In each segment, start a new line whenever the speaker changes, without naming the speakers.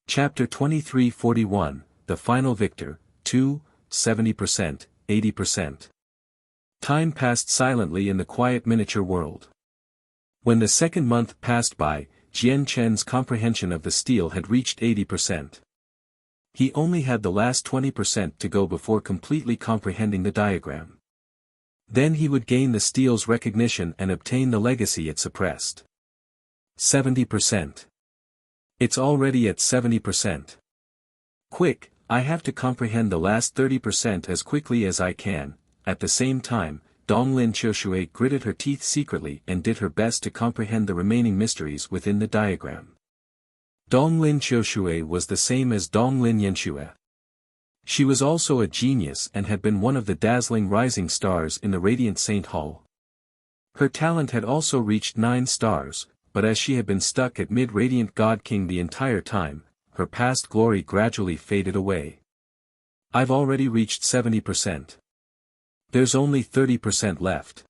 Chapter 2341, The Final Victor, 2, 70%, 80%. Time passed silently in the quiet miniature world. When the second month passed by, Jian Chen's comprehension of the stele had reached 80%. He only had the last 20% to go before completely comprehending the diagram. Then he would gain the stele's recognition and obtain the legacy it suppressed. 70%. It's already at 70%. Quick, I have to comprehend the last 30% as quickly as I can. At the same time, Donglin Qiushui gritted her teeth secretly and did her best to comprehend the remaining mysteries within the diagram. Donglin Qiushui was the same as Donglin Yanxue. She was also a genius and had been one of the dazzling rising stars in the Radiant Saint Hall. Her talent had also reached 9 stars, but as she had been stuck at mid-Radiant God King the entire time, her past glory gradually faded away. I've already reached 70%. There's only 30% left.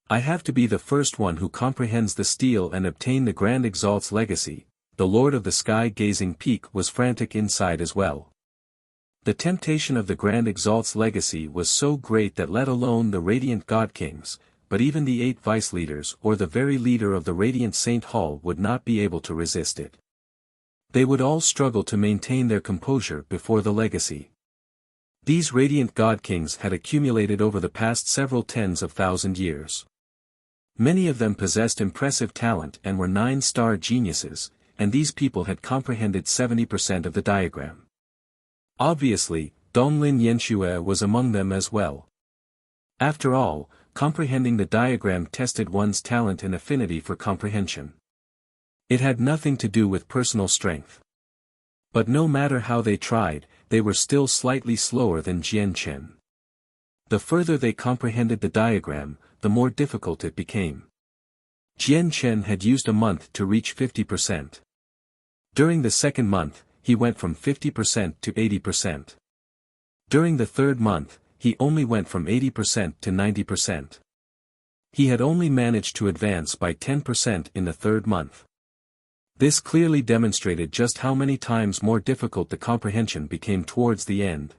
I have to be the first one who comprehends the stele and obtain the Grand Exalt's legacy. The Lord of the Sky-Gazing Peak was frantic inside as well. The temptation of the Grand Exalt's legacy was so great that let alone the Radiant God Kings, but even the 8 vice leaders or the very leader of the Radiant Saint Hall would not be able to resist it. They would all struggle to maintain their composure before the legacy. These Radiant God Kings had accumulated over the past several tens of thousand years. Many of them possessed impressive talent and were 9-star geniuses, and these people had comprehended 70% of the diagram. Obviously, Donglin Yanxue was among them as well. After all, comprehending the diagram tested one's talent and affinity for comprehension. It had nothing to do with personal strength. But no matter how they tried, they were still slightly slower than Jian Chen. The further they comprehended the diagram, the more difficult it became. Jian Chen had used a month to reach 50%. During the second month, he went from 50% to 80%. During the third month, he only went from 80% to 90%. He had only managed to advance by 10% in the third month. This clearly demonstrated just how many times more difficult the comprehension became towards the end.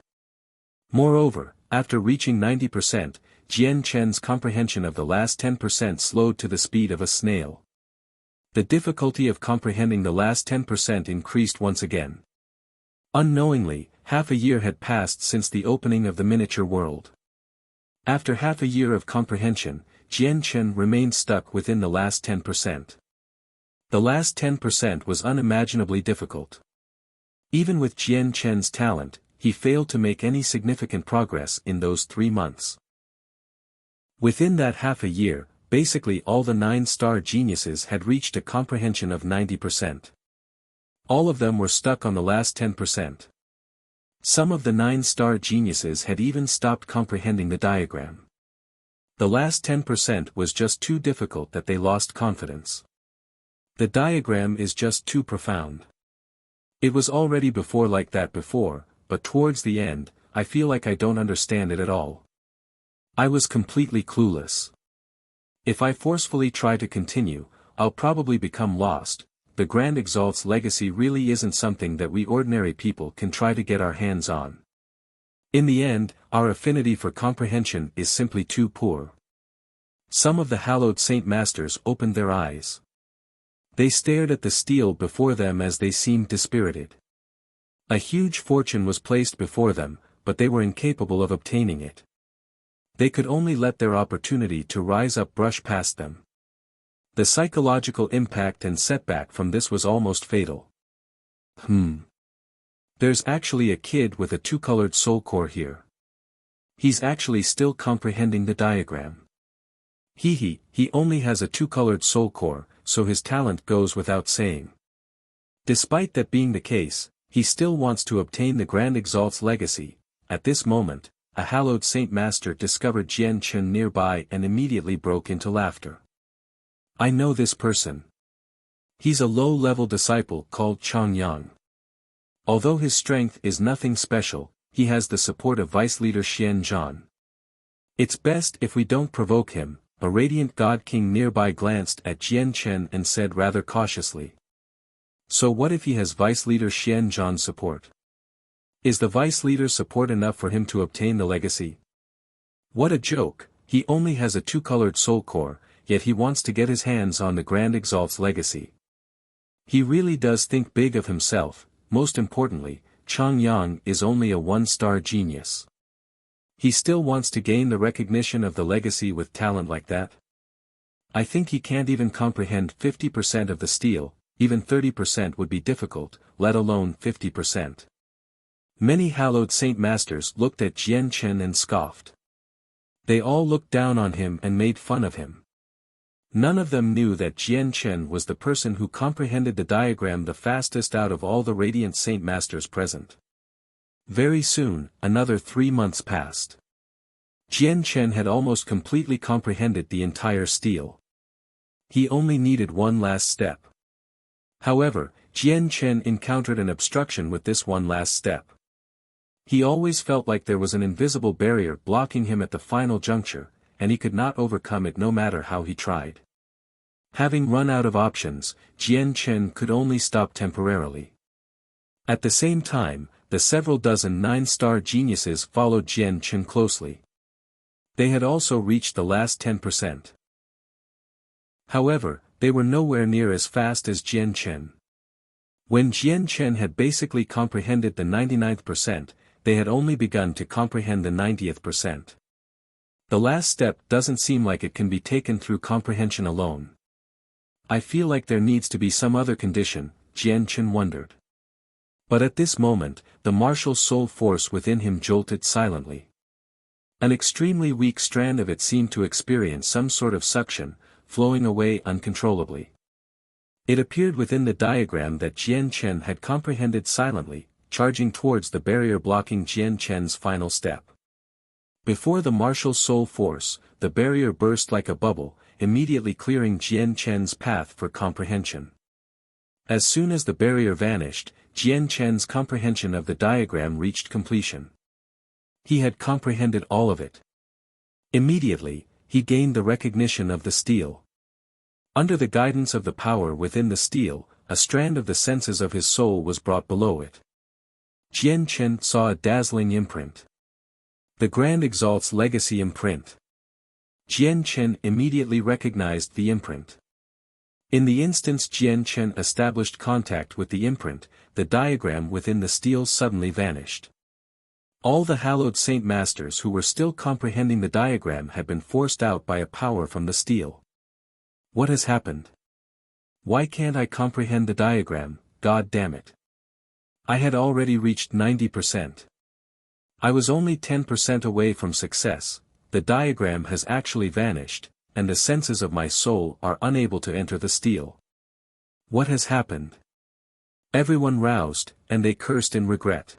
Moreover, after reaching 90%, Jian Chen's comprehension of the last 10% slowed to the speed of a snail. The difficulty of comprehending the last 10% increased once again. Unknowingly, half a year had passed since the opening of the miniature world. After half a year of comprehension, Jian Chen remained stuck within the last 10%. The last 10% was unimaginably difficult. Even with Jian Chen's talent, he failed to make any significant progress in those 3 months. Within that half a year, basically all the 9-star geniuses had reached a comprehension of 90%. All of them were stuck on the last 10%. Some of the 9-star geniuses had even stopped comprehending the diagram. The last 10% was just too difficult that they lost confidence. The diagram is just too profound. It was already before like that before, but towards the end, I feel like I don't understand it at all. I was completely clueless. If I forcefully try to continue, I'll probably become lost. The Grand Exalt's legacy really isn't something that we ordinary people can try to get our hands on. In the end, our affinity for comprehension is simply too poor. Some of the hallowed Saint Masters opened their eyes. They stared at the stele before them as they seemed dispirited. A huge fortune was placed before them, but they were incapable of obtaining it. They could only let their opportunity to rise up brush past them. The psychological impact and setback from this was almost fatal. There's actually a kid with a 2-colored soul core here. He's actually still comprehending the diagram. He only has a 2-colored soul core, so his talent goes without saying. Despite that being the case, he still wants to obtain the Grand Exalt's legacy. At this moment, a hallowed Saint Master discovered Jian Chen nearby and immediately broke into laughter. I know this person. He's a low-level disciple called Chang Yang. Although his strength is nothing special, he has the support of Vice Leader Xian Zhan. It's best if we don't provoke him. A Radiant God King nearby glanced at Jian Chen and said rather cautiously. So what if he has Vice Leader Xian Zhan's support? Is the Vice Leader's support enough for him to obtain the legacy? What a joke, he only has a two-colored soul core, yet he wants to get his hands on the Grand Exalt's legacy. He really does think big of himself. Most importantly, Chang Yang is only a one-star genius. He still wants to gain the recognition of the legacy with talent like that? I think he can't even comprehend 50% of the steel, even 30% would be difficult, let alone 50%. Many hallowed Saint Masters looked at Jian Chen and scoffed. They all looked down on him and made fun of him. None of them knew that Jian Chen was the person who comprehended the diagram the fastest out of all the radiant Saint Masters present. Very soon, another 3 months passed. Jian Chen had almost completely comprehended the entire steel. He only needed one last step. However, Jian Chen encountered an obstruction with this one last step. He always felt like there was an invisible barrier blocking him at the final juncture, and he could not overcome it no matter how he tried. Having run out of options, Jian Chen could only stop temporarily. At the same time, the several dozen 9-star geniuses followed Jian Chen closely. They had also reached the last 10%. However, they were nowhere near as fast as Jian Chen. When Jian Chen had basically comprehended the 99th percent, they had only begun to comprehend the 90th percent. The last step doesn't seem like it can be taken through comprehension alone. I feel like there needs to be some other condition, Jian Chen wondered. But at this moment, the martial soul force within him jolted silently. An extremely weak strand of it seemed to experience some sort of suction, flowing away uncontrollably. It appeared within the diagram that Jian Chen had comprehended silently, charging towards the barrier blocking Jian Chen's final step. Before the martial soul force, the barrier burst like a bubble, immediately clearing Jian Chen's path for comprehension. As soon as the barrier vanished, Jian Chen's comprehension of the diagram reached completion. He had comprehended all of it. Immediately, he gained the recognition of the steel. Under the guidance of the power within the steel, a strand of the senses of his soul was brought below it. Jian Chen saw a dazzling imprint. The Grand Exalt's legacy imprint. Jian Chen immediately recognized the imprint. In the instance Jian Chen established contact with the imprint, the diagram within the steel suddenly vanished. All the hallowed Saint Masters who were still comprehending the diagram had been forced out by a power from the steel. What has happened? Why can't I comprehend the diagram, God damn it? I had already reached 90%. I was only 10% away from success, the diagram has actually vanished, and the senses of my soul are unable to enter the steel. What has happened? Everyone roused, and they cursed in regret.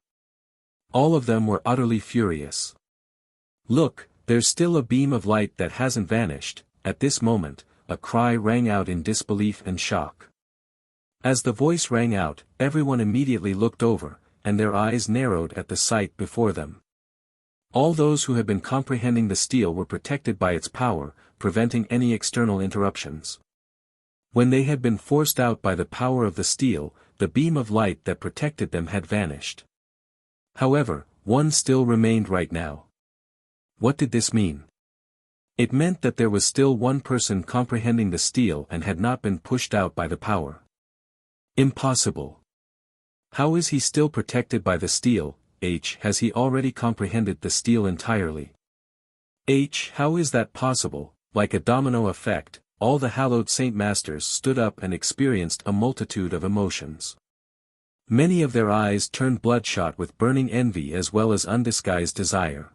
All of them were utterly furious. Look, there's still a beam of light that hasn't vanished. At this moment, a cry rang out in disbelief and shock. As the voice rang out, everyone immediately looked over, and their eyes narrowed at the sight before them. All those who had been comprehending the steel were protected by its power, preventing any external interruptions. When they had been forced out by the power of the steel, the beam of light that protected them had vanished. However, one still remained right now. What did this mean? It meant that there was still one person comprehending the steel and had not been pushed out by the power. Impossible. How is he still protected by the steel? Has he already comprehended the steel entirely? How is that possible? Like a domino effect, all the hallowed Saint Masters stood up and experienced a multitude of emotions. Many of their eyes turned bloodshot with burning envy as well as undisguised desire.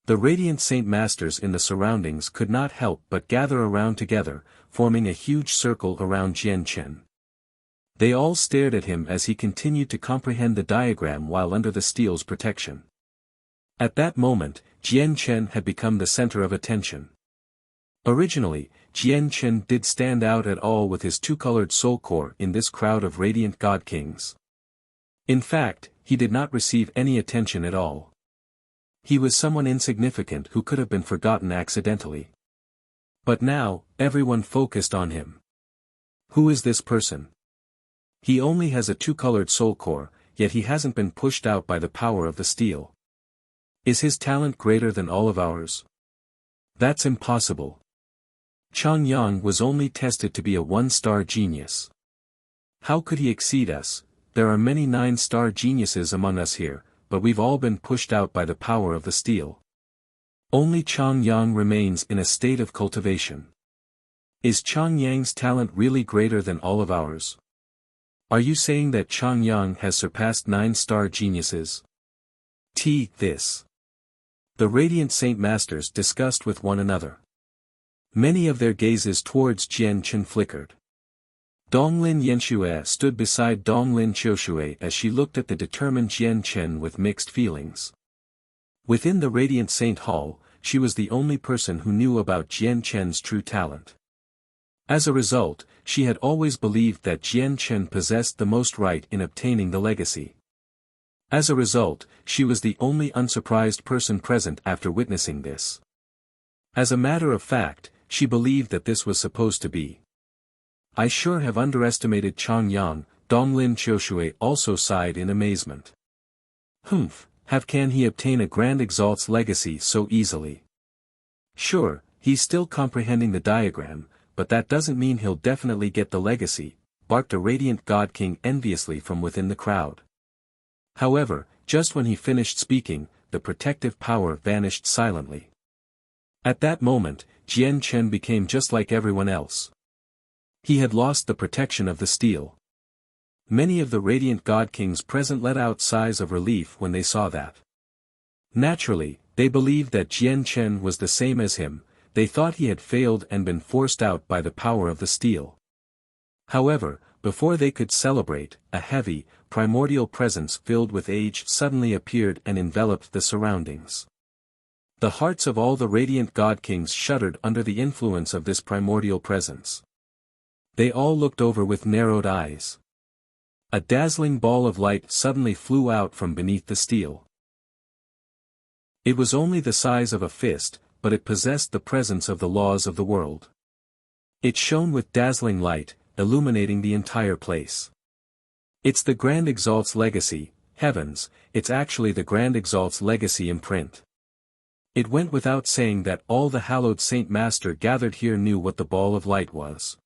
The radiant Saint Masters in the surroundings could not help but gather around together, forming a huge circle around Jian Chen. They all stared at him as he continued to comprehend the diagram while under the steel's protection. At that moment, Jian Chen had become the center of attention. Originally, Jian Chen did stand out at all with his two-colored soul core in this crowd of radiant god kings. In fact, he did not receive any attention at all. He was someone insignificant who could have been forgotten accidentally. But now, everyone focused on him. Who is this person? He only has a two-colored soul core, yet he hasn't been pushed out by the power of the steel. Is his talent greater than all of ours? That's impossible. Chang Yang was only tested to be a one-star genius. How could he exceed us? There are many 9-star geniuses among us here, but we've all been pushed out by the power of the steel. Only Chang Yang remains in a state of cultivation. Is Chang Yang's talent really greater than all of ours? Are you saying that Chang Yang has surpassed 9-star geniuses? This. The Radiant Saint Masters discussed with one another. Many of their gazes towards Jian Chen flickered. Donglin Yanxue stood beside Donglin Qiushui as she looked at the determined Jian Chen with mixed feelings. Within the Radiant Saint Hall, she was the only person who knew about Jian Chen's true talent. As a result, she had always believed that Jian Chen possessed the most right in obtaining the legacy. As a result, she was the only unsurprised person present after witnessing this. As a matter of fact, she believed that this was supposed to be. I sure have underestimated Chang Yang, Donglin Qiushui also sighed in amazement. How can he obtain a Grand Exalt's legacy so easily? Sure, he's still comprehending the diagram, but that doesn't mean he'll definitely get the legacy, barked a Radiant God King enviously from within the crowd. However, just when he finished speaking, the protective power vanished silently. At that moment, Jian Chen became just like everyone else. He had lost the protection of the steel. Many of the Radiant God Kings present let out sighs of relief when they saw that. Naturally, they believed that Jian Chen was the same as him. They thought he had failed and been forced out by the power of the steel. However, before they could celebrate, a heavy, primordial presence filled with age suddenly appeared and enveloped the surroundings. The hearts of all the Radiant God Kings shuddered under the influence of this primordial presence. They all looked over with narrowed eyes. A dazzling ball of light suddenly flew out from beneath the steel. It was only the size of a fist, but it possessed the presence of the laws of the world. It shone with dazzling light, illuminating the entire place. It's the Grand Exalt's legacy, heavens, it's actually the Grand Exalt's legacy imprint. It went without saying that all the hallowed Saint Master gathered here knew what the ball of light was.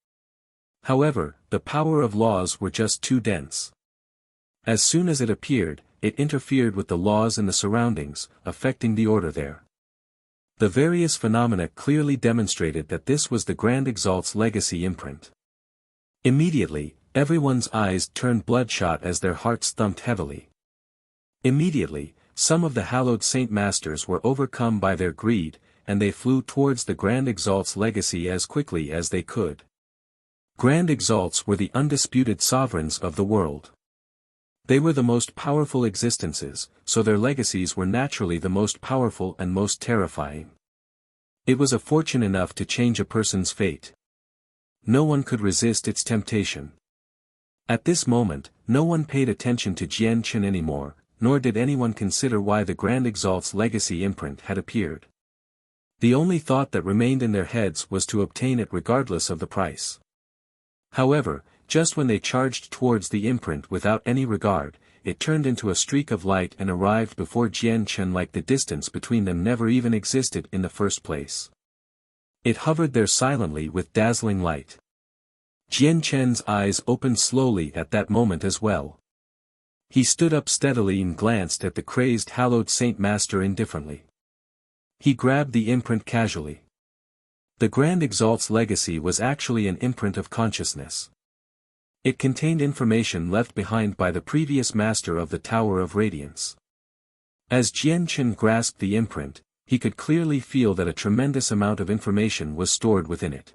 However, the power of laws were just too dense. As soon as it appeared, it interfered with the laws in the surroundings, affecting the order there. The various phenomena clearly demonstrated that this was the Grand Exalt's legacy imprint. Immediately, everyone's eyes turned bloodshot as their hearts thumped heavily. Immediately, some of the hallowed Saint Masters were overcome by their greed, and they flew towards the Grand Exalt's legacy as quickly as they could. Grand Exalts were the undisputed sovereigns of the world. They were the most powerful existences, so their legacies were naturally the most powerful and most terrifying. It was a fortune enough to change a person's fate. No one could resist its temptation. At this moment, no one paid attention to Jian Chen anymore, nor did anyone consider why the Grand Exalt's legacy imprint had appeared. The only thought that remained in their heads was to obtain it regardless of the price. However, just when they charged towards the imprint without any regard, it turned into a streak of light and arrived before Jian Chen like the distance between them never even existed in the first place. It hovered there silently with dazzling light. Jian Chen's eyes opened slowly at that moment as well. He stood up steadily and glanced at the crazed hallowed Saint Master indifferently. He grabbed the imprint casually. The Grand Exalt's legacy was actually an imprint of consciousness. It contained information left behind by the previous master of the Tower of Radiance. As Jian Chen grasped the imprint, he could clearly feel that a tremendous amount of information was stored within it.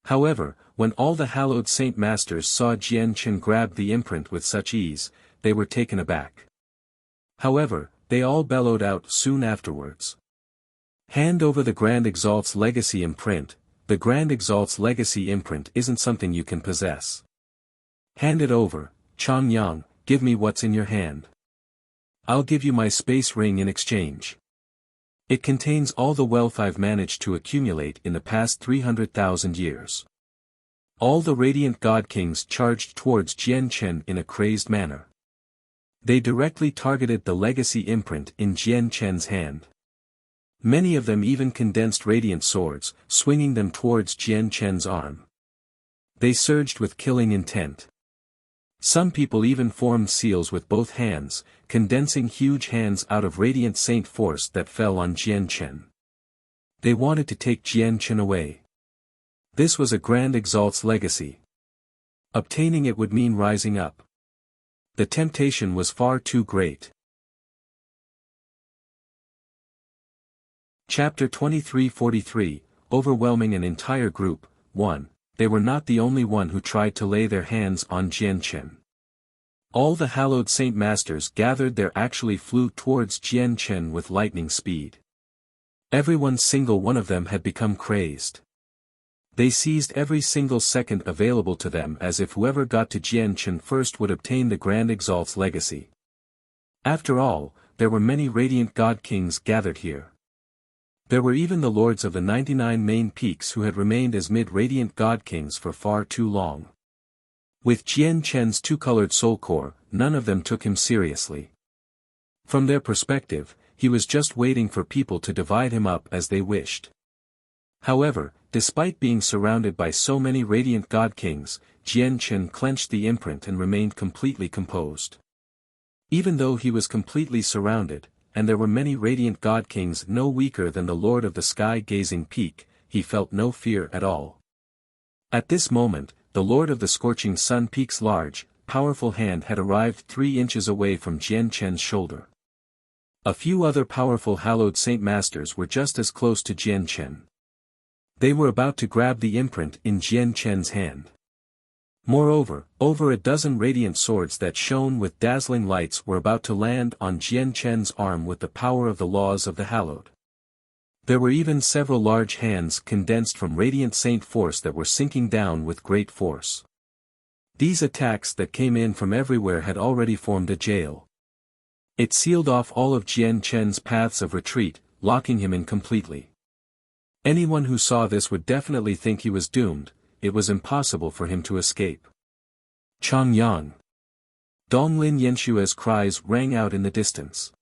However, when all the hallowed Saint Masters saw Jian Chen grab the imprint with such ease, they were taken aback. However, they all bellowed out soon afterwards. Hand over the Grand Exalt's legacy imprint. The Grand Exalt's legacy imprint isn't something you can possess. Hand it over, Chang Yang, give me what's in your hand. I'll give you my space ring in exchange. It contains all the wealth I've managed to accumulate in the past 300,000 years. All the radiant god kings charged towards Jian Chen in a crazed manner. They directly targeted the legacy imprint in Jian Chen's hand. Many of them even condensed radiant swords, swinging them towards Jian Chen's arm. They surged with killing intent. Some people even formed seals with both hands, condensing huge hands out of radiant saint force that fell on Jian Chen. They wanted to take Jian Chen away. This was a grand exalt's legacy. Obtaining it would mean rising up. The temptation was far too great. Chapter 23:43, Overwhelming an Entire Group. 1. They were not the only one who tried to lay their hands on Jian Chen. All the hallowed saint masters gathered there actually flew towards Jian Chen with lightning speed. Every single one of them had become crazed. They seized every single second available to them as if whoever got to Jian Chen first would obtain the Grand Exalt's legacy. After all, there were many radiant god kings gathered here. There were even the lords of the 99 main peaks who had remained as mid-radiant god kings for far too long. With Jian Chen's two-colored soul core, none of them took him seriously. From their perspective, he was just waiting for people to divide him up as they wished. However, despite being surrounded by so many radiant god kings, Jian Chen clenched the imprint and remained completely composed. Even though he was completely surrounded, and there were many radiant god kings no weaker than the Lord of the Sky-Gazing Peak, he felt no fear at all. At this moment, the Lord of the Scorching Sun Peak's large, powerful hand had arrived 3 inches away from Jian Chen's shoulder. A few other powerful hallowed saint masters were just as close to Jian Chen. They were about to grab the imprint in Jian Chen's hand. Moreover, over a dozen radiant swords that shone with dazzling lights were about to land on Jian Chen's arm with the power of the laws of the hallowed. There were even several large hands condensed from radiant saint force that were sinking down with great force. These attacks that came in from everywhere had already formed a jail. It sealed off all of Jian Chen's paths of retreat, locking him in completely. Anyone who saw this would definitely think he was doomed. It was impossible for him to escape. Changyang. Donglin Yenshue's cries rang out in the distance.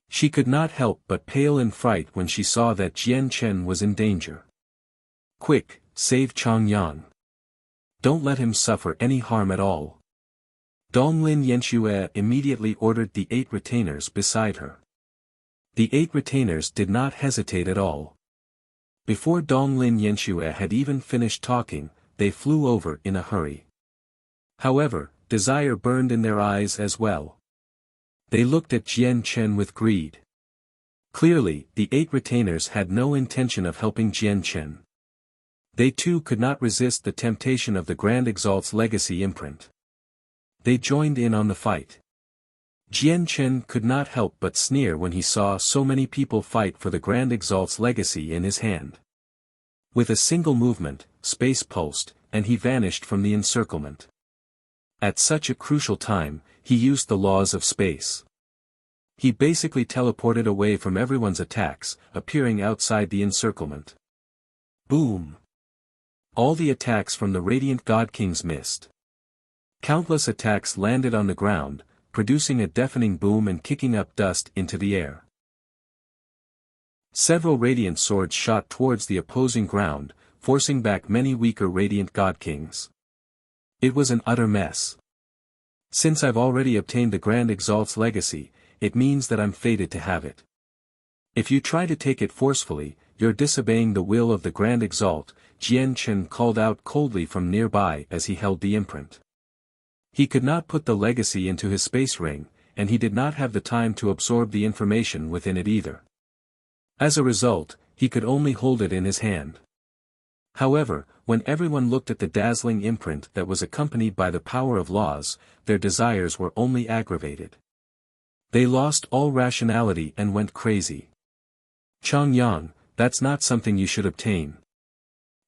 She could not help but pale in fright when she saw that Jian Chen was in danger. Quick, save Changyang. Don't let him suffer any harm at all. Donglin Yenshue immediately ordered the 8 retainers beside her. The 8 retainers did not hesitate at all. Before Donglin Yenshue had even finished talking, they flew over in a hurry. However, desire burned in their eyes as well. They looked at Jian Chen with greed. Clearly, the 8 retainers had no intention of helping Jian Chen. They too could not resist the temptation of the Grand Exalt's legacy imprint. They joined in on the fight. Jian Chen could not help but sneer when he saw so many people fight for the Grand Exalt's legacy in his hand. With a single movement, space pulsed, and he vanished from the encirclement. At such a crucial time, he used the laws of space. He basically teleported away from everyone's attacks, appearing outside the encirclement. Boom! All the attacks from the radiant god kings missed. Countless attacks landed on the ground, producing a deafening boom and kicking up dust into the air. Several radiant swords shot towards the opposing ground, forcing back many weaker radiant god kings. It was an utter mess. Since I've already obtained the Grand Exalt's legacy, it means that I'm fated to have it. If you try to take it forcefully, you're disobeying the will of the Grand Exalt, Jian Chen called out coldly from nearby as he held the imprint. He could not put the legacy into his space ring, and he did not have the time to absorb the information within it either. As a result, he could only hold it in his hand. However, when everyone looked at the dazzling imprint that was accompanied by the power of laws, their desires were only aggravated. They lost all rationality and went crazy. Changyang, that's not something you should obtain.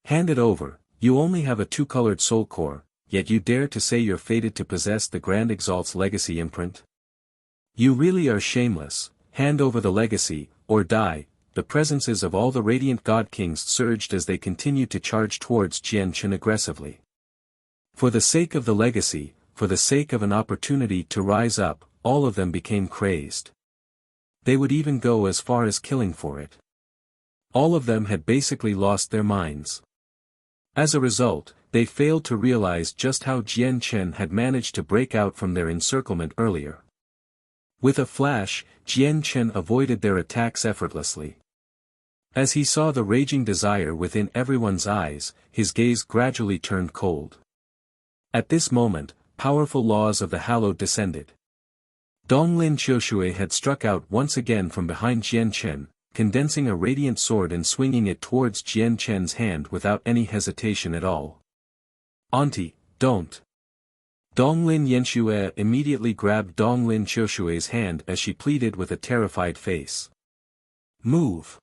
Hand it over, you only have a 2-colored soul core. Yet you dare to say you're fated to possess the Grand Exalt's legacy imprint? You really are shameless. Hand over the legacy, or die. The presences of all the radiant god kings surged as they continued to charge towards Jian Chen aggressively. For the sake of the legacy, for the sake of an opportunity to rise up, all of them became crazed. They would even go as far as killing for it. All of them had basically lost their minds. As a result, they failed to realize just how Jian Chen had managed to break out from their encirclement earlier. With a flash, Jian Chen avoided their attacks effortlessly. As he saw the raging desire within everyone's eyes, his gaze gradually turned cold. At this moment, powerful laws of the hallowed descended. Donglin Qiushui had struck out once again from behind Jian Chen, condensing a radiant sword and swinging it towards Jian Chen's hand without any hesitation at all. "Auntie, don't." Donglin Yanxue immediately grabbed Donglin Qiushui's hand as she pleaded with a terrified face. "Move."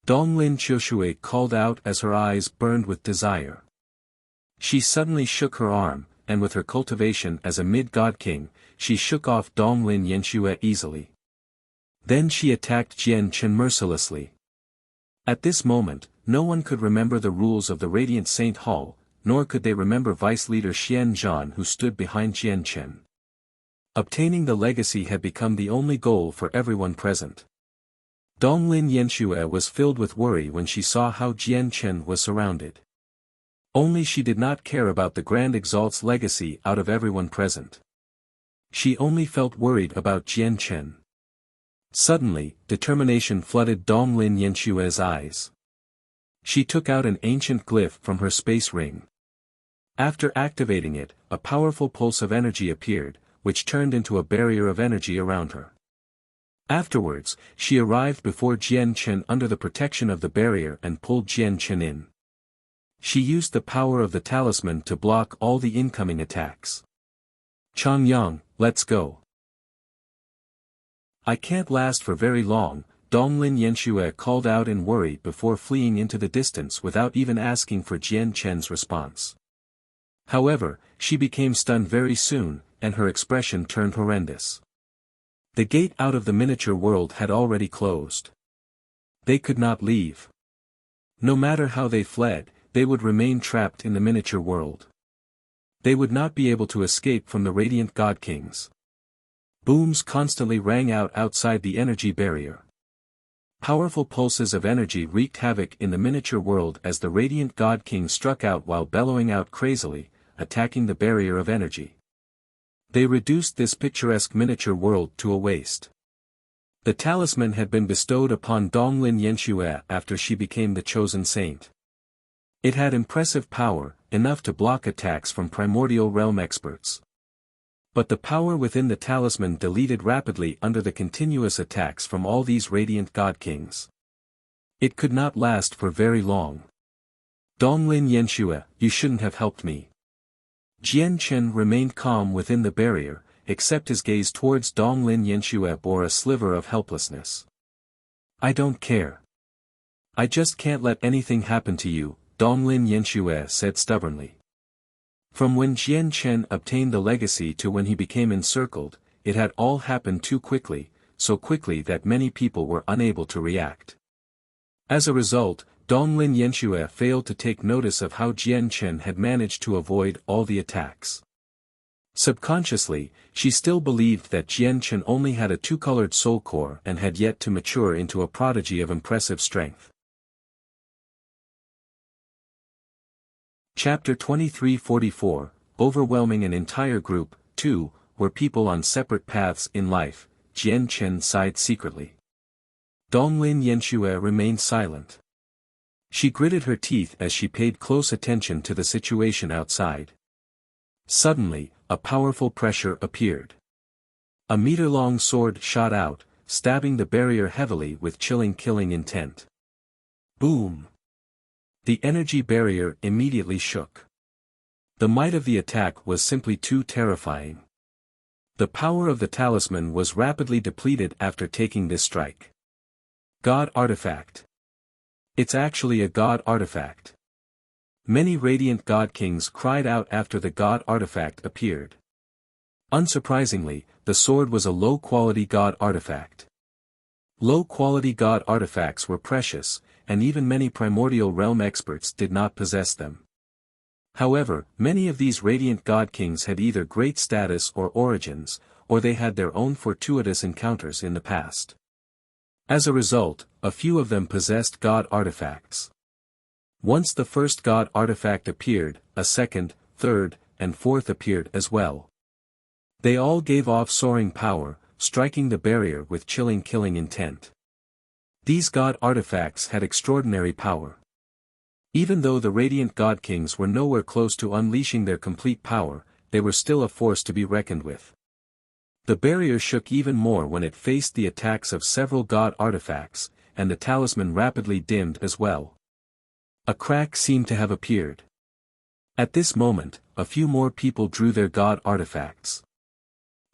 Donglin Qiushui called out as her eyes burned with desire. She suddenly shook her arm, and with her cultivation as a mid-god king, she shook off Donglin Yanxue easily. Then she attacked Jian Chen mercilessly. At this moment, no one could remember the rules of the Radiant Saint Hall, nor could they remember Vice Leader Xian Zhan who stood behind Jian Chen. Obtaining the legacy had become the only goal for everyone present. Donglin Yanxue was filled with worry when she saw how Jian Chen was surrounded. Only she did not care about the Grand Exalt's legacy out of everyone present. She only felt worried about Jian Chen. Suddenly, determination flooded Donglin Yanxue's eyes. She took out an ancient glyph from her space ring. After activating it, a powerful pulse of energy appeared, which turned into a barrier of energy around her. Afterwards, she arrived before Jian Chen under the protection of the barrier and pulled Jian Chen in. She used the power of the talisman to block all the incoming attacks. "Changyang, let's go." "I can't last for very long," Donglin Yanxue called out in worry before fleeing into the distance without even asking for Jian Chen's response. However, she became stunned very soon, and her expression turned horrendous. The gate out of the miniature world had already closed. They could not leave. No matter how they fled, they would remain trapped in the miniature world. They would not be able to escape from the Radiant God Kings. Booms constantly rang out outside the energy barrier. Powerful pulses of energy wreaked havoc in the miniature world as the Radiant God King struck out while bellowing out crazily, attacking the barrier of energy. They reduced this picturesque miniature world to a waste. The talisman had been bestowed upon Donglin Yanxue after she became the chosen saint. It had impressive power, enough to block attacks from primordial realm experts. But the power within the talisman deleted rapidly under the continuous attacks from all these Radiant God Kings. It could not last for very long. "Donglin Yanxue, you shouldn't have helped me." Jian Chen remained calm within the barrier, except his gaze towards Donglin Yanxue bore a sliver of helplessness. "I don't care. I just can't let anything happen to you," Donglin Yanxue said stubbornly. From when Jian Chen obtained the legacy to when he became encircled, it had all happened too quickly, so quickly that many people were unable to react. As a result, Donglin Yanxue failed to take notice of how Jian Chen had managed to avoid all the attacks. Subconsciously, she still believed that Jian Chen only had a two-colored soul core and had yet to mature into a prodigy of impressive strength. Chapter 2344, Overwhelming an Entire Group, 2, were people on separate paths in life, Jian Chen sighed secretly. Donglin Yanxue remained silent. She gritted her teeth as she paid close attention to the situation outside. Suddenly, a powerful pressure appeared. A meter-long sword shot out, stabbing the barrier heavily with chilling killing intent. Boom! The energy barrier immediately shook. The might of the attack was simply too terrifying. The power of the talisman was rapidly depleted after taking this strike. God artifact. It's actually a god artifact. Many radiant god kings cried out after the god artifact appeared. Unsurprisingly, the sword was a low-quality god artifact. Low-quality god artifacts were precious, and even many primordial realm experts did not possess them. However, many of these radiant god kings had either great status or origins, or they had their own fortuitous encounters in the past. As a result, a few of them possessed god artifacts. Once the first god artifact appeared, a second, third, and fourth appeared as well. They all gave off soaring power, striking the barrier with chilling killing intent. These god artifacts had extraordinary power. Even though the radiant god kings were nowhere close to unleashing their complete power, they were still a force to be reckoned with. The barrier shook even more when it faced the attacks of several god artifacts, and the talisman rapidly dimmed as well. A crack seemed to have appeared. At this moment, a few more people drew their god artifacts.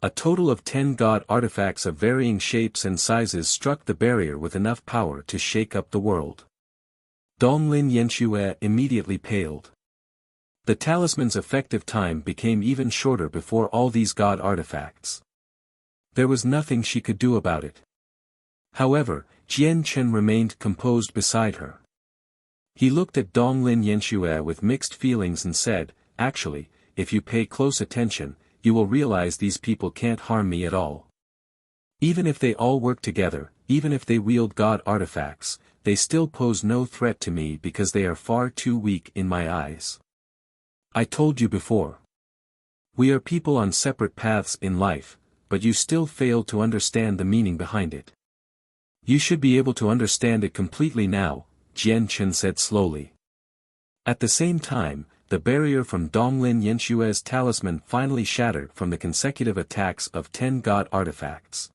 A total of 10 god artifacts of varying shapes and sizes struck the barrier with enough power to shake up the world. Donglin Yanxue immediately paled. The talisman's effective time became even shorter before all these god artifacts. There was nothing she could do about it. However, Jian Chen remained composed beside her. He looked at Donglin Yanxue with mixed feelings and said, "Actually, if you pay close attention, you will realize these people can't harm me at all. Even if they all work together, even if they wield god artifacts, they still pose no threat to me because they are far too weak in my eyes. I told you before. We are people on separate paths in life, but you still fail to understand the meaning behind it. You should be able to understand it completely now," Jian Chen said slowly. At the same time, the barrier from Donglin Yanshue's talisman finally shattered from the consecutive attacks of 10 god artifacts.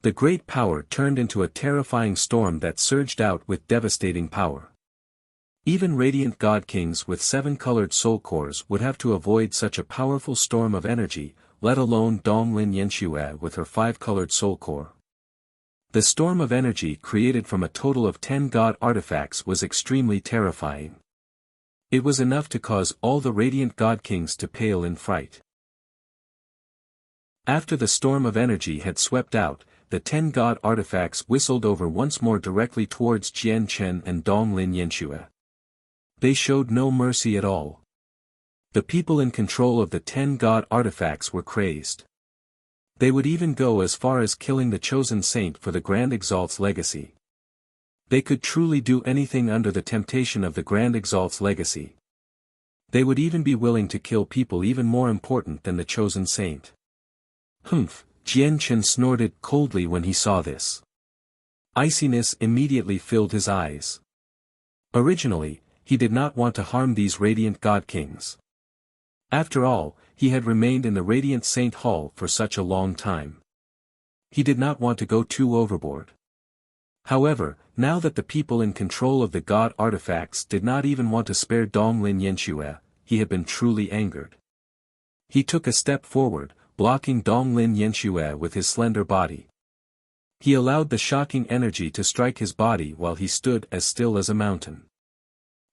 The great power turned into a terrifying storm that surged out with devastating power. Even radiant god kings with 7 colored soul cores would have to avoid such a powerful storm of energy, let alone Donglin Yanxue with her 5 colored soul core. The storm of energy created from a total of 10 god artifacts was extremely terrifying. It was enough to cause all the radiant god kings to pale in fright. After the storm of energy had swept out, the 10 god artifacts whistled over once more directly towards Jian Chen and Donglin Yanxue. They showed no mercy at all. The people in control of the 10 god artifacts were crazed. They would even go as far as killing the chosen saint for the Grand Exalt's legacy. They could truly do anything under the temptation of the Grand Exalt's legacy. They would even be willing to kill people even more important than the chosen saint. Humph, Jian Chen snorted coldly when he saw this. Iciness immediately filled his eyes. Originally, he did not want to harm these radiant god kings. After all, he had remained in the Radiant Saint Hall for such a long time. He did not want to go too overboard. However, now that the people in control of the god artifacts did not even want to spare Donglin Yanxue, he had been truly angered. He took a step forward, blocking Donglin Yanxue with his slender body. He allowed the shocking energy to strike his body while he stood as still as a mountain.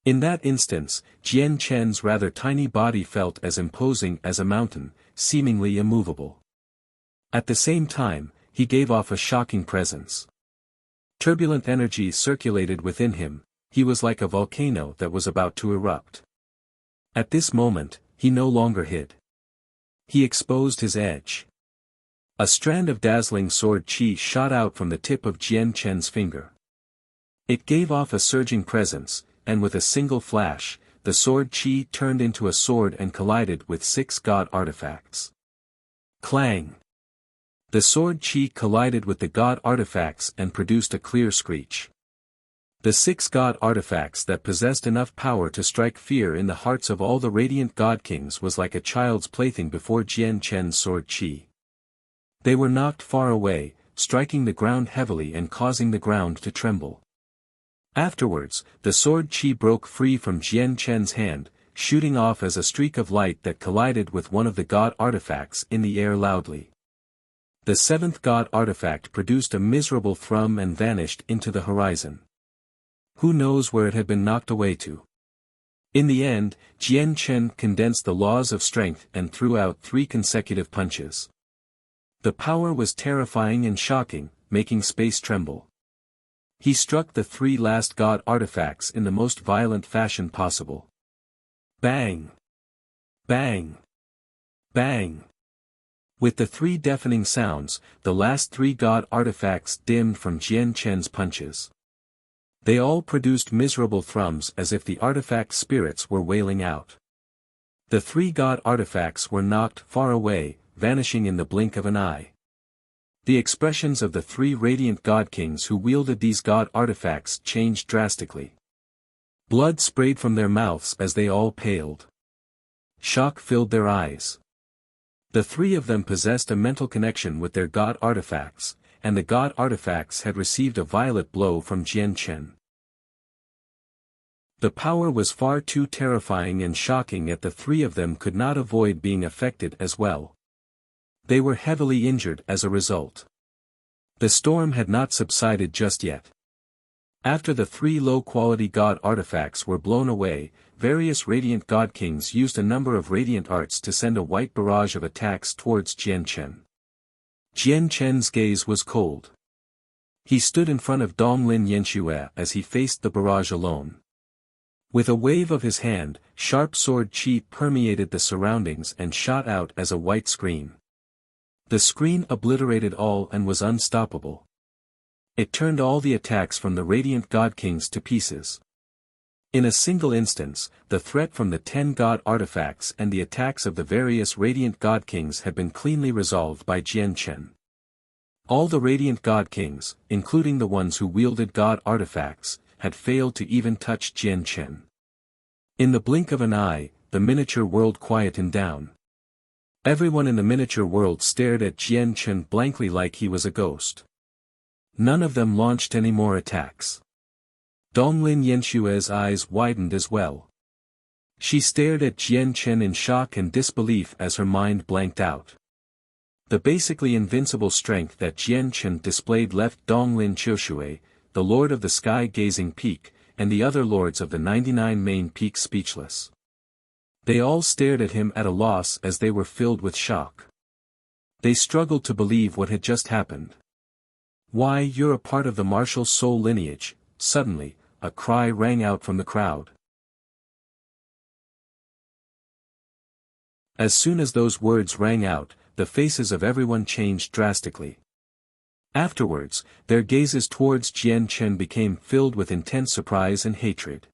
In that instance, Jian Chen's rather tiny body felt as imposing as a mountain, seemingly immovable. At the same time, he gave off a shocking presence. Turbulent energy circulated within him, he was like a volcano that was about to erupt. At this moment, he no longer hid. He exposed his edge. A strand of dazzling sword chi shot out from the tip of Jian Chen's finger. It gave off a surging presence, and with a single flash, the sword chi turned into a sword and collided with 6 god artifacts. Clang! The sword chi collided with the god artifacts and produced a clear screech. The 6 god artifacts that possessed enough power to strike fear in the hearts of all the radiant god kings was like a child's plaything before Jian Chen's sword chi. They were knocked far away, striking the ground heavily and causing the ground to tremble. Afterwards, the sword chi broke free from Jian Chen's hand, shooting off as a streak of light that collided with one of the god artifacts in the air loudly. The 7th god artifact produced a miserable thrum and vanished into the horizon. Who knows where it had been knocked away to? In the end, Jian Chen condensed the laws of strength and threw out 3 consecutive punches. The power was terrifying and shocking, making space tremble. He struck the 3 last god artifacts in the most violent fashion possible. Bang! Bang! Bang! With the three deafening sounds, the last three god artifacts dimmed from Jian Chen's punches. They all produced miserable thrums as if the artifact spirits were wailing out. The three god artifacts were knocked far away, vanishing in the blink of an eye. The expressions of the three radiant god kings who wielded these god artifacts changed drastically. Blood sprayed from their mouths as they all paled. Shock filled their eyes. The three of them possessed a mental connection with their god artifacts, and the god artifacts had received a violent blow from Jian Chen. The power was far too terrifying and shocking, yet the three of them could not avoid being affected as well. They were heavily injured as a result. The storm had not subsided just yet. After the three low-quality god artifacts were blown away, various radiant god kings used a number of radiant arts to send a white barrage of attacks towards Jian Chen. Jian Chen's gaze was cold. He stood in front of Donglin Yanxue as he faced the barrage alone. With a wave of his hand, sharp sword chi permeated the surroundings and shot out as a white screen. The screen obliterated all and was unstoppable. It turned all the attacks from the radiant god kings to pieces. In a single instance, the threat from the 10 god artifacts and the attacks of the various radiant god kings had been cleanly resolved by Jian Chen. All the radiant god kings, including the ones who wielded god artifacts, had failed to even touch Jian Chen. In the blink of an eye, the miniature world quietened down. Everyone in the miniature world stared at Jian Chen blankly like he was a ghost. None of them launched any more attacks. Donglin Yanxue's eyes widened as well. She stared at Jian Chen in shock and disbelief as her mind blanked out. The basically invincible strength that Jian Chen displayed left Donglin Qiushue, the lord of the sky-gazing peak, and the other lords of the 99 main peaks speechless. They all stared at him at a loss as they were filled with shock. They struggled to believe what had just happened. "Why, you're a part of the martial soul lineage." Suddenly, a cry rang out from the crowd. As soon as those words rang out, the faces of everyone changed drastically. Afterwards, their gazes towards Jian Chen became filled with intense surprise and hatred.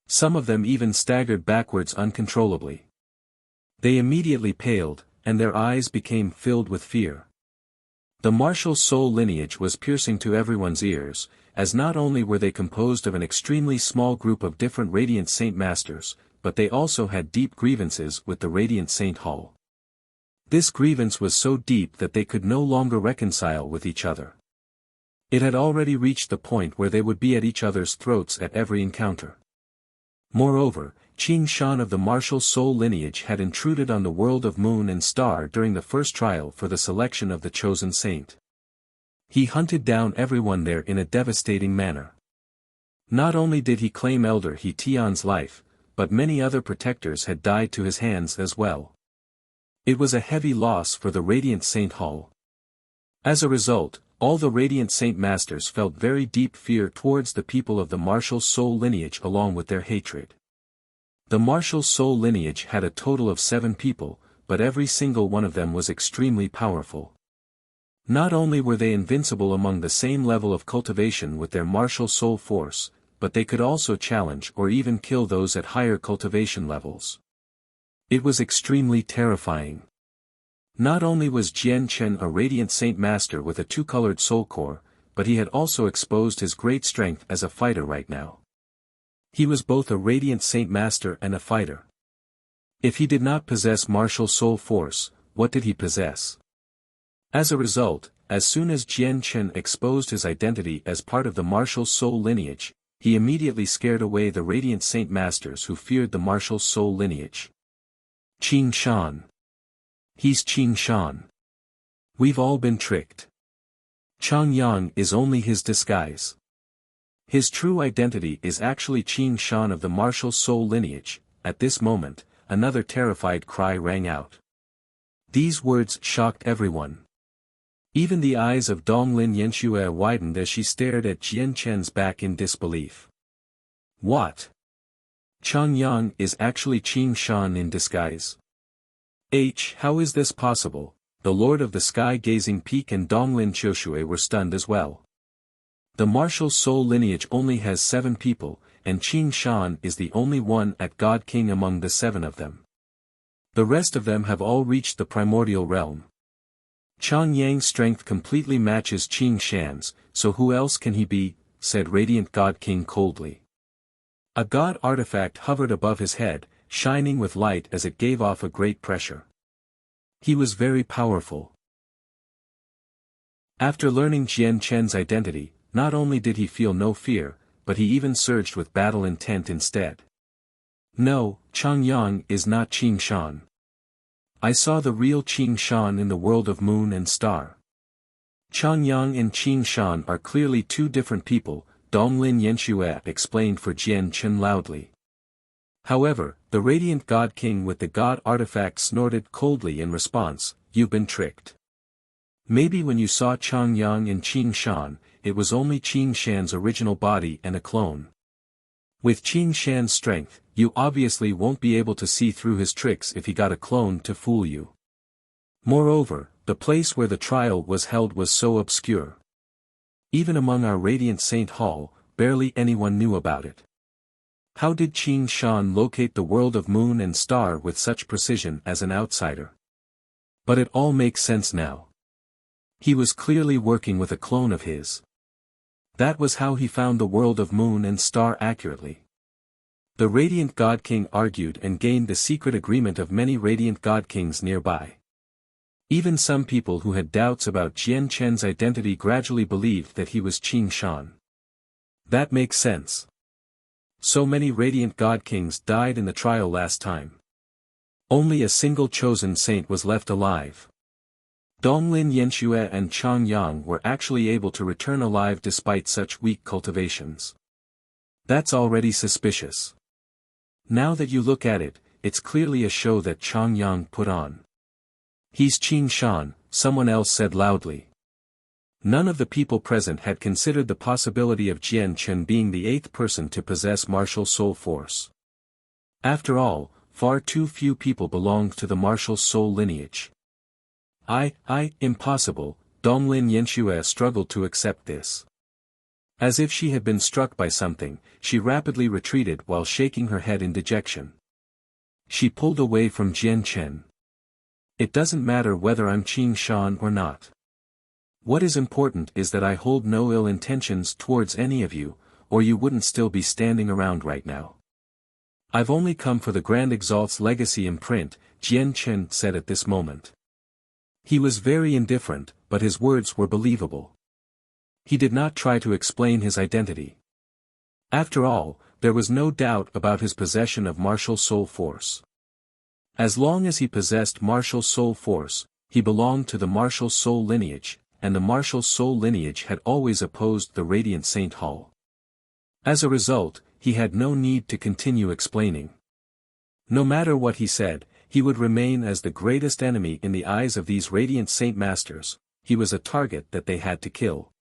Some of them even staggered backwards uncontrollably. They immediately paled, and their eyes became filled with fear. The martial soul lineage was piercing to everyone's ears, as not only were they composed of an extremely small group of different Radiant Saint Masters, but they also had deep grievances with the Radiant Saint Hall. This grievance was so deep that they could no longer reconcile with each other. It had already reached the point where they would be at each other's throats at every encounter. Moreover, Qing Shan of the martial soul lineage had intruded on the world of Moon and Star during the first trial for the selection of the chosen saint. He hunted down everyone there in a devastating manner. Not only did he claim Elder He Tian's life, but many other protectors had died to his hands as well. It was a heavy loss for the Radiant Saint Hall. As a result, all the Radiant Saint Masters felt very deep fear towards the people of the martial soul lineage along with their hatred. The martial soul lineage had a total of 7 people, but every single one of them was extremely powerful. Not only were they invincible among the same level of cultivation with their martial soul force, but they could also challenge or even kill those at higher cultivation levels. It was extremely terrifying. Not only was Jian Chen a Radiant Saint Master with a 2-colored soul core, but he had also exposed his great strength as a fighter right now. He was both a Radiant Saint Master and a fighter. If he did not possess martial soul force, what did he possess? As a result, as soon as Jian Chen exposed his identity as part of the martial soul lineage, he immediately scared away the Radiant Saint Masters who feared the martial soul lineage. Qing Shan. He's Qing Shan. We've all been tricked. Chang Yang is only his disguise. His true identity is actually Qing Shan of the martial soul lineage. At this moment, another terrified cry rang out. These words shocked everyone. Even the eyes of Donglin Yanxue widened as she stared at Jian Chen's back in disbelief. What? Changyang is actually Qin Shan in disguise. How is this possible? The Lord of the Sky-Gazing Peak and Donglin Qiushui were stunned as well. The martial soul lineage only has 7 people, and Qin Shan is the only one at God King among the 7 of them. The rest of them have all reached the primordial realm. Chang Yang's strength completely matches Qin Shan's, so who else can he be? Said Radiant God King coldly. A god artifact hovered above his head, shining with light as it gave off a great pressure. He was very powerful. After learning Jian Chen's identity, not only did he feel no fear, but he even surged with battle intent instead. No, Chang Yang is not Qin Shan. I saw the real Qin Shan in the world of moon and star. Chang Yang and Qin Shan are clearly 2 different people, Donglin Yanxue explained for Jian Chen loudly. However, the Radiant God King with the god artifact snorted coldly in response, "You've been tricked. Maybe when you saw Chang Yang and Qin Shan, it was only Qin Shan's original body and a clone. With Qin Shan's strength, you obviously won't be able to see through his tricks if he got a clone to fool you. Moreover, the place where the trial was held was so obscure. Even among our Radiant Saint Hall, barely anyone knew about it. How did Qin Shan locate the world of moon and star with such precision as an outsider? But it all makes sense now. He was clearly working with a clone of his. That was how he found the world of moon and star accurately. The Radiant God King argued and gained the secret agreement of many Radiant God Kings nearby. Even some people who had doubts about Jian Chen's identity gradually believed that he was Qin Shan. That makes sense. So many Radiant God Kings died in the trial last time. Only a single chosen saint was left alive. Donglin Yanxue and Chang Yang were actually able to return alive despite such weak cultivations. That's already suspicious. Now that you look at it, it's clearly a show that Chang Yang put on. He's Qin Shan, someone else said loudly. None of the people present had considered the possibility of Jian Chen being the 8th person to possess martial soul force. After all, far too few people belonged to the martial soul lineage. Impossible, Donglin Yanxue struggled to accept this. As if she had been struck by something, she rapidly retreated while shaking her head in dejection. She pulled away from Jian Chen. It doesn't matter whether I'm Qin Shan or not. What is important is that I hold no ill intentions towards any of you, or you wouldn't still be standing around right now. I've only come for the Grand Exalt's legacy imprint, Jian Chen said at this moment. He was very indifferent, but his words were believable. He did not try to explain his identity. After all, there was no doubt about his possession of martial soul force. As long as he possessed martial soul force, he belonged to the martial soul lineage, and the martial soul lineage had always opposed the Radiant Saint Hall. As a result, he had no need to continue explaining. No matter what he said, he would remain as the greatest enemy in the eyes of these Radiant Saint Masters. He was a target that they had to kill.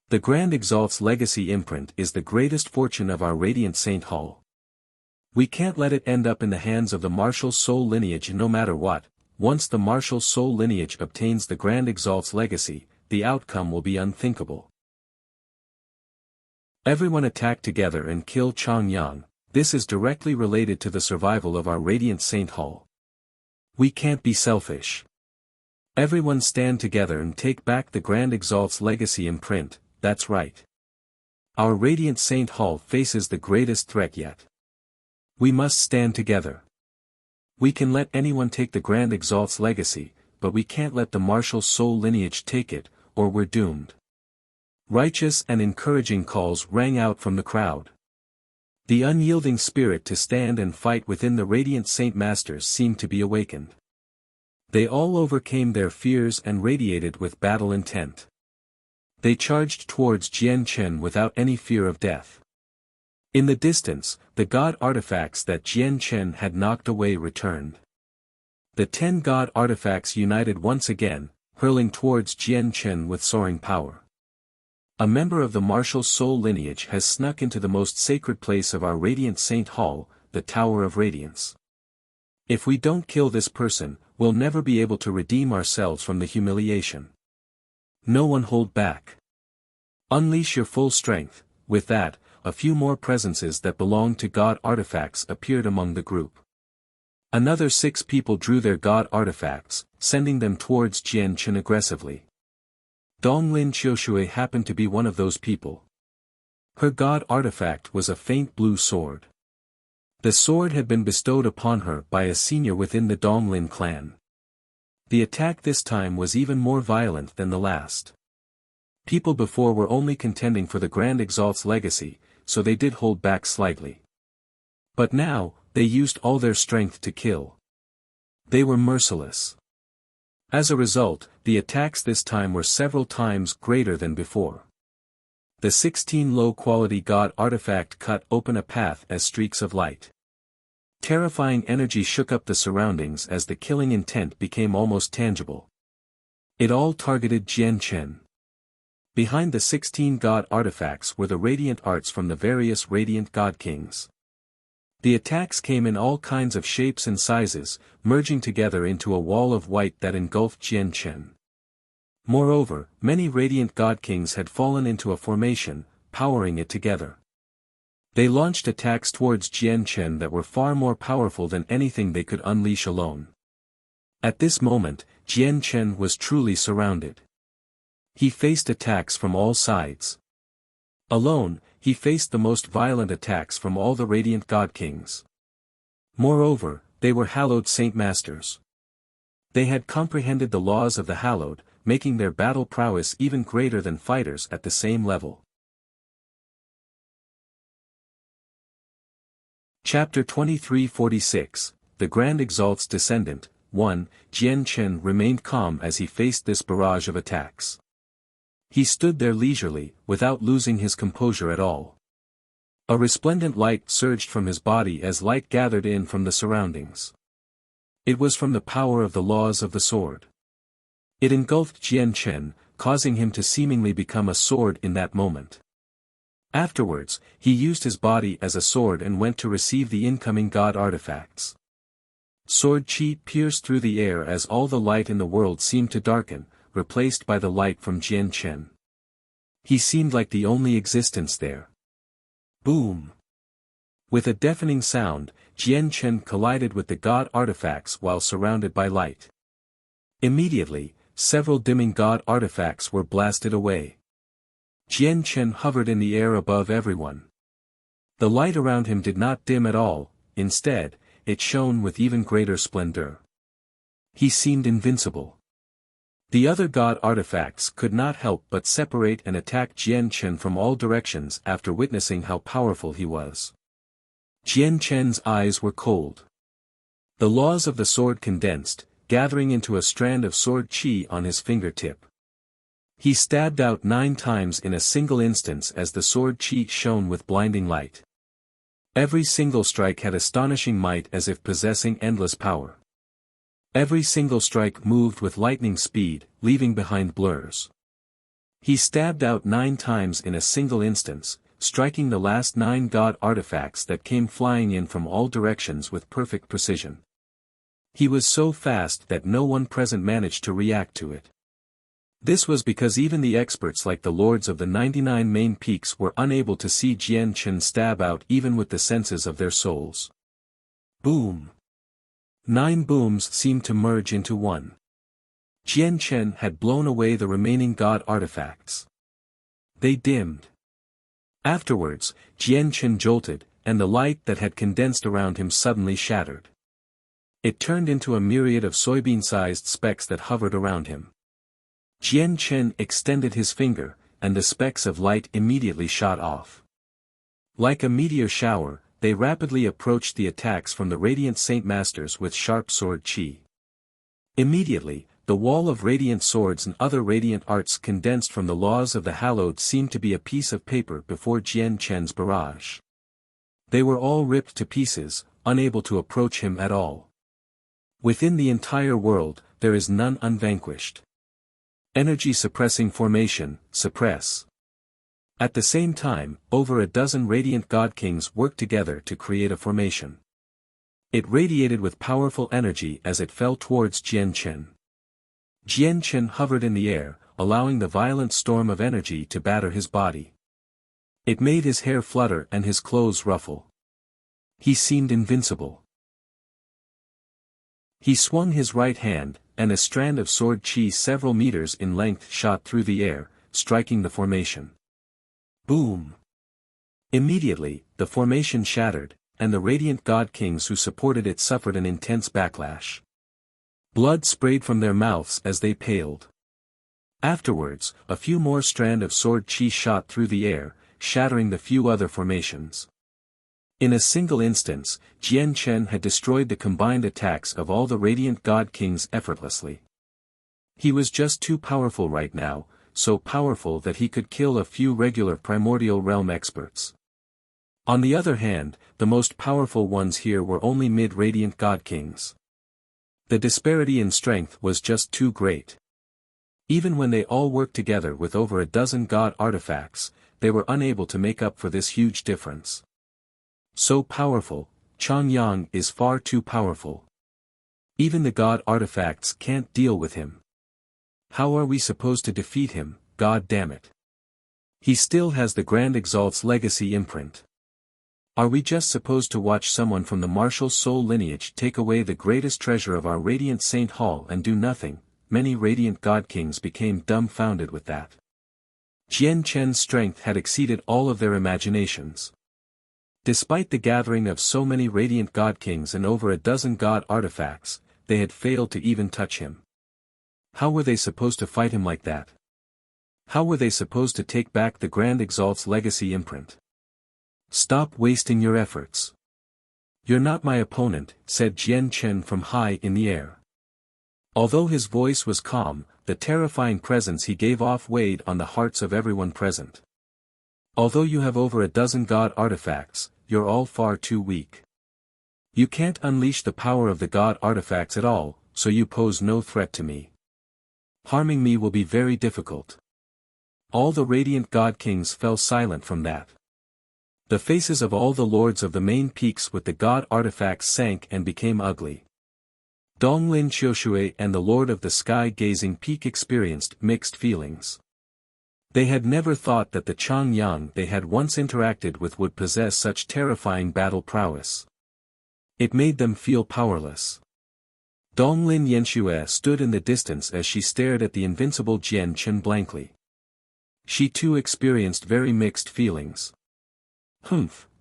The Grand Exalt's legacy imprint is the greatest fortune of our Radiant Saint Hall. We can't let it end up in the hands of the martial soul lineage no matter what. Once the martial soul lineage obtains the Grand Exalt's legacy, the outcome will be unthinkable. Everyone attack together and kill Chang Yang. This is directly related to the survival of our Radiant Saint Hall. We can't be selfish. Everyone stand together and take back the Grand Exalt's legacy imprint. That's right. Our Radiant Saint Hall faces the greatest threat yet. We must stand together. We can let anyone take the Grand Exalt's legacy, but we can't let the martial soul lineage take it, or we're doomed. Righteous and encouraging calls rang out from the crowd. The unyielding spirit to stand and fight within the Radiant Saint Masters seemed to be awakened. They all overcame their fears and radiated with battle intent. They charged towards Jian Chen without any fear of death. In the distance, the god artifacts that Jian Chen had knocked away returned. The 10 god artifacts united once again, hurling towards Jian Chen with soaring power. A member of the martial soul lineage has snuck into the most sacred place of our Radiant Saint Hall, the Tower of Radiance. If we don't kill this person, we'll never be able to redeem ourselves from the humiliation. No one hold back. Unleash your full strength. With that, a few more presences that belonged to god artifacts appeared among the group. Another 6 people drew their god artifacts, sending them towards Jian Chen aggressively. Donglin Qiushui happened to be one of those people. Her god artifact was a faint blue sword. The sword had been bestowed upon her by a senior within the Donglin clan. The attack this time was even more violent than the last. People before were only contending for the Grand Exalt's legacy, so they did hold back slightly. But now, they used all their strength to kill. They were merciless. As a result, the attacks this time were several times greater than before. The 16 low-quality god artifact cut open a path as streaks of light. Terrifying energy shook up the surroundings as the killing intent became almost tangible. It all targeted Jian Chen. Behind the 16 god artifacts were the radiant arts from the various radiant god kings. The attacks came in all kinds of shapes and sizes, merging together into a wall of white that engulfed Jian Chen. Moreover, many radiant god kings had fallen into a formation, powering it together. They launched attacks towards Jian Chen that were far more powerful than anything they could unleash alone. At this moment, Jian Chen was truly surrounded. He faced attacks from all sides. Alone, he faced the most violent attacks from all the radiant god kings. Moreover, they were hallowed saint masters. They had comprehended the laws of the hallowed, making their battle prowess even greater than fighters at the same level. Chapter 2346, The Grand Exalt's Descendant. 1. Jian Chen remained calm as he faced this barrage of attacks. He stood there leisurely, without losing his composure at all. A resplendent light surged from his body as light gathered in from the surroundings. It was from the power of the laws of the sword. It engulfed Jian Chen, causing him to seemingly become a sword in that moment. Afterwards, he used his body as a sword and went to receive the incoming god artifacts. Sword chi pierced through the air as all the light in the world seemed to darken, replaced by the light from Jian Chen. He seemed like the only existence there. Boom! With a deafening sound, Jian Chen collided with the god artifacts while surrounded by light. Immediately, several dimming god artifacts were blasted away. Jian Chen hovered in the air above everyone. The light around him did not dim at all, instead, it shone with even greater splendor. He seemed invincible. The other god artifacts could not help but separate and attack Jian Chen from all directions after witnessing how powerful he was. Jian Chen's eyes were cold. The laws of the sword condensed, gathering into a strand of sword chi on his fingertip. He stabbed out 9 times in a single instance as the sword chi shone with blinding light. Every single strike had astonishing might as if possessing endless power. Every single strike moved with lightning speed, leaving behind blurs. He stabbed out 9 times in a single instance, striking the last 9 god artifacts that came flying in from all directions with perfect precision. He was so fast that no one present managed to react to it. This was because even the experts like the lords of the 99 main peaks were unable to see Jian Chen stab out even with the senses of their souls. Boom! 9 booms seemed to merge into one. Jian Chen had blown away the remaining god artifacts. They dimmed. Afterwards, Jian Chen jolted, and the light that had condensed around him suddenly shattered. It turned into a myriad of soybean-sized specks that hovered around him. Jian Chen extended his finger, and the specks of light immediately shot off. Like a meteor shower, they rapidly approached the attacks from the radiant saint masters with sharp sword chi. Immediately, the wall of radiant swords and other radiant arts condensed from the laws of the hallowed seemed to be a piece of paper before Jian Chen's barrage. They were all ripped to pieces, unable to approach him at all. Within the entire world, there is none unvanquished. Energy suppressing formation, suppress. At the same time, over a dozen radiant god kings worked together to create a formation. It radiated with powerful energy as it fell towards Jian Chen. Jian Chen hovered in the air, allowing the violent storm of energy to batter his body. It made his hair flutter and his clothes ruffle. He seemed invincible. He swung his right hand, and a strand of sword chi several meters in length shot through the air, striking the formation. Boom! Immediately, the formation shattered, and the radiant god kings who supported it suffered an intense backlash. Blood sprayed from their mouths as they paled. Afterwards, a few more strands of sword chi shot through the air, shattering the few other formations. In a single instance, Jian Chen had destroyed the combined attacks of all the radiant god kings effortlessly. He was just too powerful right now, so powerful that he could kill a few regular primordial realm experts. On the other hand, the most powerful ones here were only mid-radiant god kings. The disparity in strength was just too great. Even when they all worked together with over a dozen god artifacts, they were unable to make up for this huge difference. So powerful, Changyang is far too powerful. Even the god artifacts can't deal with him. How are we supposed to defeat him, god damn it? He still has the Grand Exalt's legacy imprint. Are we just supposed to watch someone from the martial soul lineage take away the greatest treasure of our radiant Saint Hall and do nothing? Many radiant god kings became dumbfounded with that. Jian Chen's strength had exceeded all of their imaginations. Despite the gathering of so many radiant god kings and over a dozen god artifacts, they had failed to even touch him. How were they supposed to fight him like that? How were they supposed to take back the Grand Exalt's legacy imprint? Stop wasting your efforts. You're not my opponent, said Jian Chen from high in the air. Although his voice was calm, the terrifying presence he gave off weighed on the hearts of everyone present. Although you have over a dozen god artifacts, you're all far too weak. You can't unleash the power of the god artifacts at all, so you pose no threat to me. Harming me will be very difficult. All the radiant god kings fell silent from that. The faces of all the lords of the main peaks with the god artifacts sank and became ugly. Donglin Qiushui and the lord of the sky-gazing peak experienced mixed feelings. They had never thought that the Changyang they had once interacted with would possess such terrifying battle prowess. It made them feel powerless. Donglin Yanxue stood in the distance as she stared at the invincible Jian Chen blankly. She too experienced very mixed feelings.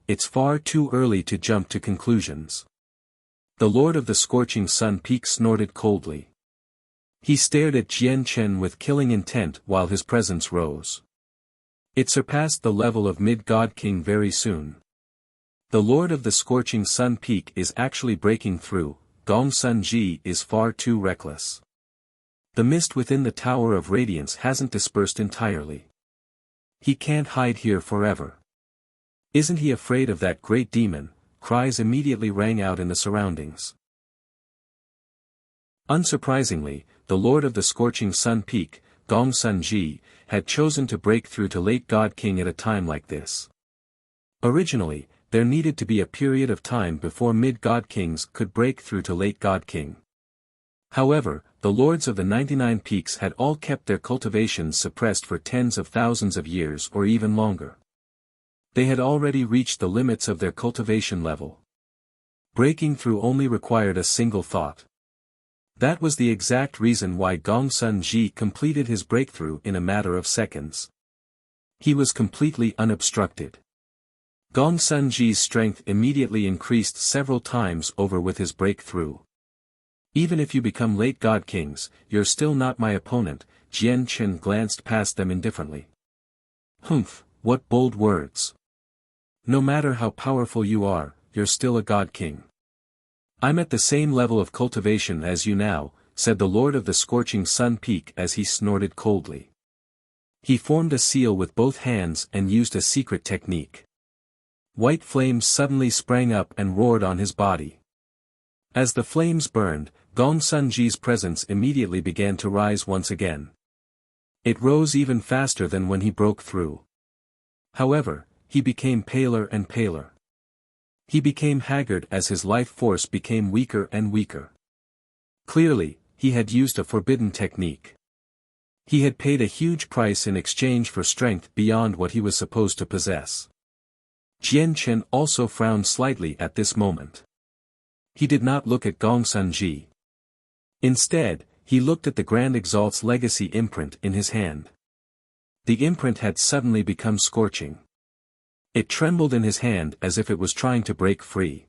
It's far too early to jump to conclusions. The Lord of the Scorching Sun Peak snorted coldly. He stared at Jian Chen with killing intent while his presence rose. It surpassed the level of mid-god king very soon. The Lord of the Scorching Sun Peak is actually breaking through. Gong Sun Ji is far too reckless. The mist within the Tower of Radiance hasn't dispersed entirely. He can't hide here forever. Isn't he afraid of that great demon? Cries immediately rang out in the surroundings. Unsurprisingly, the Lord of the Scorching Sun Peak, Gong Sun Ji, had chosen to break through to late God King at a time like this. Originally, there needed to be a period of time before mid-God Kings could break through to late God King. However, the Lords of the 99 Peaks had all kept their cultivations suppressed for tens of thousands of years or even longer. They had already reached the limits of their cultivation level. Breaking through only required a single thought. That was the exact reason why Gong Sun Ji completed his breakthrough in a matter of seconds. He was completely unobstructed. Gong Sun Ji's strength immediately increased several times over with his breakthrough. Even if you become late God Kings, you're still not my opponent. Jian Chen glanced past them indifferently. What bold words. No matter how powerful you are, you're still a God King. I'm at the same level of cultivation as you now, said the Lord of the Scorching Sun Peak as he snorted coldly. He formed a seal with both hands and used a secret technique. White flames suddenly sprang up and roared on his body. As the flames burned, Gong Sun Ji's presence immediately began to rise once again. It rose even faster than when he broke through. However, he became paler and paler. He became haggard as his life force became weaker and weaker. Clearly, he had used a forbidden technique. He had paid a huge price in exchange for strength beyond what he was supposed to possess. Jian Chen also frowned slightly at this moment. He did not look at Gong Sunji. Instead, he looked at the Grand Exalt's legacy imprint in his hand. The imprint had suddenly become scorching. It trembled in his hand as if it was trying to break free.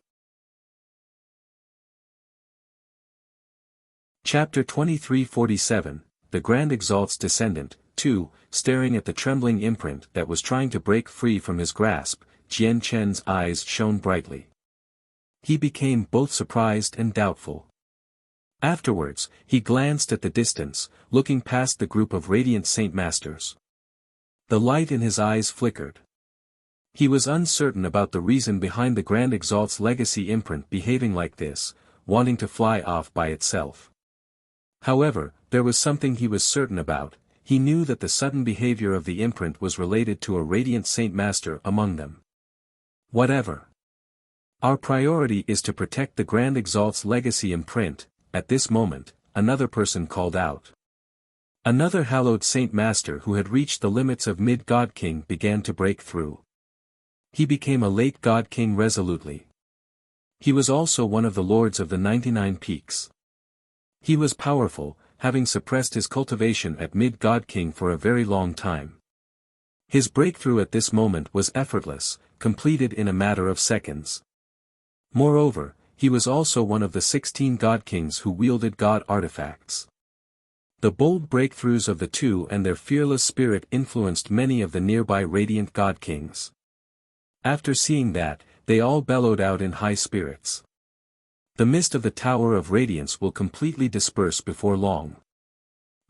Chapter 2347, The Grand Exalt's Descendant, 2, staring at the trembling imprint that was trying to break free from his grasp, Jian Chen's eyes shone brightly. He became both surprised and doubtful. Afterwards, he glanced at the distance, looking past the group of radiant Saint Masters. The light in his eyes flickered. He was uncertain about the reason behind the Grand Exalt's legacy imprint behaving like this, wanting to fly off by itself. However, there was something he was certain about. He knew that the sudden behavior of the imprint was related to a radiant Saint Master among them. Whatever. Our priority is to protect the Grand Exalt's legacy imprint. At this moment, another person called out. Another hallowed Saint Master who had reached the limits of Mid-God King began to break through. He became a late God King resolutely. He was also one of the Lords of the 99 Peaks. He was powerful, having suppressed his cultivation at Mid-God King for a very long time. His breakthrough at this moment was effortless, completed in a matter of seconds. Moreover, he was also one of the 16 God Kings who wielded God artifacts. The bold breakthroughs of the two and their fearless spirit influenced many of the nearby radiant God Kings. After seeing that, they all bellowed out in high spirits. The mist of the Tower of Radiance will completely disperse before long.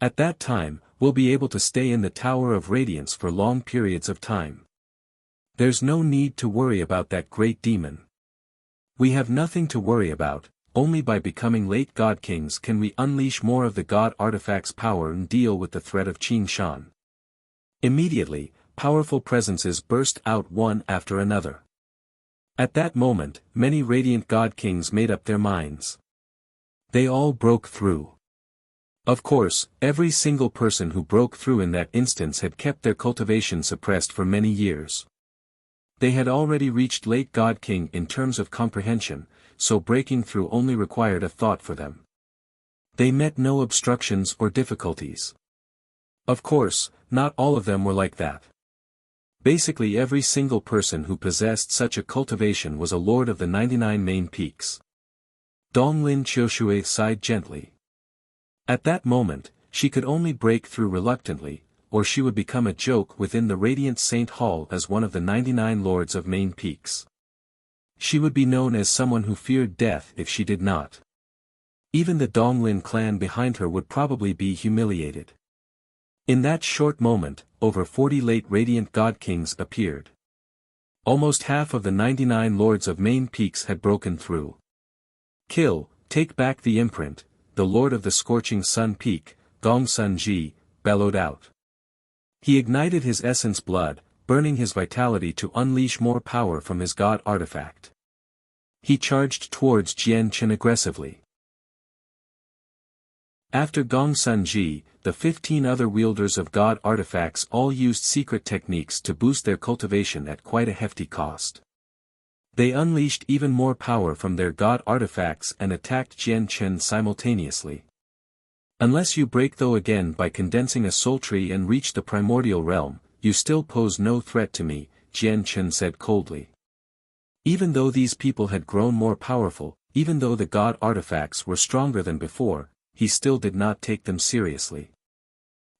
At that time, we'll be able to stay in the Tower of Radiance for long periods of time. There's no need to worry about that great demon. We have nothing to worry about. Only by becoming late God Kings can we unleash more of the God artifact's power and deal with the threat of Qing Shan. Immediately, powerful presences burst out one after another. At that moment, many radiant God Kings made up their minds. They all broke through. Of course, every single person who broke through in that instance had kept their cultivation suppressed for many years. They had already reached late God King in terms of comprehension, so breaking through only required a thought for them. They met no obstructions or difficulties. Of course, not all of them were like that. Basically every single person who possessed such a cultivation was a lord of the 99 main peaks. Donglin Qiushui sighed gently. At that moment, she could only break through reluctantly, or she would become a joke within the Radiant Saint Hall as one of the 99 lords of main peaks. She would be known as someone who feared death if she did not. Even the Donglin clan behind her would probably be humiliated. In that short moment, over 40 late Radiant God Kings appeared. Almost half of the 99 lords of main peaks had broken through. Kill, take back the imprint, the Lord of the Scorching Sun Peak, Gong Sun Ji, bellowed out. He ignited his essence blood, burning his vitality to unleash more power from his God artifact. He charged towards Jian Chen aggressively. After Gong Sun Ji, the 15 other wielders of God artifacts all used secret techniques to boost their cultivation at quite a hefty cost. They unleashed even more power from their God artifacts and attacked Jian Chen simultaneously. Unless you break through again by condensing a soul tree and reach the primordial realm, you still pose no threat to me, Jian Chen said coldly. Even though these people had grown more powerful, even though the God artifacts were stronger than before, he still did not take them seriously.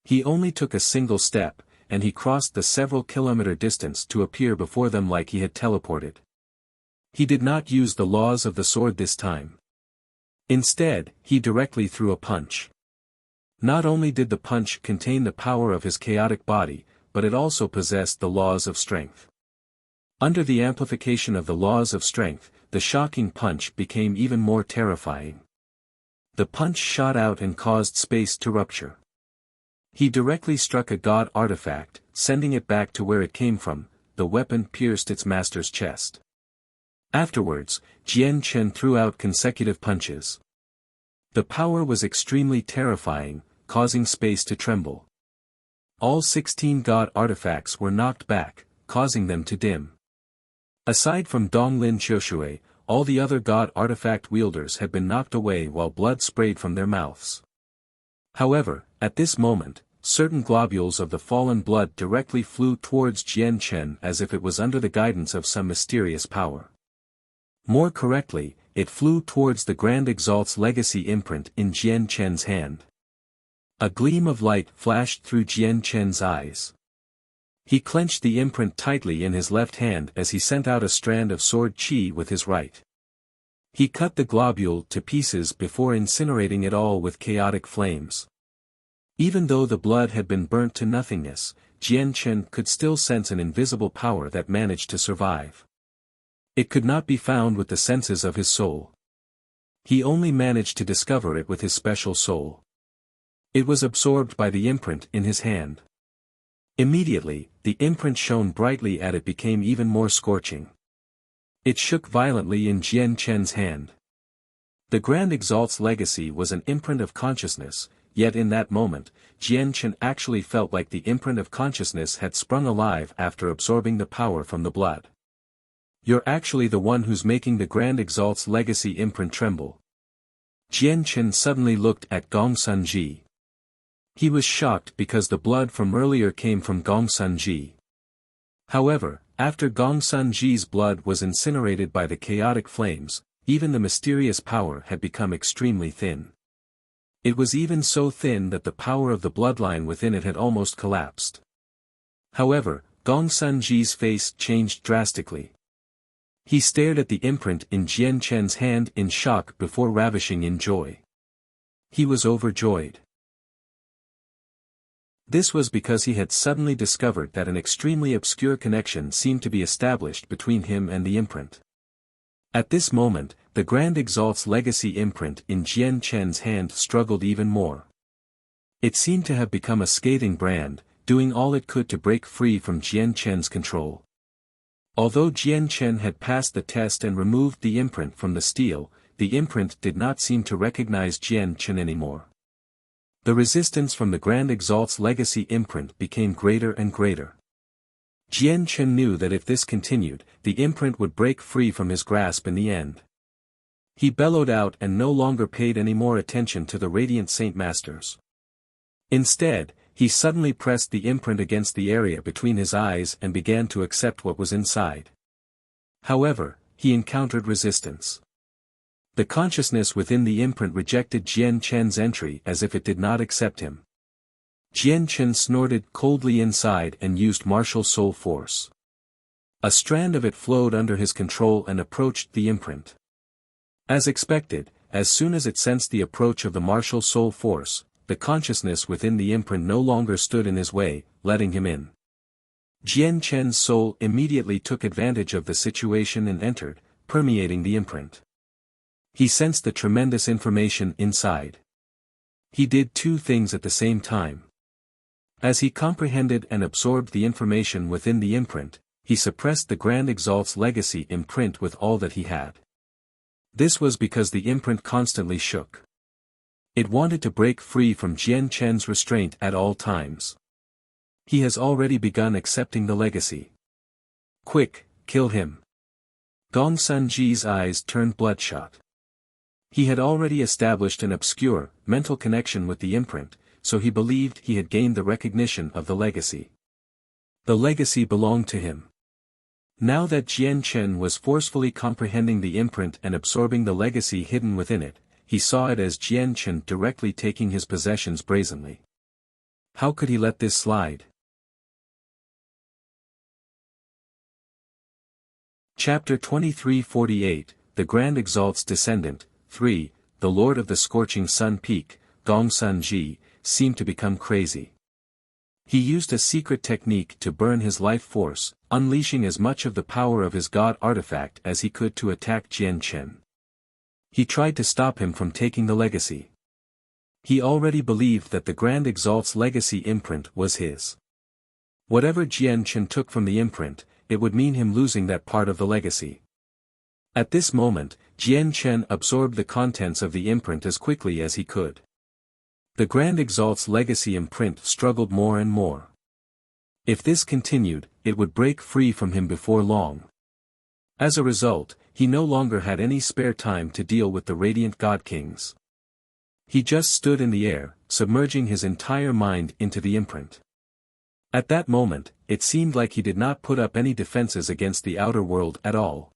He only took a single step, and he crossed the several kilometer distance to appear before them like he had teleported. He did not use the laws of the sword this time. Instead, he directly threw a punch. Not only did the punch contain the power of his chaotic body, but it also possessed the laws of strength. Under the amplification of the laws of strength, the shocking punch became even more terrifying. The punch shot out and caused space to rupture. He directly struck a God artifact, sending it back to where it came from. the weapon pierced its master's chest. Afterwards, Jian Chen threw out consecutive punches. The power was extremely terrifying, causing space to tremble. All 16 god artifacts were knocked back, causing them to dim. Aside from Donglin Qiushui, all the other god artifact wielders had been knocked away while blood sprayed from their mouths. However, at this moment, certain globules of the fallen blood directly flew towards Jian Chen as if it was under the guidance of some mysterious power. More correctly, it flew towards the Grand Exalt's legacy imprint in Jian Chen's hand. A gleam of light flashed through Jian Chen's eyes. He clenched the imprint tightly in his left hand as he sent out a strand of sword qi with his right. He cut the globule to pieces before incinerating it all with chaotic flames. Even though the blood had been burnt to nothingness, Jian Chen could still sense an invisible power that managed to survive. It could not be found with the senses of his soul. He only managed to discover it with his special soul. It was absorbed by the imprint in his hand. Immediately, the imprint shone brightly as it became even more scorching. It shook violently in Jian Chen's hand. The Grand Exalt's legacy was an imprint of consciousness, yet in that moment, Jian Chen actually felt like the imprint of consciousness had sprung alive after absorbing the power from the blood. You're actually the one who's making the Grand Exalt's legacy imprint tremble. Jian Chen suddenly looked at Gong Sunji. He was shocked because the blood from earlier came from Gong Sunji. However, after Gong Sunji's blood was incinerated by the chaotic flames, even the mysterious power had become extremely thin. It was even so thin that the power of the bloodline within it had almost collapsed. However, Gong Sunji's face changed drastically. He stared at the imprint in Jian Chen's hand in shock before ravishing in joy. He was overjoyed. This was because he had suddenly discovered that an extremely obscure connection seemed to be established between him and the imprint. At this moment, the Grand Exalt's legacy imprint in Jian Chen's hand struggled even more. It seemed to have become a scathing brand, doing all it could to break free from Jian Chen's control. Although Jian Chen had passed the test and removed the imprint from the steel, the imprint did not seem to recognize Jian Chen anymore. The resistance from the Grand Exalt's legacy imprint became greater and greater. Jian Chen knew that if this continued, the imprint would break free from his grasp in the end. He bellowed out and no longer paid any more attention to the Radiant Saint Masters. Instead, he suddenly pressed the imprint against the area between his eyes and began to accept what was inside. However, he encountered resistance. The consciousness within the imprint rejected Jian Chen's entry as if it did not accept him. Jian Chen snorted coldly inside and used martial soul force. A strand of it flowed under his control and approached the imprint. As expected, as soon as it sensed the approach of the martial soul force, the consciousness within the imprint no longer stood in his way, letting him in. Jian Chen's soul immediately took advantage of the situation and entered, permeating the imprint. He sensed the tremendous information inside. He did two things at the same time. As he comprehended and absorbed the information within the imprint, he suppressed the Grand Exalt's legacy imprint with all that he had. This was because the imprint constantly shook. It wanted to break free from Jian Chen's restraint at all times. He has already begun accepting the legacy. Quick, kill him. Gong Sunji's eyes turned bloodshot. He had already established an obscure, mental connection with the imprint, so he believed he had gained the recognition of the legacy. The legacy belonged to him. Now that Jian Chen was forcefully comprehending the imprint and absorbing the legacy hidden within it, he saw it as Jian Chen directly taking his possessions brazenly. How could he let this slide? Chapter 2348, The Grand Exalt's Descendant. 3. The Lord of the Scorching Sun Peak, Gong Sunji, seemed to become crazy. He used a secret technique to burn his life force, unleashing as much of the power of his god artifact as he could to attack Jian Chen. He tried to stop him from taking the legacy. He already believed that the Grand Exalt's legacy imprint was his. Whatever Jian Chen took from the imprint, it would mean him losing that part of the legacy. At this moment, Jian Chen absorbed the contents of the imprint as quickly as he could. The Grand Exalt's legacy imprint struggled more and more. If this continued, it would break free from him before long. As a result, he no longer had any spare time to deal with the Radiant God Kings. He just stood in the air, submerging his entire mind into the imprint. At that moment, it seemed like he did not put up any defenses against the outer world at all.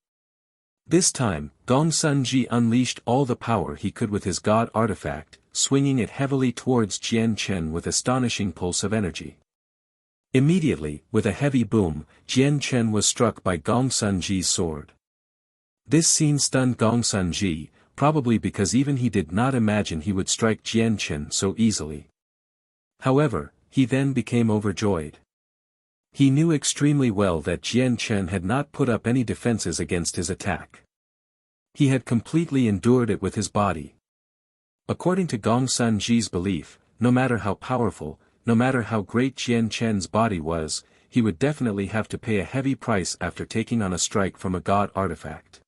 This time, Gongsun Ji unleashed all the power he could with his god artifact, swinging it heavily towards Jian Chen with astonishing pulse of energy. Immediately, with a heavy boom, Jian Chen was struck by Gongsun Ji's sword. This scene stunned Gongsun Ji, probably because even he did not imagine he would strike Jian Chen so easily. However, he then became overjoyed. He knew extremely well that Jian Chen had not put up any defenses against his attack. He had completely endured it with his body. According to Gongsun Ji's belief, no matter how powerful, no matter how great Jian Chen's body was, he would definitely have to pay a heavy price after taking on a strike from a god artifact.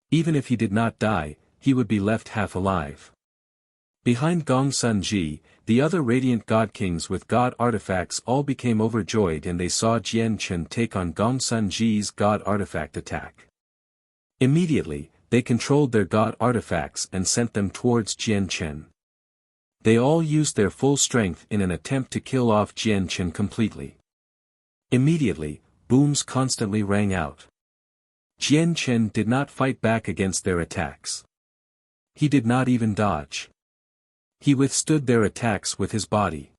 Even if he did not die, he would be left half alive. Behind Gongsun Ji, the other Radiant God Kings with God artifacts all became overjoyed and they saw Jian Chen take on Gongsun Ji's God artifact attack. Immediately, they controlled their God artifacts and sent them towards Jian Chen. They all used their full strength in an attempt to kill off Jian Chen completely. Immediately, booms constantly rang out. Jian Chen did not fight back against their attacks. He did not even dodge. He withstood their attacks with his body.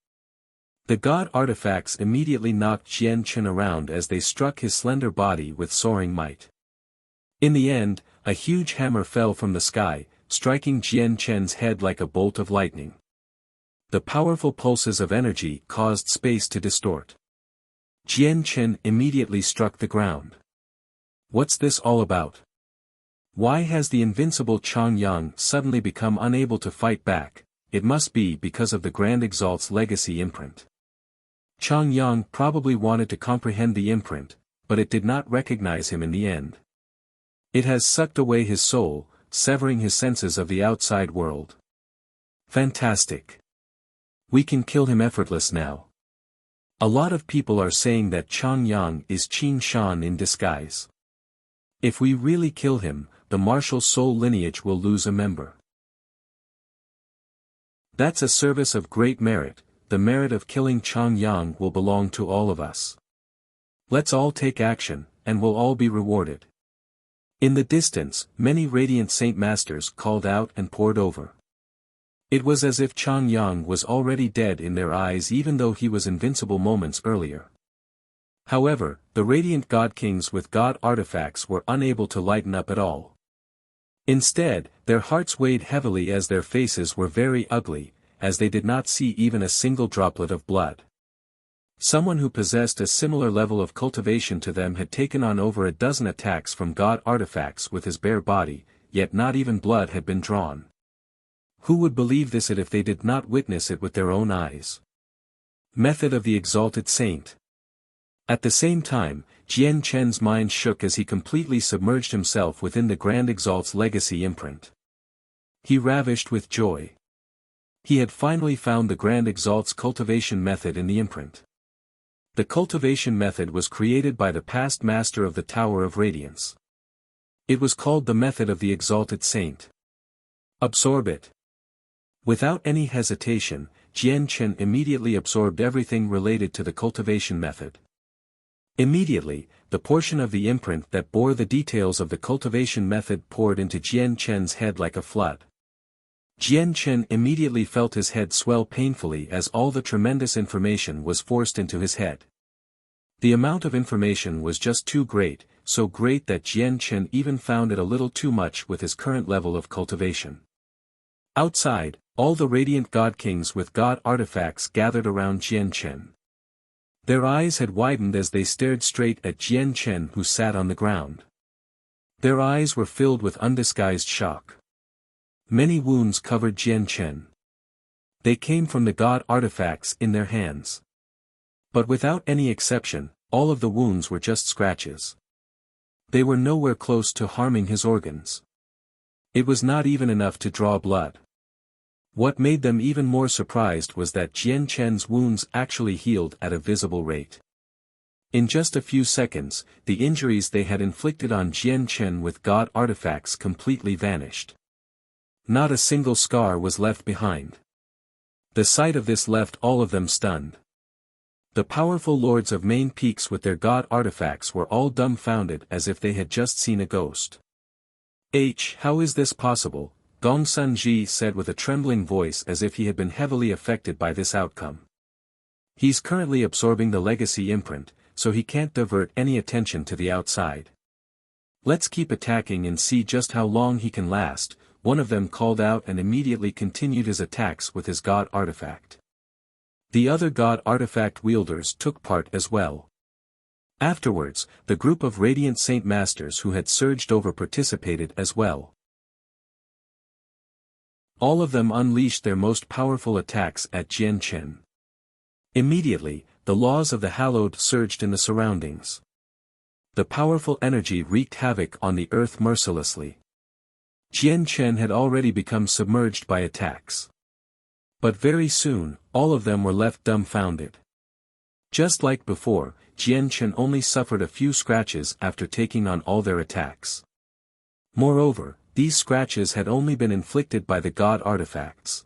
The god artifacts immediately knocked Jian Chen around as they struck his slender body with soaring might. In the end, a huge hammer fell from the sky, striking Jian Chen's head like a bolt of lightning. The powerful pulses of energy caused space to distort. Jian Chen immediately struck the ground. What's this all about? Why has the invincible Chang Yang suddenly become unable to fight back? It must be because of the Grand Exalt's legacy imprint. Chang Yang probably wanted to comprehend the imprint, but it did not recognize him in the end. It has sucked away his soul, severing his senses of the outside world. Fantastic. We can kill him effortless now. A lot of people are saying that Chang Yang is Qin Shan in disguise. If we really kill him, the martial soul lineage will lose a member. That's a service of great merit. The merit of killing Chang Yang will belong to all of us. Let's all take action, and we'll all be rewarded. In the distance, many radiant Saint Masters called out and poured over. It was as if Chang Yang was already dead in their eyes even though he was invincible moments earlier. However, the Radiant God Kings with God artifacts were unable to lighten up at all. Instead, their hearts weighed heavily as their faces were very ugly, as they did not see even a single droplet of blood. Someone who possessed a similar level of cultivation to them had taken on over a dozen attacks from god artifacts with his bare body, yet not even blood had been drawn. Who would believe this if they did not witness it with their own eyes? Method of the Exalted Saint. At the same time, Jian Chen's mind shook as he completely submerged himself within the Grand Exalt's legacy imprint. He ravished with joy. He had finally found the Grand Exalt's cultivation method in the imprint. The cultivation method was created by the past master of the Tower of Radiance. It was called the method of the Exalted Saint. Absorb it. Without any hesitation, Jian Chen immediately absorbed everything related to the cultivation method. Immediately, the portion of the imprint that bore the details of the cultivation method poured into Jian Chen's head like a flood. Jian Chen immediately felt his head swell painfully as all the tremendous information was forced into his head. The amount of information was just too great, so great that Jian Chen even found it a little too much with his current level of cultivation. Outside, all the Radiant God Kings with God artifacts gathered around Jian Chen. Their eyes had widened as they stared straight at Jian Chen who sat on the ground. Their eyes were filled with undisguised shock. Many wounds covered Jian Chen. They came from the god artifacts in their hands. But without any exception, all of the wounds were just scratches. They were nowhere close to harming his organs. It was not even enough to draw blood. What made them even more surprised was that Jian Chen's wounds actually healed at a visible rate. In just a few seconds, the injuries they had inflicted on Jian Chen with god artifacts completely vanished. Not a single scar was left behind. The sight of this left all of them stunned. The powerful lords of main peaks with their god artifacts were all dumbfounded as if they had just seen a ghost. How is this possible? Gongsun Ji said with a trembling voice as if he had been heavily affected by this outcome. He's currently absorbing the legacy imprint, so he can't divert any attention to the outside. Let's keep attacking and see just how long he can last, one of them called out and immediately continued his attacks with his god artifact. The other god artifact wielders took part as well. Afterwards, the group of Radiant Saint Masters who had surged over participated as well. All of them unleashed their most powerful attacks at Jian Chen. Immediately, the laws of the hallowed surged in the surroundings. The powerful energy wreaked havoc on the earth mercilessly. Jian Chen had already become submerged by attacks. But very soon, all of them were left dumbfounded. Just like before, Jian Chen only suffered a few scratches after taking on all their attacks. Moreover, these scratches had only been inflicted by the god artifacts.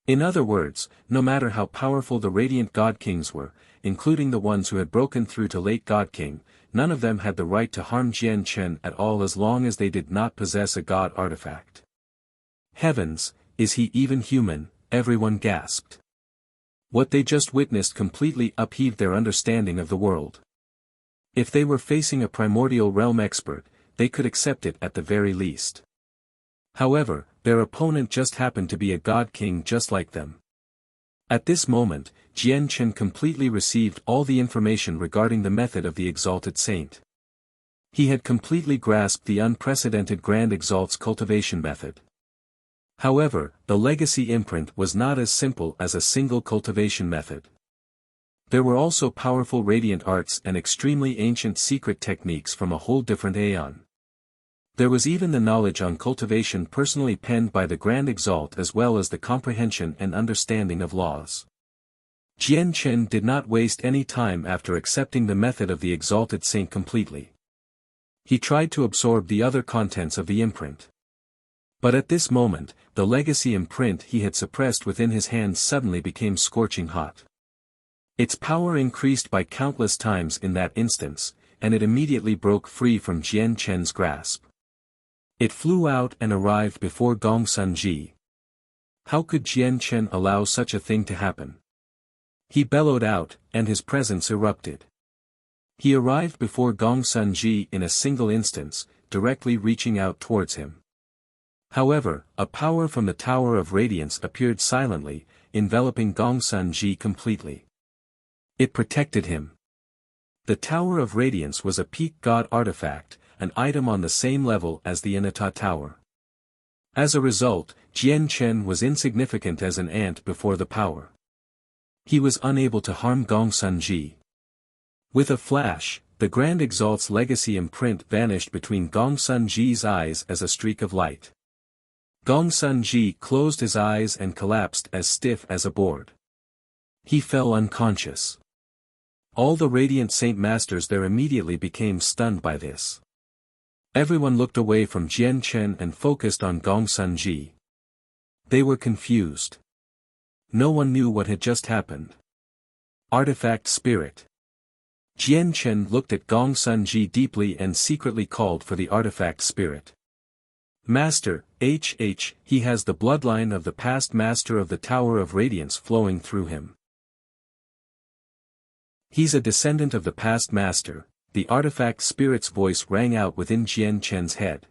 In other words, no matter how powerful the Radiant God Kings were, including the ones who had broken through to late God King, none of them had the right to harm Jian Chen at all as long as they did not possess a god artifact. Heavens, is he even human? Everyone gasped. What they just witnessed completely upheaved their understanding of the world. If they were facing a primordial realm expert, they could accept it at the very least. However, their opponent just happened to be a god king just like them. At this moment, Jian Chen completely received all the information regarding the method of the Exalted Saint. He had completely grasped the unprecedented Grand Exalt's cultivation method. However, the legacy imprint was not as simple as a single cultivation method. There were also powerful radiant arts and extremely ancient secret techniques from a whole different aeon. There was even the knowledge on cultivation personally penned by the Grand Exalt as well as the comprehension and understanding of laws. Jian Chen did not waste any time after accepting the method of the Exalted Saint completely. He tried to absorb the other contents of the imprint. But at this moment, the legacy imprint he had suppressed within his hands suddenly became scorching hot. Its power increased by countless times in that instance, and it immediately broke free from Jian Chen's grasp. It flew out and arrived before Gongsun Ji. How could Jian Chen allow such a thing to happen? He bellowed out, and his presence erupted. He arrived before Gongsun Ji in a single instance, directly reaching out towards him. However, a power from the Tower of Radiance appeared silently, enveloping Gongsun Ji completely. It protected him. The Tower of Radiance was a peak god artifact, an item on the same level as the Inata Tower. As a result, Jian Chen was insignificant as an ant before the power. He was unable to harm Gongsun Ji. With a flash, the Grand Exalt's legacy imprint vanished between Gongsun Ji's eyes as a streak of light. Gongsun Ji closed his eyes and collapsed as stiff as a board. He fell unconscious. All the Radiant Saint Masters there immediately became stunned by this. Everyone looked away from Jian Chen and focused on Gongsun Ji. They were confused. No one knew what had just happened. Artifact Spirit. Jian Chen looked at Gongsun Ji deeply and secretly called for the Artifact Spirit. Master, he has the bloodline of the past Master of the Tower of Radiance flowing through him. He's a descendant of the past Master. The Artifact Spirit's voice rang out within Jian Chen's head.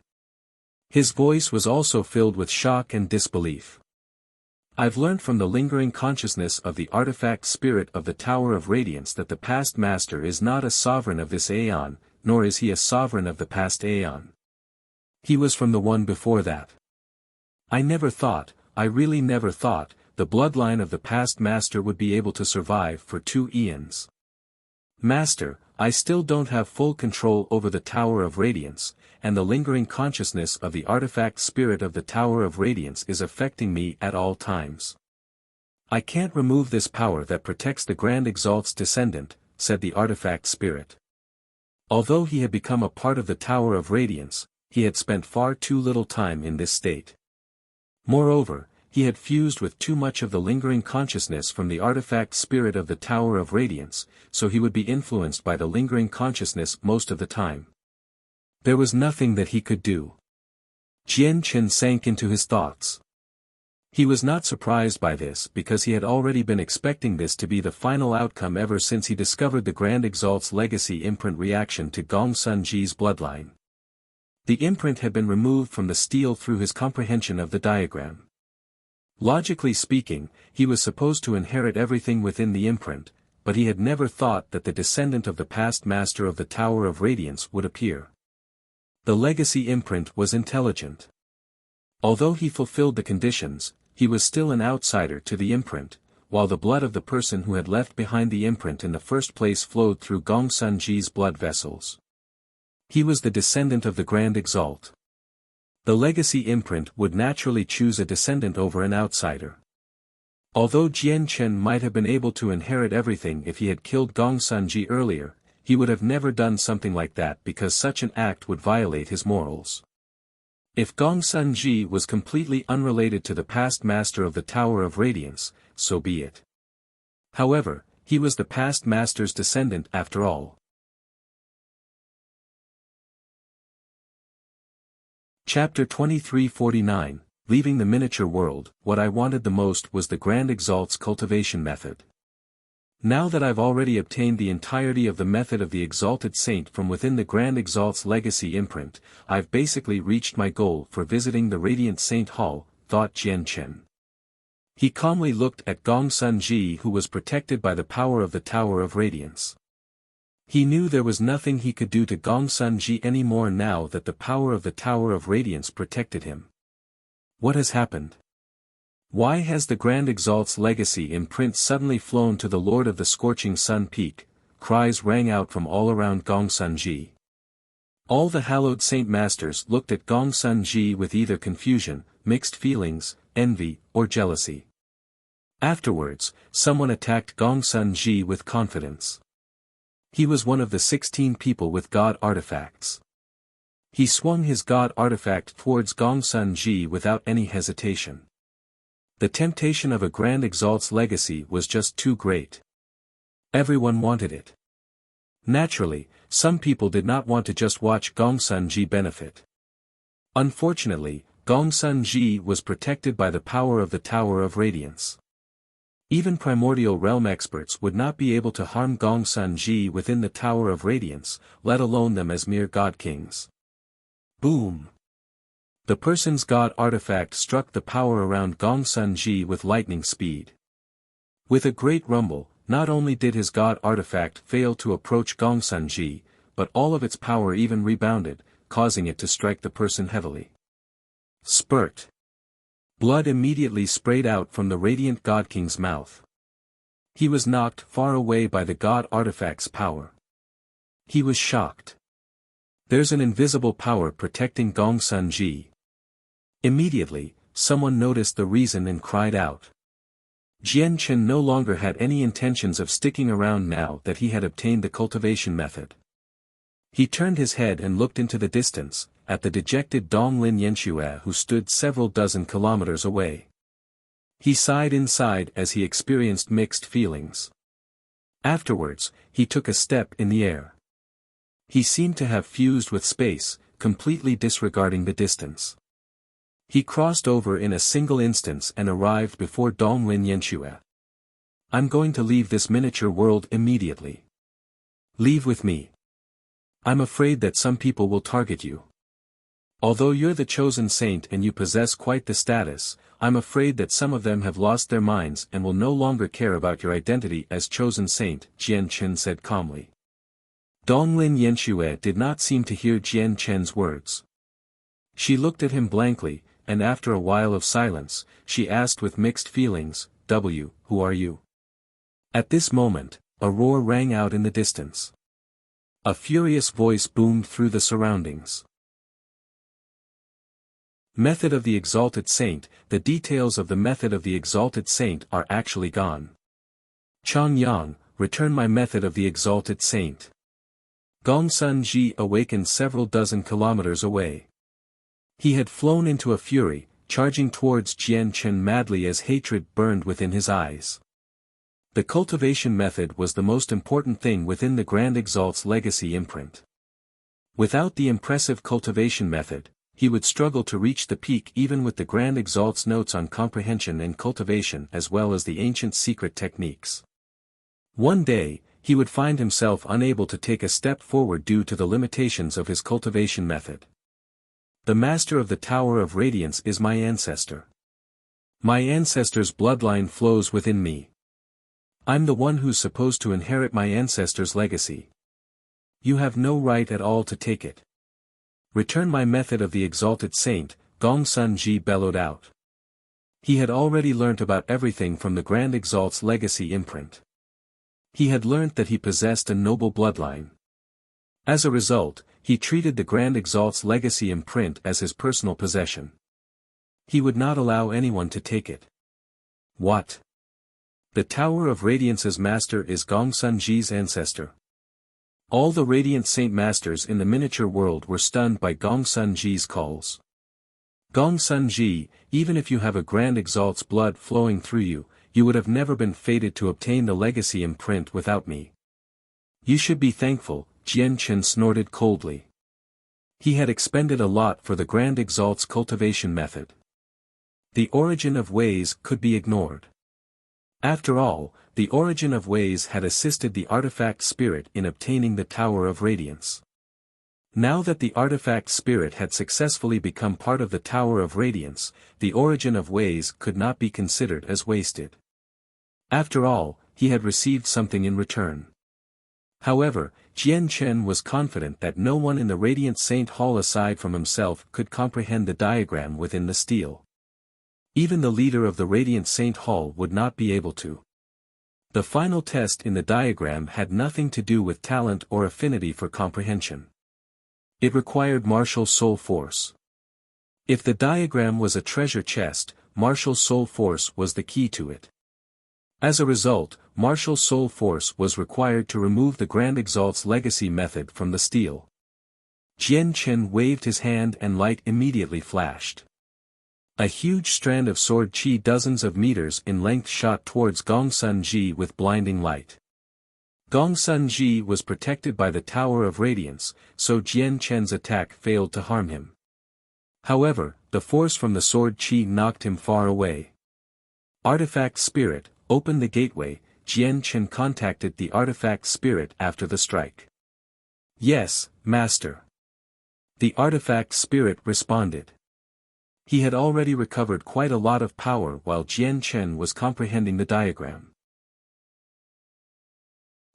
His voice was also filled with shock and disbelief. I've learned from the lingering consciousness of the Artifact Spirit of the Tower of Radiance that the past Master is not a sovereign of this aeon, nor is he a sovereign of the past aeon. He was from the one before that. I really never thought, the bloodline of the past Master would be able to survive for 2 eons. Master, I still don't have full control over the Tower of Radiance, and the lingering consciousness of the artifact spirit of the Tower of Radiance is affecting me at all times. I can't remove this power that protects the Grand Exalt's descendant, said the artifact spirit. Although he had become a part of the Tower of Radiance, he had spent far too little time in this state. Moreover, he had fused with too much of the lingering consciousness from the artifact spirit of the Tower of Radiance, so he would be influenced by the lingering consciousness most of the time. There was nothing that he could do. Jian Chen sank into his thoughts. He was not surprised by this because he had already been expecting this to be the final outcome ever since he discovered the Grand Exalt's legacy imprint reaction to Gong Sun Ji's bloodline. The imprint had been removed from the steel through his comprehension of the diagram. Logically speaking, he was supposed to inherit everything within the imprint, but he had never thought that the descendant of the past master of the Tower of Radiance would appear. The legacy imprint was intelligent. Although he fulfilled the conditions, he was still an outsider to the imprint, while the blood of the person who had left behind the imprint in the first place flowed through Gong Sun Ji's blood vessels. He was the descendant of the Grand Exalt. The legacy imprint would naturally choose a descendant over an outsider. Although Jian Chen might have been able to inherit everything if he had killed Gong Sun Ji earlier, he would have never done something like that because such an act would violate his morals. If Gong Sun Ji was completely unrelated to the past master of the Tower of Radiance, so be it. However, he was the past master's descendant after all. Chapter 2349, Leaving the Miniature World. What I wanted the most was the Grand Exalt's cultivation method. Now that I've already obtained the entirety of the method of the Exalted Saint from within the Grand Exalt's legacy imprint, I've basically reached my goal for visiting the Radiant Saint Hall, thought Jian Chen. He calmly looked at Gong Sun Ji, who was protected by the power of the Tower of Radiance. He knew there was nothing he could do to Gong Sun Ji any more now that the power of the Tower of Radiance protected him. What has happened? Why has the Grand Exalt's legacy imprint suddenly flown to the Lord of the Scorching Sun Peak? Cries rang out from all around Gong Sun Ji. All the hallowed Saint Masters looked at Gong Sun Ji with either confusion, mixed feelings, envy, or jealousy. Afterwards, someone attacked Gong Sun Ji with confidence. He was one of the 16 people with God artifacts. He swung his God artifact towards Gong Sun Ji without any hesitation. The temptation of a Grand Exalt's legacy was just too great. Everyone wanted it. Naturally, some people did not want to just watch Gong Sun Ji benefit. Unfortunately, Gong Sun Ji was protected by the power of the Tower of Radiance. Even primordial realm experts would not be able to harm Gong Sun Ji within the Tower of Radiance, let alone them as mere god kings. Boom! The person's god artifact struck the power around Gong Sun Ji with lightning speed. With a great rumble, not only did his god artifact fail to approach Gong Sun Ji, but all of its power even rebounded, causing it to strike the person heavily. Spurt! Blood immediately sprayed out from the radiant God King's mouth. He was knocked far away by the God artifact's power. He was shocked. There's an invisible power protecting Gong Sun Ji. Immediately, someone noticed the reason and cried out. Jian Chen no longer had any intentions of sticking around now that he had obtained the cultivation method. He turned his head and looked into the distance, at the dejected Donglin Yanxue who stood several dozen kilometers away. He sighed inside as he experienced mixed feelings. Afterwards, he took a step in the air. He seemed to have fused with space, completely disregarding the distance. He crossed over in a single instance and arrived before Donglin Yanxue. I'm going to leave this miniature world immediately. Leave with me. I'm afraid that some people will target you. Although you're the chosen saint and you possess quite the status, I'm afraid that some of them have lost their minds and will no longer care about your identity as chosen saint, Jian Chen said calmly. Donglin Yanxue did not seem to hear Jian Chen's words. She looked at him blankly, and after a while of silence, she asked with mixed feelings, who are you? At this moment, a roar rang out in the distance. A furious voice boomed through the surroundings. Method of the Exalted Saint. The details of the method of the Exalted Saint are actually gone. Chongyang, return my method of the Exalted Saint. Gongsun Ji awakened several dozen kilometers away. He had flown into a fury, charging towards Jian Chen madly as hatred burned within his eyes. The cultivation method was the most important thing within the Grand Exalt's legacy imprint. Without the impressive cultivation method, he would struggle to reach the peak even with the Grand Exalt's notes on comprehension and cultivation as well as the ancient secret techniques. One day, he would find himself unable to take a step forward due to the limitations of his cultivation method. The Master of the Tower of Radiance is my ancestor. My ancestor's bloodline flows within me. I'm the one who's supposed to inherit my ancestor's legacy. You have no right at all to take it. Return my method of the Exalted Saint, Gongsun Ji bellowed out. He had already learnt about everything from the Grand Exalt's legacy imprint. He had learnt that he possessed a noble bloodline. As a result, he treated the Grand Exalt's legacy imprint as his personal possession. He would not allow anyone to take it. What? The Tower of Radiance's master is Gongsun Ji's ancestor. All the Radiant Saint Masters in the miniature world were stunned by Gongsun Ji's calls. Gongsun Ji, even if you have a Grand Exalt's blood flowing through you, you would have never been fated to obtain the legacy imprint without me. You should be thankful, Jian Chen snorted coldly. He had expended a lot for the Grand Exalt's cultivation method. The origin of ways could be ignored. After all, the origin of ways had assisted the artifact spirit in obtaining the Tower of Radiance. Now that the artifact spirit had successfully become part of the Tower of Radiance, the origin of ways could not be considered as wasted. After all, he had received something in return. However, Jian Chen was confident that no one in the Radiant Saint Hall aside from himself could comprehend the diagram within the stele. Even the leader of the Radiant Saint Hall would not be able to. The final test in the diagram had nothing to do with talent or affinity for comprehension. It required martial soul force. If the diagram was a treasure chest, martial soul force was the key to it. As a result, martial soul force was required to remove the Grand Exalt's legacy method from the stele. Jian Chen waved his hand and light immediately flashed. A huge strand of sword qi dozens of meters in length shot towards Gongsun Ji with blinding light. Gongsun Ji was protected by the Tower of Radiance, so Jian Chen's attack failed to harm him. However, the force from the sword qi knocked him far away. Artifact Spirit, open the gateway. Jian Chen contacted the artifact spirit after the strike. Yes, Master. The artifact spirit responded. He had already recovered quite a lot of power while Jian Chen was comprehending the diagram.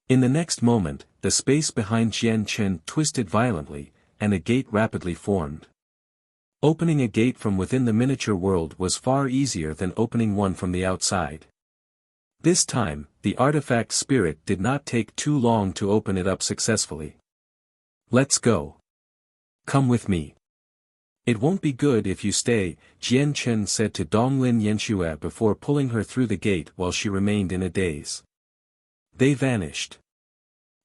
In the next moment, the space behind Jian Chen twisted violently, and a gate rapidly formed. Opening a gate from within the miniature world was far easier than opening one from the outside. This time, the artifact spirit did not take too long to open it up successfully. Let's go. Come with me. It won't be good if you stay, Jian Chen said to Donglin Yanxue before pulling her through the gate while she remained in a daze. They vanished.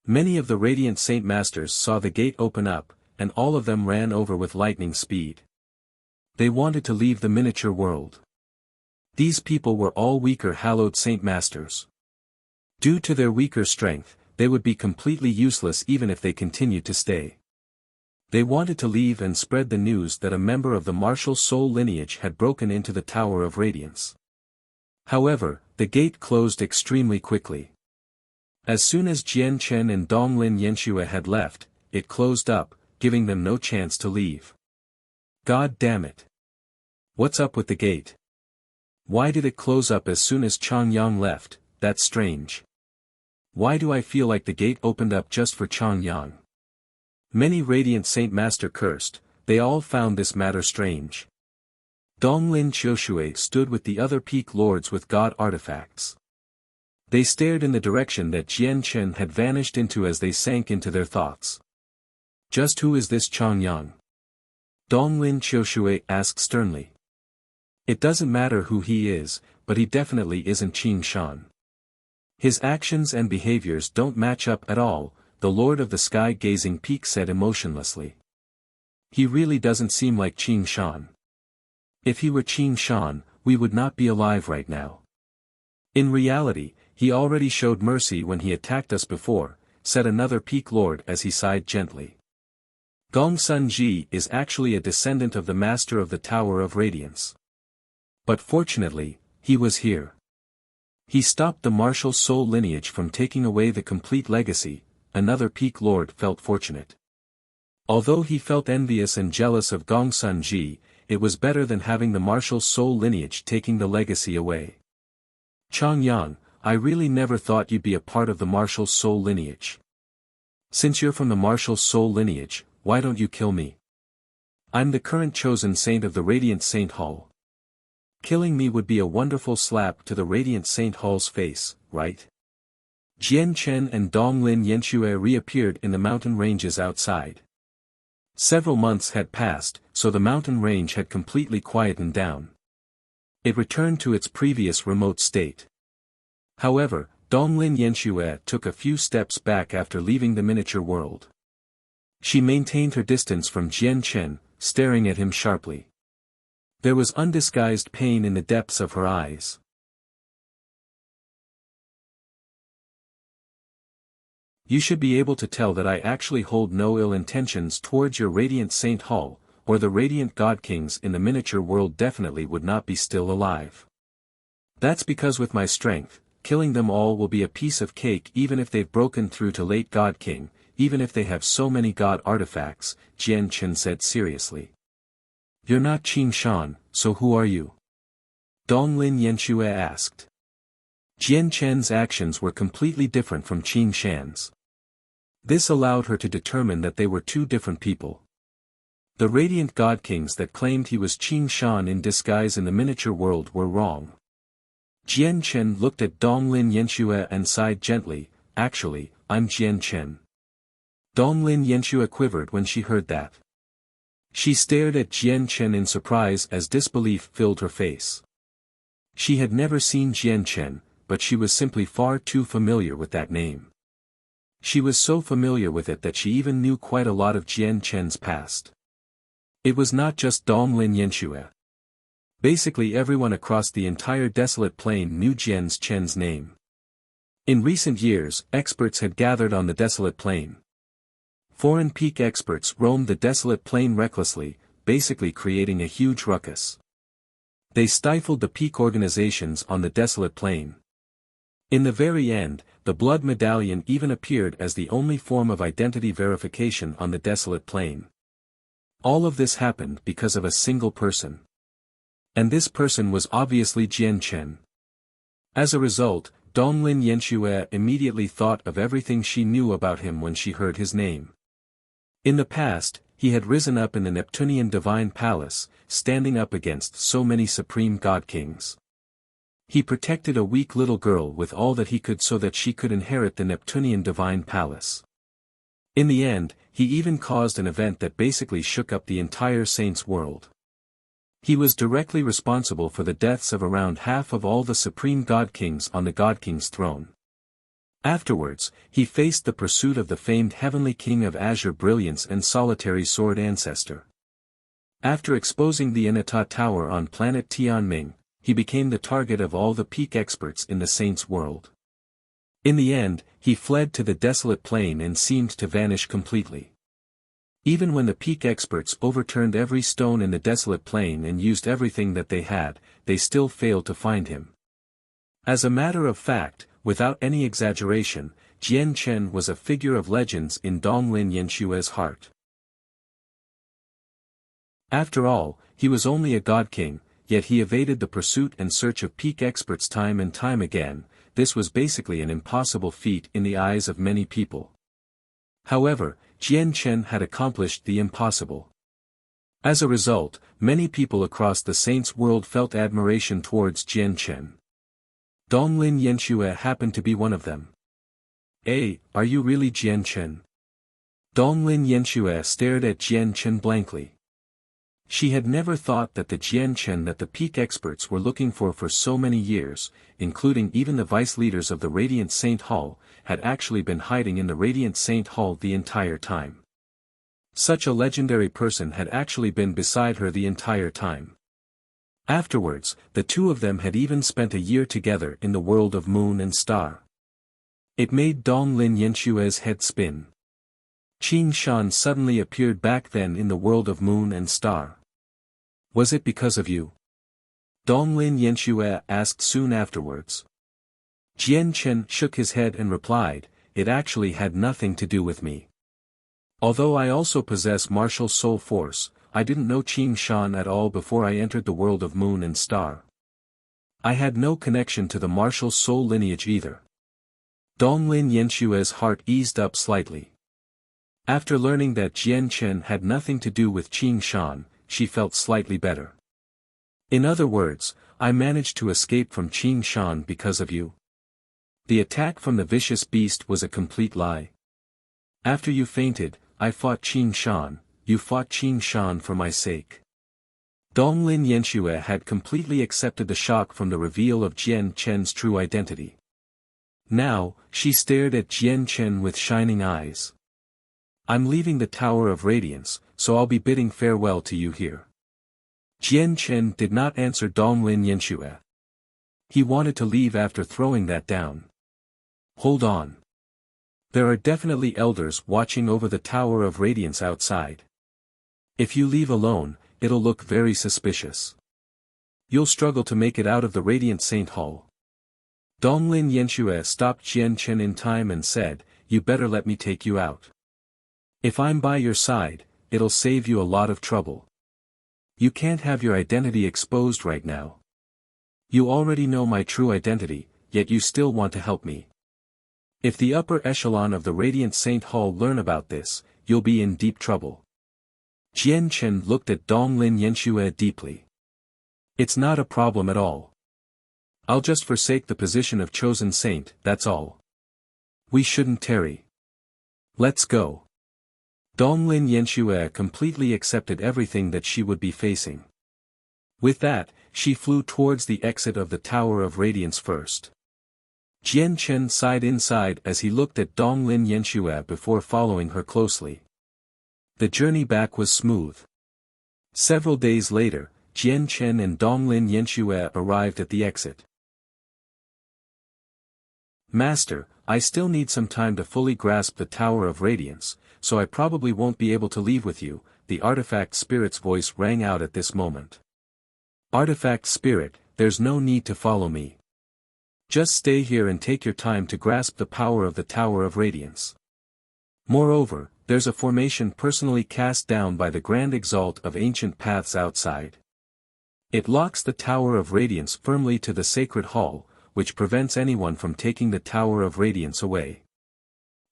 Many of the Radiant Saint Masters saw the gate open up, and all of them ran over with lightning speed. They wanted to leave the miniature world. These people were all weaker Hallowed Saint Masters. Due to their weaker strength, they would be completely useless even if they continued to stay. They wanted to leave and spread the news that a member of the martial soul lineage had broken into the Tower of Radiance. However, the gate closed extremely quickly. As soon as Jian Chen and Donglin Yanxue had left, it closed up, giving them no chance to leave. God damn it. What's up with the gate? Why did it close up as soon as Chongyang left? That's strange. Why do I feel like the gate opened up just for Chongyang? Many Radiant Saint Master cursed, they all found this matter strange. Donglin Qiushui stood with the other peak lords with god artifacts. They stared in the direction that Jian Chen had vanished into as they sank into their thoughts. Just who is this Chang Yang? Donglin Qiushui asked sternly. It doesn't matter who he is, but he definitely isn't Qing Shan. His actions and behaviors don't match up at all, the Lord of the Sky-Gazing Peak said emotionlessly. He really doesn't seem like Qing Shan. If he were Qing Shan, we would not be alive right now. In reality, he already showed mercy when he attacked us before, said another Peak Lord as he sighed gently. Gong Sun Ji is actually a descendant of the Master of the Tower of Radiance. But fortunately, he was here. He stopped the martial soul lineage from taking away the complete legacy, another Peak Lord felt fortunate. Although he felt envious and jealous of Gong Sun Ji, it was better than having the martial soul lineage taking the legacy away. Chang Yang, I really never thought you'd be a part of the martial soul lineage. Since you're from the martial soul lineage, why don't you kill me? I'm the current chosen saint of the Radiant Saint Hall. Killing me would be a wonderful slap to the Radiant Saint Hall's face, right? Jian Chen and Donglin Yanxue reappeared in the mountain ranges outside. Several months had passed, so the mountain range had completely quietened down. It returned to its previous remote state. However, Donglin Yanxue took a few steps back after leaving the miniature world. She maintained her distance from Jian Chen, staring at him sharply. There was undisguised pain in the depths of her eyes. You should be able to tell that I actually hold no ill intentions towards your Radiant Saint Hall, or the Radiant God Kings in the miniature world definitely would not be still alive. That's because with my strength, killing them all will be a piece of cake even if they've broken through to late God King, even if they have so many God artifacts, Jian Chen said seriously. You're not Qing Shan, so who are you? Donglin Yanxue asked. Jian Chen's actions were completely different from Qing Shan's. This allowed her to determine that they were two different people. The Radiant God Kings that claimed he was Qing Shan in disguise in the miniature world were wrong. Jian Chen looked at Donglin Yanxue and sighed gently, actually, I'm Jian Chen. Donglin Yanxue quivered when she heard that. She stared at Jian Chen in surprise as disbelief filled her face. She had never seen Jian Chen, but she was simply far too familiar with that name. She was so familiar with it that she even knew quite a lot of Jian Chen's past. It was not just Donglin Yanxue. Basically everyone across the entire desolate plain knew Jian Chen's name. In recent years, experts had gathered on the desolate plain. Foreign peak experts roamed the desolate plain recklessly, basically creating a huge ruckus. They stifled the peak organizations on the desolate plain. In the very end, the blood medallion even appeared as the only form of identity verification on the desolate plain. All of this happened because of a single person. And this person was obviously Jian Chen. As a result, Donglin Yanxue immediately thought of everything she knew about him when she heard his name. In the past, he had risen up in the Neptunian divine palace, standing up against so many supreme god kings. He protected a weak little girl with all that he could so that she could inherit the Neptunian divine palace. In the end, he even caused an event that basically shook up the entire Saints world. He was directly responsible for the deaths of around half of all the supreme god kings on the god king's throne. Afterwards, he faced the pursuit of the famed heavenly king of azure brilliance and solitary sword ancestor. After exposing the Inata Tower on planet Tianming, he became the target of all the peak experts in the Saints world. In the end, he fled to the desolate plain and seemed to vanish completely. Even when the peak experts overturned every stone in the desolate plain and used everything that they had, they still failed to find him. As a matter of fact, without any exaggeration, Jian Chen was a figure of legends in Donglin Yanxue's heart. After all, he was only a god king, yet he evaded the pursuit and search of peak experts time and time again. This was basically an impossible feat in the eyes of many people. However, Jian Chen had accomplished the impossible. As a result, many people across the Saints world felt admiration towards Jian Chen. Donglin Yanxue happened to be one of them. Are you really Jian Chen? Donglin Yanxue stared at Jian Chen blankly. She had never thought that the Jian Chen that the peak experts were looking for so many years, including even the vice leaders of the Radiant Saint Hall, had actually been hiding in the Radiant Saint Hall the entire time. Such a legendary person had actually been beside her the entire time. Afterwards, the two of them had even spent a year together in the world of Moon and Star. It made Donglin Yanshue's head spin. Qing Shan suddenly appeared back then in the world of Moon and Star. Was it because of you? Donglin Yanxue asked soon afterwards. Jian Chen shook his head and replied, it actually had nothing to do with me. Although I also possess martial soul force, I didn't know Qing Shan at all before I entered the world of Moon and Star. I had no connection to the martial soul lineage either. Donglin Yanshue's heart eased up slightly. After learning that Jian Chen had nothing to do with Qing Shan, she felt slightly better. In other words, I managed to escape from Qing Shan because of you. The attack from the vicious beast was a complete lie. After you fainted, I fought Qing Shan, you fought Qing Shan for my sake. Donglin Yanxue had completely accepted the shock from the reveal of Jian Chen's true identity. Now, she stared at Jian Chen with shining eyes. I'm leaving the Tower of Radiance, so I'll be bidding farewell to you here. Jian Chen did not answer Donglin Yanxue. He wanted to leave after throwing that down. Hold on. There are definitely elders watching over the Tower of Radiance outside. If you leave alone, it'll look very suspicious. You'll struggle to make it out of the Radiant Saint Hall. Donglin Yanxue stopped Jian Chen in time and said, you better let me take you out. If I'm by your side, it'll save you a lot of trouble. You can't have your identity exposed right now. You already know my true identity, yet you still want to help me. If the upper echelon of the Radiant Saint Hall learn about this, you'll be in deep trouble. Jian Chen looked at Donglin Yanxue deeply. It's not a problem at all. I'll just forsake the position of chosen saint, that's all. We shouldn't tarry. Let's go. Donglin Yanxue completely accepted everything that she would be facing. With that, she flew towards the exit of the Tower of Radiance first. Jian Chen sighed inside as he looked at Donglin Yanxue before following her closely. The journey back was smooth. Several days later, Jian Chen and Donglin Yanxue arrived at the exit. Master, I still need some time to fully grasp the Tower of Radiance, so I probably won't be able to leave with you, the artifact spirit's voice rang out at this moment. Artifact spirit, there's no need to follow me. Just stay here and take your time to grasp the power of the Tower of Radiance. Moreover, there's a formation personally cast down by the Grand Exalt of Ancient Paths outside. It locks the Tower of Radiance firmly to the Sacred Hall, which prevents anyone from taking the Tower of Radiance away.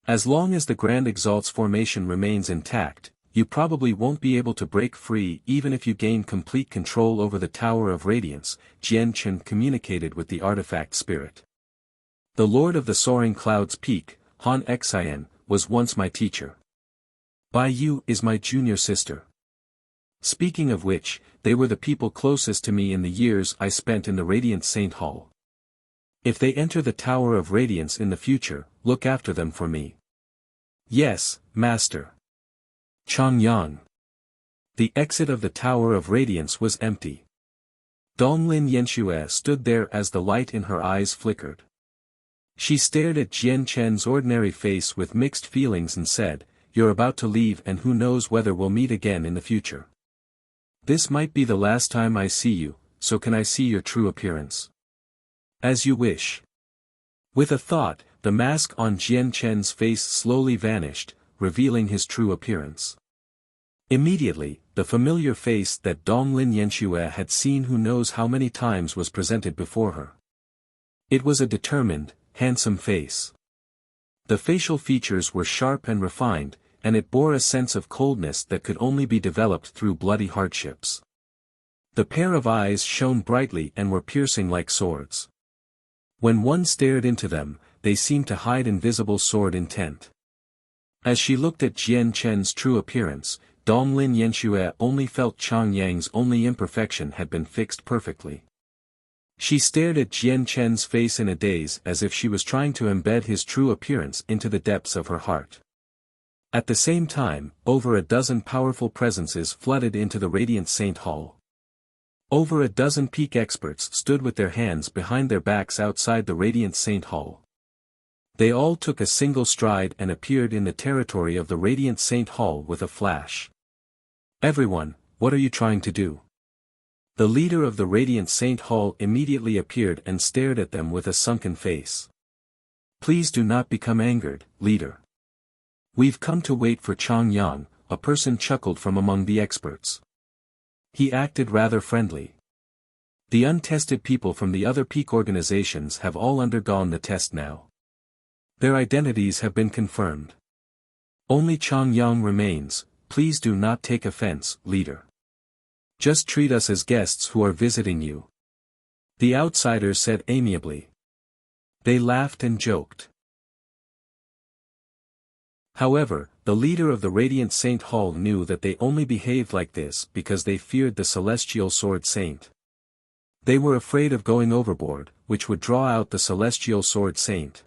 As long as the Grand Exalt's formation remains intact, you probably won't be able to break free even if you gain complete control over the Tower of Radiance, Jian Chen communicated with the artifact spirit. The Lord of the Soaring Clouds Peak, Han Xian, was once my teacher. Bai Yu is my junior sister. Speaking of which, they were the people closest to me in the years I spent in the Radiant Saint Hall. If they enter the Tower of Radiance in the future, look after them for me. Yes, Master. Changyang. The exit of the Tower of Radiance was empty. Donglin Yanxue stood there as the light in her eyes flickered. She stared at Jian Chen's ordinary face with mixed feelings and said, you're about to leave and who knows whether we'll meet again in the future. This might be the last time I see you, so can I see your true appearance? As you wish. With a thought, the mask on Jian Chen's face slowly vanished, revealing his true appearance. Immediately, the familiar face that Donglin Yanxue had seen who knows how many times was presented before her. It was a determined, handsome face. The facial features were sharp and refined, and it bore a sense of coldness that could only be developed through bloody hardships. The pair of eyes shone brightly and were piercing like swords. When one stared into them, they seemed to hide invisible sword intent. As she looked at Jian Chen's true appearance, Donglin Yanxue only felt Chang Yang's only imperfection had been fixed perfectly. She stared at Jian Chen's face in a daze as if she was trying to embed his true appearance into the depths of her heart. At the same time, over a dozen powerful presences flooded into the Radiant Saint Hall. Over a dozen peak experts stood with their hands behind their backs outside the Radiant Saint Hall. They all took a single stride and appeared in the territory of the Radiant Saint Hall with a flash. "Everyone, what are you trying to do?" The leader of the Radiant Saint Hall immediately appeared and stared at them with a sunken face. "Please do not become angered, leader. We've come to wait for Chang Yang," a person chuckled from among the experts. He acted rather friendly. "The untested people from the other peak organizations have all undergone the test now. Their identities have been confirmed. Only Chang Yang remains. Please do not take offense, leader. Just treat us as guests who are visiting you," the outsiders said amiably. They laughed and joked. However, the leader of the Radiant Saint Hall knew that they only behaved like this because they feared the Celestial Sword Saint. They were afraid of going overboard, which would draw out the Celestial Sword Saint.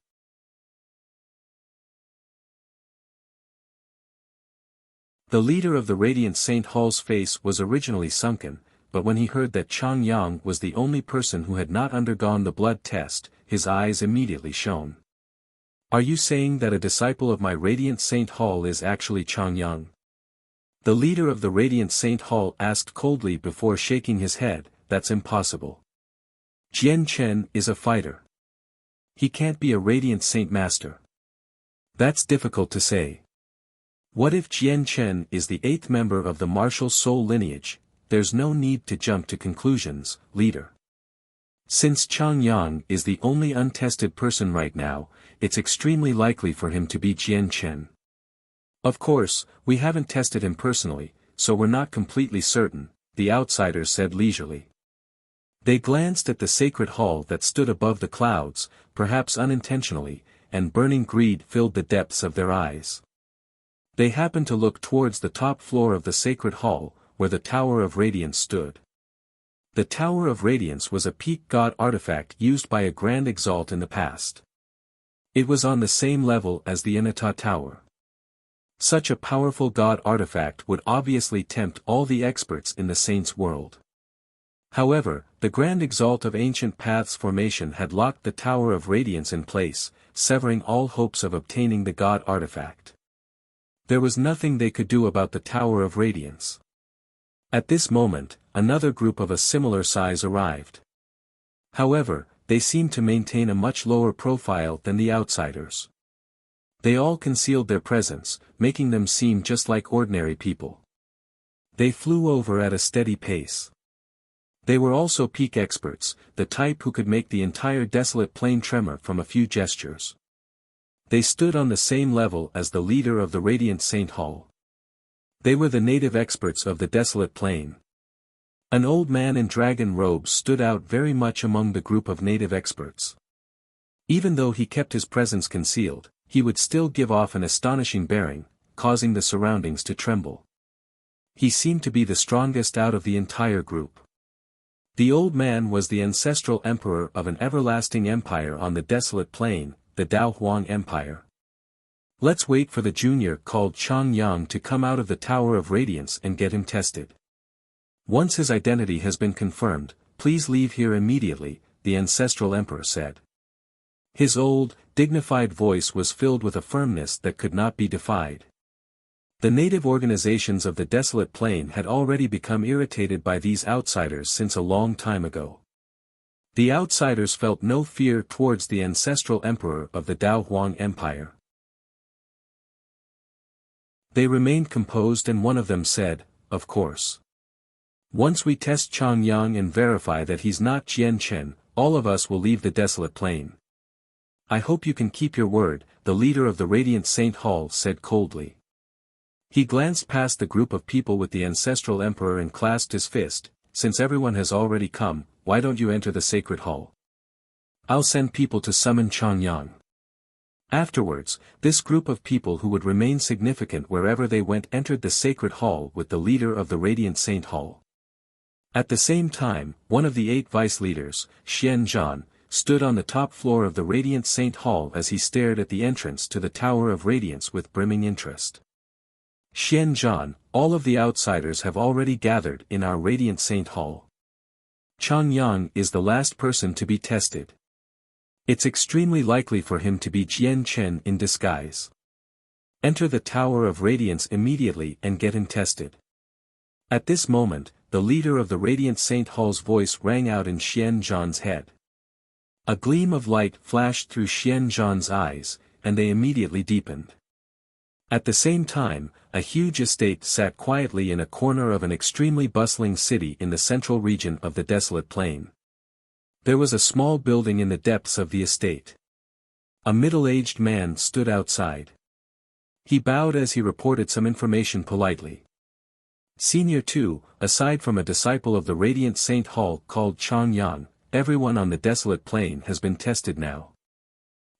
The leader of the Radiant Saint Hall's face was originally sunken, but when he heard that Chang Yang was the only person who had not undergone the blood test, his eyes immediately shone. "Are you saying that a disciple of my Radiant Saint Hall is actually Chang Yang?" The leader of the Radiant Saint Hall asked coldly before shaking his head. "That's impossible. Jian Chen is a fighter. He can't be a Radiant Saint Master." "That's difficult to say. What if Jian Chen is the 8th member of the martial soul lineage? There's no need to jump to conclusions, leader. Since Chang Yang is the only untested person right now, it's extremely likely for him to be Jian Chen. Of course, we haven't tested him personally, so we're not completely certain," the outsiders said leisurely. They glanced at the sacred hall that stood above the clouds, perhaps unintentionally, and burning greed filled the depths of their eyes. They happened to look towards the top floor of the sacred hall, where the Tower of Radiance stood. The Tower of Radiance was a peak god artifact used by a Grand Exalt in the past. It was on the same level as the Inata Tower. Such a powerful god artifact would obviously tempt all the experts in the Saints' world. However, the Grand Exalt of Ancient Paths formation had locked the Tower of Radiance in place, severing all hopes of obtaining the god artifact. There was nothing they could do about the Tower of Radiance. At this moment, another group of a similar size arrived. However, they seemed to maintain a much lower profile than the outsiders. They all concealed their presence, making them seem just like ordinary people. They flew over at a steady pace. They were also peak experts, the type who could make the entire desolate plain tremor from a few gestures. They stood on the same level as the leader of the Radiant Saint Hall. They were the native experts of the desolate plain. An old man in dragon robes stood out very much among the group of native experts. Even though he kept his presence concealed, he would still give off an astonishing bearing, causing the surroundings to tremble. He seemed to be the strongest out of the entire group. The old man was the ancestral emperor of an everlasting empire on the desolate plain, the Dao Huang Empire. "Let's wait for the junior called Chang Yang to come out of the Tower of Radiance and get him tested. Once his identity has been confirmed, please leave here immediately," the ancestral emperor said. His old, dignified voice was filled with a firmness that could not be defied. The native organizations of the desolate plain had already become irritated by these outsiders since a long time ago. The outsiders felt no fear towards the ancestral emperor of the Dao Huang Empire. They remained composed and one of them said, "Of course. Once we test Chang Yang and verify that he's not Jian Chen, all of us will leave the desolate plain." "I hope you can keep your word," the leader of the Radiant Saint Hall said coldly. He glanced past the group of people with the ancestral emperor and clasped his fist. "Since everyone has already come, why don't you enter the sacred hall? I'll send people to summon Changyang. Afterwards, this group of people who would remain significant wherever they went entered the sacred hall with the leader of the Radiant Saint Hall. At the same time, one of the 8 vice leaders, Xian Zhan, stood on the top floor of the Radiant Saint Hall as he stared at the entrance to the Tower of Radiance with brimming interest. Xian Zhan, all of the outsiders have already gathered in our Radiant Saint Hall. Changyang is the last person to be tested. It's extremely likely for him to be Jian Chen in disguise. Enter the Tower of Radiance immediately and get him tested. At this moment, the leader of the Radiant Saint Hall's voice rang out in Xian Zhan's head. A gleam of light flashed through Xian Zhan's eyes, and they immediately deepened. At the same time, a huge estate sat quietly in a corner of an extremely bustling city in the central region of the desolate plain. There was a small building in the depths of the estate. A middle-aged man stood outside. He bowed as he reported some information politely. Senior 2, aside from a disciple of the Radiant Saint Hall called Changyang, everyone on the desolate plain has been tested now.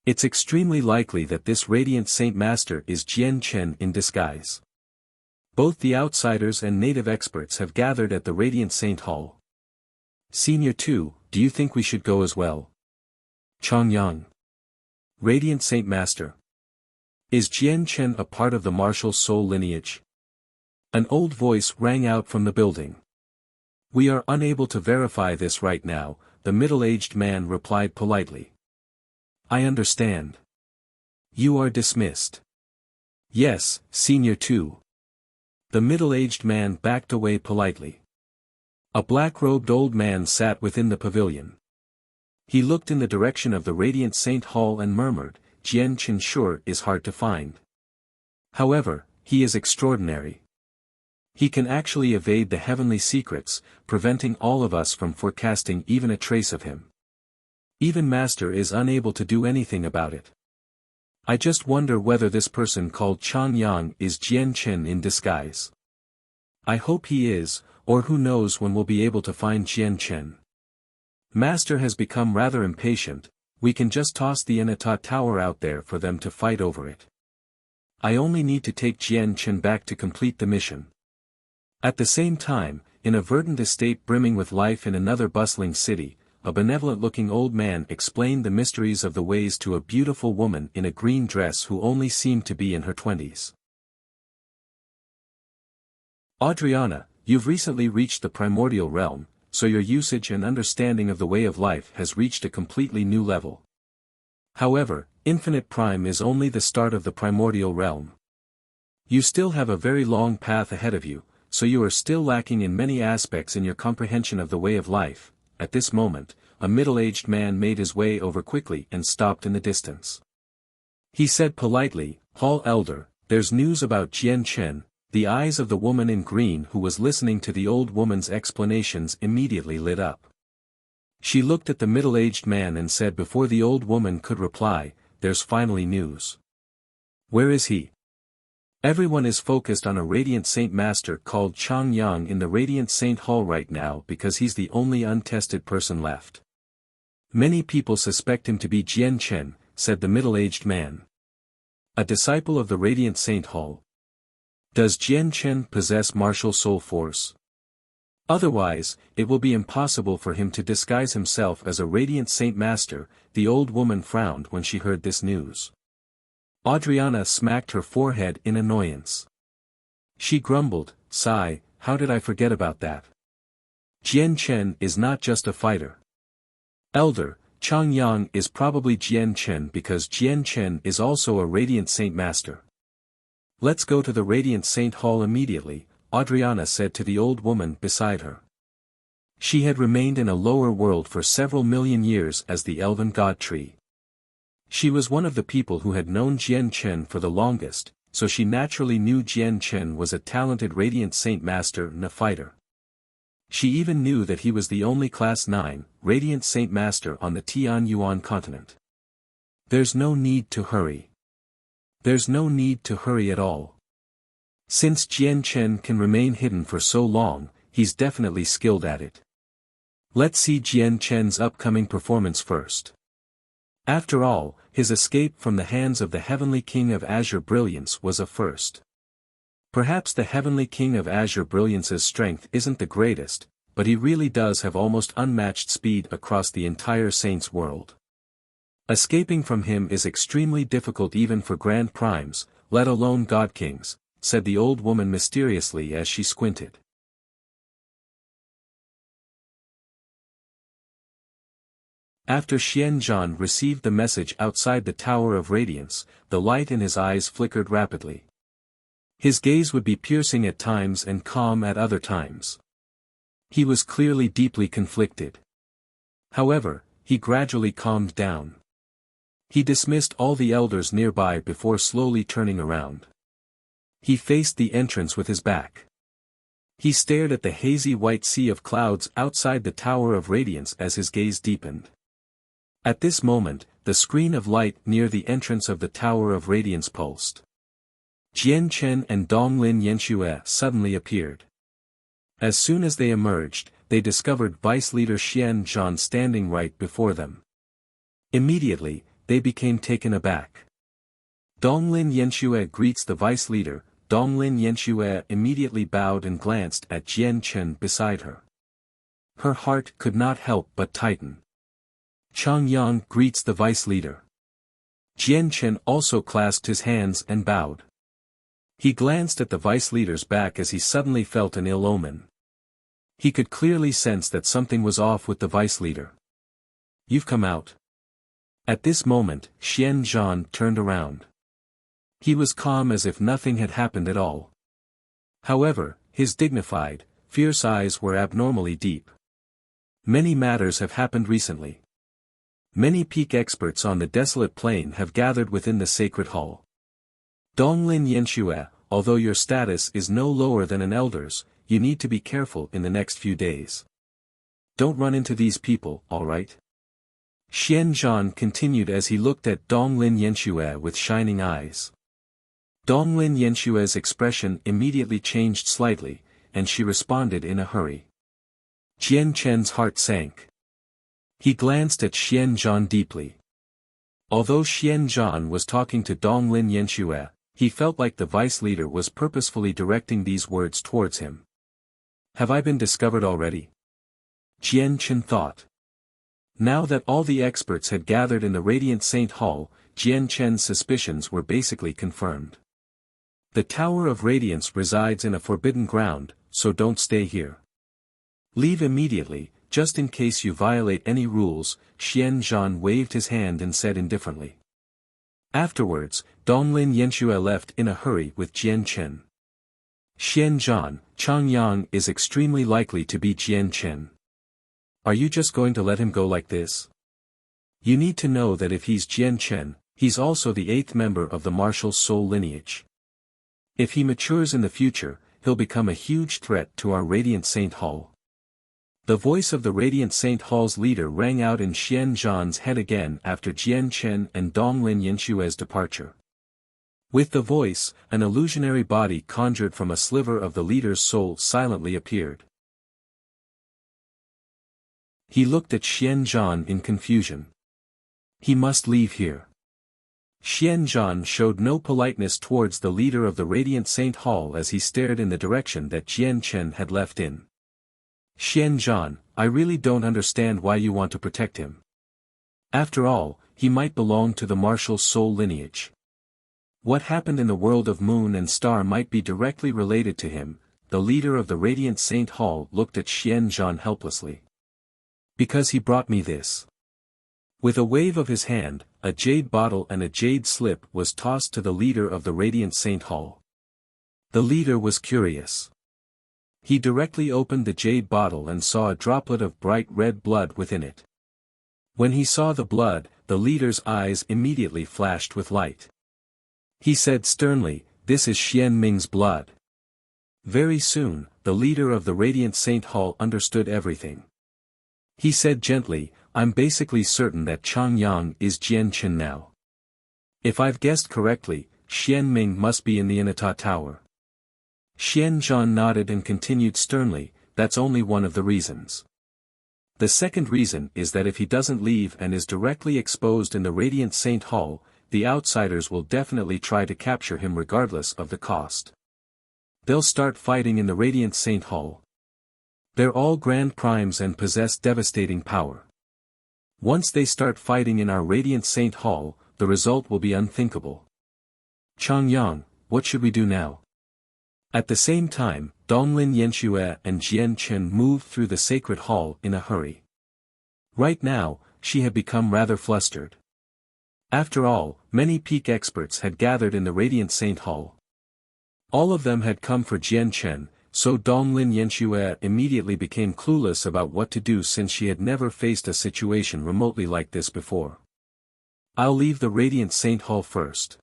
It's extremely likely that this Radiant Saint Master is Jian Chen in disguise. Both the outsiders and native experts have gathered at the Radiant Saint Hall. Senior 2, do you think we should go as well? Changyang. Radiant Saint Master. Is Jian Chen a part of the martial soul lineage? An old voice rang out from the building. We are unable to verify this right now, the middle-aged man replied politely. I understand. You are dismissed. Yes, Senior 2. The middle-aged man backed away politely. A black-robed old man sat within the pavilion. He looked in the direction of the Radiant Saint Hall and murmured, Jian Chen sure is hard to find. However, he is extraordinary. He can actually evade the heavenly secrets, preventing all of us from forecasting even a trace of him. Even Master is unable to do anything about it. I just wonder whether this person called Changyang is Jian Chen in disguise. I hope he is, or who knows when we'll be able to find Jian Chen. Master has become rather impatient, we can just toss the Inata Tower out there for them to fight over it. I only need to take Jian Chen back to complete the mission. At the same time, in a verdant estate brimming with life in another bustling city, a benevolent-looking old man explained the mysteries of the ways to a beautiful woman in a green dress who only seemed to be in her 20s. Adriana, you've recently reached the primordial realm, so your usage and understanding of the way of life has reached a completely new level. However, Infinite Prime is only the start of the primordial realm. You still have a very long path ahead of you, so you are still lacking in many aspects in your comprehension of the way of life. At this moment, a middle-aged man made his way over quickly and stopped in the distance. He said politely, Hall Elder, there's news about Jian Chen. The eyes of the woman in green who was listening to the old woman's explanations immediately lit up. She looked at the middle-aged man and said before the old woman could reply, there's finally news. Where is he? Everyone is focused on a Radiant Saint Master called Changyang in the Radiant Saint Hall right now because he's the only untested person left. Many people suspect him to be Jian Chen, said the middle-aged man. A disciple of the Radiant Saint Hall. Does Jian Chen possess martial soul force? Otherwise, it will be impossible for him to disguise himself as a Radiant Saint Master. The old woman frowned when she heard this news. Adriana smacked her forehead in annoyance. She grumbled, sigh, how did I forget about that? Jian Chen is not just a fighter. Elder, Changyang is probably Jian Chen because Jian Chen is also a Radiant Saint Master. Let's go to the Radiant Saint Hall immediately, Adriana said to the old woman beside her. She had remained in a lower world for several million years as the elven god tree. She was one of the people who had known Jian Chen for the longest, so she naturally knew Jian Chen was a talented Radiant Saint Master and a fighter. She even knew that he was the only Class 9, Radiant Saint Master on the Tianyuan continent. There's no need to hurry. There's no need to hurry at all. Since Jian Chen can remain hidden for so long, he's definitely skilled at it. Let's see Jian Chen's upcoming performance first. After all, his escape from the hands of the Heavenly King of Azure Brilliance was a first. Perhaps the Heavenly King of Azure Brilliance's strength isn't the greatest, but he really does have almost unmatched speed across the entire Saints world. Escaping from him is extremely difficult even for Grand Primes, let alone God Kings, said the old woman mysteriously as she squinted. After Xianzhan received the message outside the Tower of Radiance, the light in his eyes flickered rapidly. His gaze would be piercing at times and calm at other times. He was clearly deeply conflicted. However, he gradually calmed down. He dismissed all the elders nearby before slowly turning around. He faced the entrance with his back. He stared at the hazy white sea of clouds outside the Tower of Radiance as his gaze deepened. At this moment, the screen of light near the entrance of the Tower of Radiance pulsed. Jian Chen and Donglin Yanxue suddenly appeared. As soon as they emerged, they discovered Vice Leader Xianzhan standing right before them. Immediately, they became taken aback. Donglin Yanxue greets the Vice Leader. Donglin Yanxue immediately bowed and glanced at Jian Chen beside her. Her heart could not help but tighten. Chang Yang greets the Vice Leader. Jian Chen also clasped his hands and bowed. He glanced at the Vice Leader's back as he suddenly felt an ill omen. He could clearly sense that something was off with the Vice Leader. "You've come out." At this moment, Xianzhan turned around. He was calm as if nothing had happened at all. However, his dignified, fierce eyes were abnormally deep. "Many matters have happened recently. Many peak experts on the desolate plain have gathered within the sacred hall. Donglin Yanxue, although your status is no lower than an elder's, you need to be careful in the next few days. Don't run into these people, alright?" Xianzhan continued as he looked at Donglin Yanxue with shining eyes. Donglin Yanshue's expression immediately changed slightly, and she responded in a hurry. Jian Chen's heart sank. He glanced at Xianzhan deeply. Although Xianzhan was talking to Donglin Yanxue, he felt like the Vice Leader was purposefully directing these words towards him. "Have I been discovered already?" Jian Chen thought. Now that all the experts had gathered in the Radiant Saint Hall, Jian Chen's suspicions were basically confirmed. The Tower of Radiance resides in a forbidden ground, so don't stay here. Leave immediately, just in case you violate any rules. Xianzhan waved his hand and said indifferently. Afterwards, Donglin Yanxue left in a hurry with Jian Chen. Xianzhan, Chang Yang is extremely likely to be Jian Chen. Are you just going to let him go like this? You need to know that if he's Jian Chen, he's also the 8th member of the Martial Soul lineage. If he matures in the future, he'll become a huge threat to our Radiant Saint Hall. The voice of the Radiant Saint Hall's leader rang out in Xianzhan's head again after Jian Chen and Donglin Yanshue's departure. With the voice, an illusionary body conjured from a sliver of the leader's soul silently appeared. He looked at Xianzhan in confusion. He must leave here. Xianzhan showed no politeness towards the leader of the Radiant Saint Hall as he stared in the direction that Jian Chen had left in. Xianzhan, I really don't understand why you want to protect him. After all, he might belong to the Martial Soul lineage. What happened in the world of Moon and Star might be directly related to him. The leader of the Radiant Saint Hall looked at Xianzhan helplessly. Because he brought me this. With a wave of his hand, a jade bottle and a jade slip was tossed to the leader of the Radiant Saint Hall. The leader was curious. He directly opened the jade bottle and saw a droplet of bright red blood within it. When he saw the blood, the leader's eyes immediately flashed with light. He said sternly, "This is Xian Ming's blood." Very soon, the leader of the Radiant Saint Hall understood everything. He said gently, "I'm basically certain that Chang Yang is Jian Chen now. If I've guessed correctly, Xian Ming must be in the Inata Tower." Xianzhan nodded and continued sternly, "That's only one of the reasons. The second reason is that if he doesn't leave and is directly exposed in the Radiant Saint Hall, the outsiders will definitely try to capture him regardless of the cost. They'll start fighting in the Radiant Saint Hall. They're all Grand Primes and possess devastating power. Once they start fighting in our Radiant Saint Hall, the result will be unthinkable. Changyang, what should we do now? At the same time, Donglin Yanxue and Jian Chen moved through the sacred hall in a hurry. Right now, she had become rather flustered. After all, many peak experts had gathered in the Radiant Saint Hall. All of them had come for Jian Chen, so Donglin Yanxue immediately became clueless about what to do since she had never faced a situation remotely like this before. I'll leave the Radiant Saint Hall first.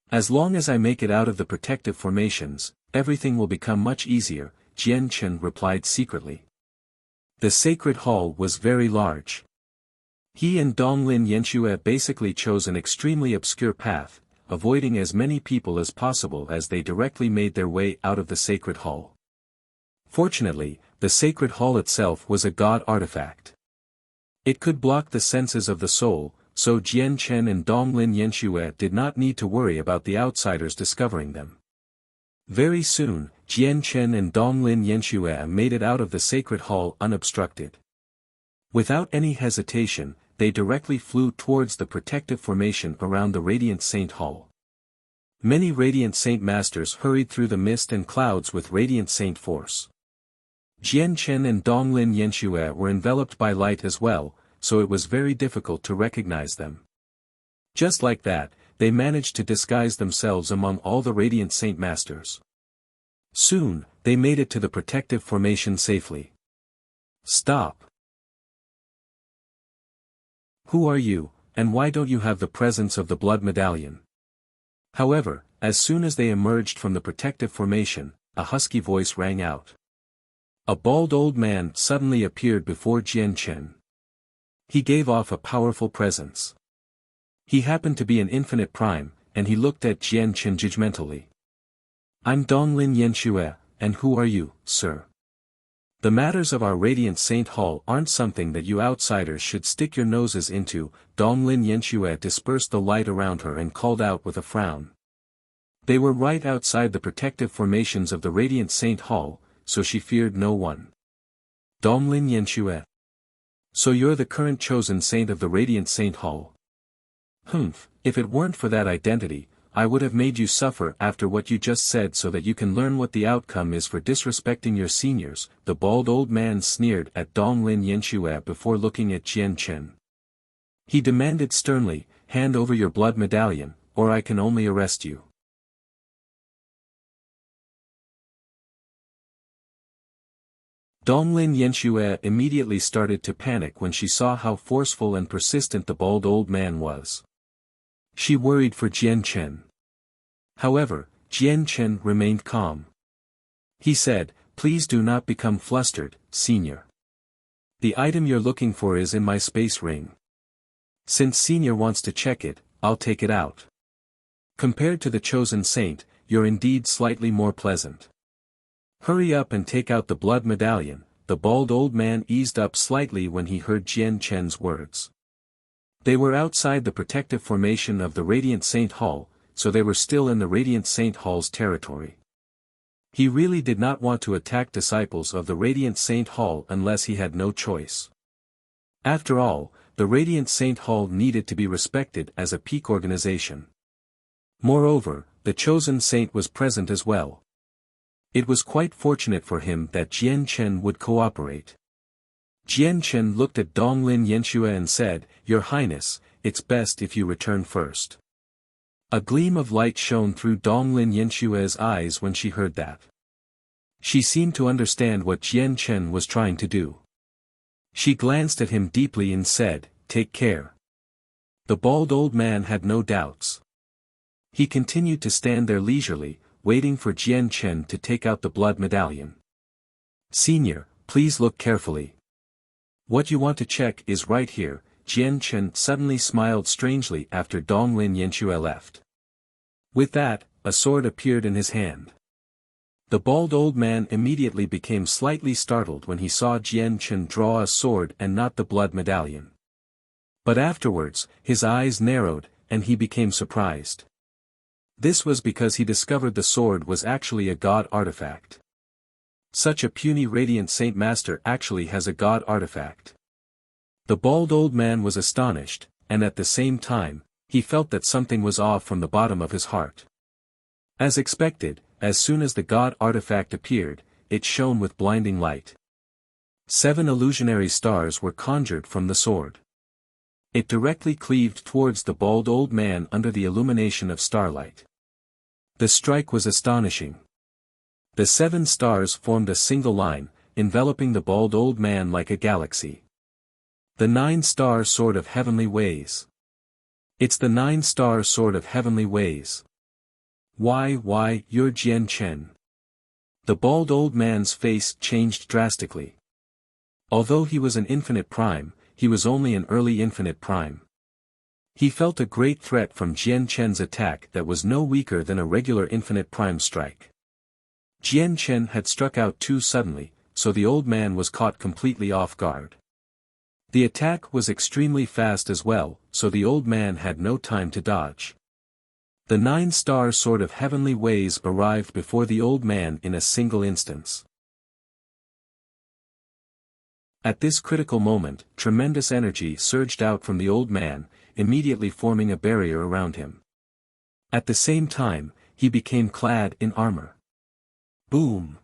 As long as I make it out of the protective formations, everything will become much easier, Jian Chen replied secretly. The sacred hall was very large. He and Donglin Yanxue basically chose an extremely obscure path, avoiding as many people as possible as they directly made their way out of the sacred hall. Fortunately, the sacred hall itself was a god artifact. It could block the senses of the soul, so Jian Chen and Donglin Yanxue did not need to worry about the outsiders discovering them. Very soon, Jian Chen and Donglin Yanxue made it out of the sacred hall unobstructed. Without any hesitation, they directly flew towards the protective formation around the Radiant Saint Hall. Many Radiant Saint Masters hurried through the mist and clouds with Radiant Saint force. Jian Chen and Donglin Yanxue were enveloped by light as well, so it was very difficult to recognize them. Just like that, they managed to disguise themselves among all the Radiant Saint Masters. Soon, they made it to the protective formation safely. Stop! Who are you, and why don't you have the presence of the blood medallion? However, as soon as they emerged from the protective formation, a husky voice rang out. A bald old man suddenly appeared before Jian Chen. He gave off a powerful presence. He happened to be an infinite prime, and he looked at Jian Chen judgmentally. I'm Donglin Yanxue, and who are you, sir? The matters of our Radiant Saint Hall aren't something that you outsiders should stick your noses into. Donglin Yanxue dispersed the light around her and called out with a frown. They were right outside the protective formations of the Radiant Saint Hall, so she feared no one. Donglin Yanxue. So you're the current chosen saint of the Radiant Saint Hall. Humph, if it weren't for that identity, I would have made you suffer after what you just said so that you can learn what the outcome is for disrespecting your seniors. The bald old man sneered at Donglin Yanxue before looking at Jian Chen. He demanded sternly, hand over your blood medallion, or I can only arrest you. Donglin Yanxue immediately started to panic when she saw how forceful and persistent the bald old man was. She worried for Jian Chen. However, Jian Chen remained calm. He said, please do not become flustered, senior. The item you're looking for is in my space ring. Since senior wants to check it, I'll take it out. Compared to the chosen saint, you're indeed slightly more pleasant. Hurry up and take out the blood medallion. The bald old man eased up slightly when he heard Jian Chen's words. They were outside the protective formation of the Radiant Saint Hall, so they were still in the Radiant Saint Hall's territory. He really did not want to attack disciples of the Radiant Saint Hall unless he had no choice. After all, the Radiant Saint Hall needed to be respected as a peak organization. Moreover, the chosen saint was present as well. It was quite fortunate for him that Jian Chen would cooperate. Jian Chen looked at Donglin Yanxue and said, Your Highness, it's best if you return first. A gleam of light shone through Donglin Yanxue's eyes when she heard that. She seemed to understand what Jian Chen was trying to do. She glanced at him deeply and said, Take care. The bald old man had no doubts. He continued to stand there leisurely, waiting for Jian Chen to take out the blood medallion. Senior, please look carefully. What you want to check is right here. Jian Chen suddenly smiled strangely after Donglin Yanxue left. With that, a sword appeared in his hand. The bald old man immediately became slightly startled when he saw Jian Chen draw a sword and not the blood medallion. But afterwards, his eyes narrowed, and he became surprised. This was because he discovered the sword was actually a god artifact. Such a puny radiant saint master actually has a god artifact. The bald old man was astonished, and at the same time, he felt that something was off from the bottom of his heart. As expected, as soon as the god artifact appeared, it shone with blinding light. 7 illusionary stars were conjured from the sword. It directly cleaved towards the bald old man under the illumination of starlight. The strike was astonishing. The 7 stars formed a single line, enveloping the bald old man like a galaxy. The 9-star sword of heavenly ways. It's the 9-star sword of heavenly ways. Why, you're Jian Chen. The bald old man's face changed drastically. Although he was an infinite prime, he was only an early infinite prime. He felt a great threat from Jian Chen's attack that was no weaker than a regular infinite prime strike. Jian Chen had struck out too suddenly, so the old man was caught completely off guard. The attack was extremely fast as well, so the old man had no time to dodge. The 9-star sword of heavenly ways arrived before the old man in a single instance. At this critical moment, tremendous energy surged out from the old man, immediately forming a barrier around him. At the same time, he became clad in armor. Boom!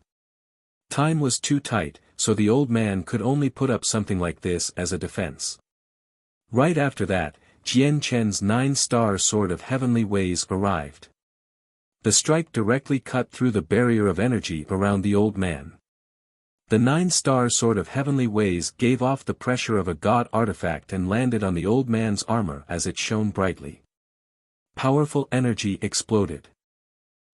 Time was too tight, so the old man could only put up something like this as a defense. Right after that, Jian Chen's 9-star sword of heavenly ways arrived. The strike directly cut through the barrier of energy around the old man. The 9-star sword of heavenly ways gave off the pressure of a god artifact and landed on the old man's armor as it shone brightly. Powerful energy exploded.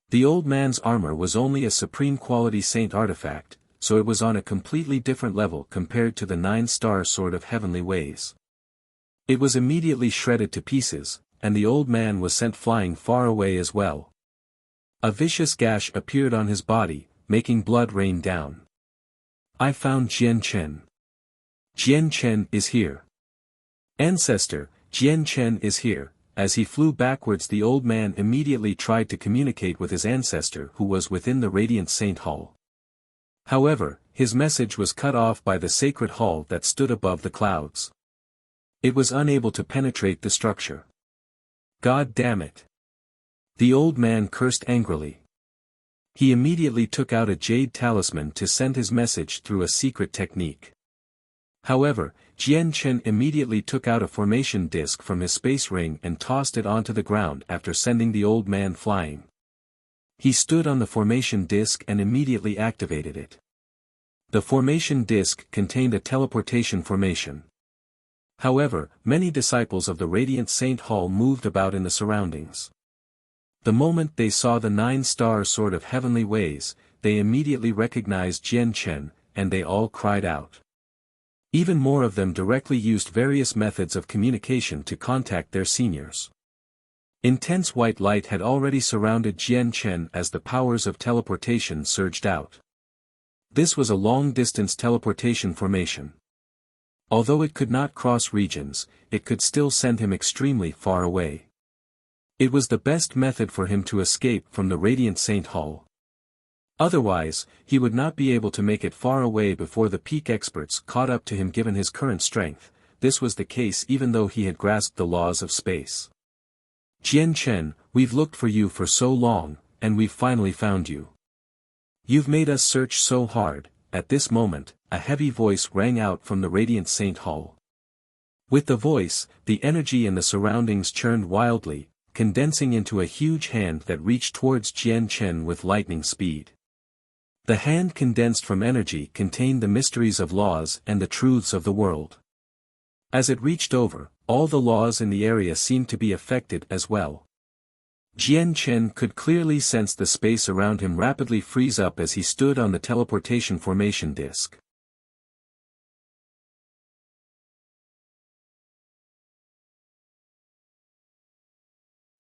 The old man's armor was only a supreme quality saint artifact, so it was on a completely different level compared to the 9-star sword of heavenly ways. It was immediately shredded to pieces, and the old man was sent flying far away as well. A vicious gash appeared on his body, making blood rain down. I found Jian Chen. Jian Chen is here. Ancestor, Jian Chen is here. As he flew backwards, the old man immediately tried to communicate with his ancestor who was within the Radiant Saint Hall. However, his message was cut off by the sacred hall that stood above the clouds. It was unable to penetrate the structure. God damn it! The old man cursed angrily. He immediately took out a jade talisman to send his message through a secret technique. However, Jian Chen immediately took out a formation disc from his space ring and tossed it onto the ground after sending the old man flying. He stood on the formation disc and immediately activated it. The formation disc contained a teleportation formation. However, many disciples of the Radiant Saint Hall moved about in the surroundings. The moment they saw the 9-star sword of heavenly ways, they immediately recognized Jian Chen, and they all cried out. Even more of them directly used various methods of communication to contact their seniors. Intense white light had already surrounded Jian Chen as the powers of teleportation surged out. This was a long-distance teleportation formation. Although it could not cross regions, it could still send him extremely far away. It was the best method for him to escape from the Radiant Saint Hall. Otherwise, he would not be able to make it far away before the peak experts caught up to him given his current strength. This was the case even though he had grasped the laws of space. Jian Chen, we've looked for you for so long, and we've finally found you. You've made us search so hard. At this moment, a heavy voice rang out from the Radiant Saint Hall. With the voice, the energy in the surroundings churned wildly, condensing into a huge hand that reached towards Jian Chen with lightning speed. The hand condensed from energy contained the mysteries of laws and the truths of the world. As it reached over, all the laws in the area seemed to be affected as well. Jian Chen could clearly sense the space around him rapidly freeze up as he stood on the teleportation formation disc.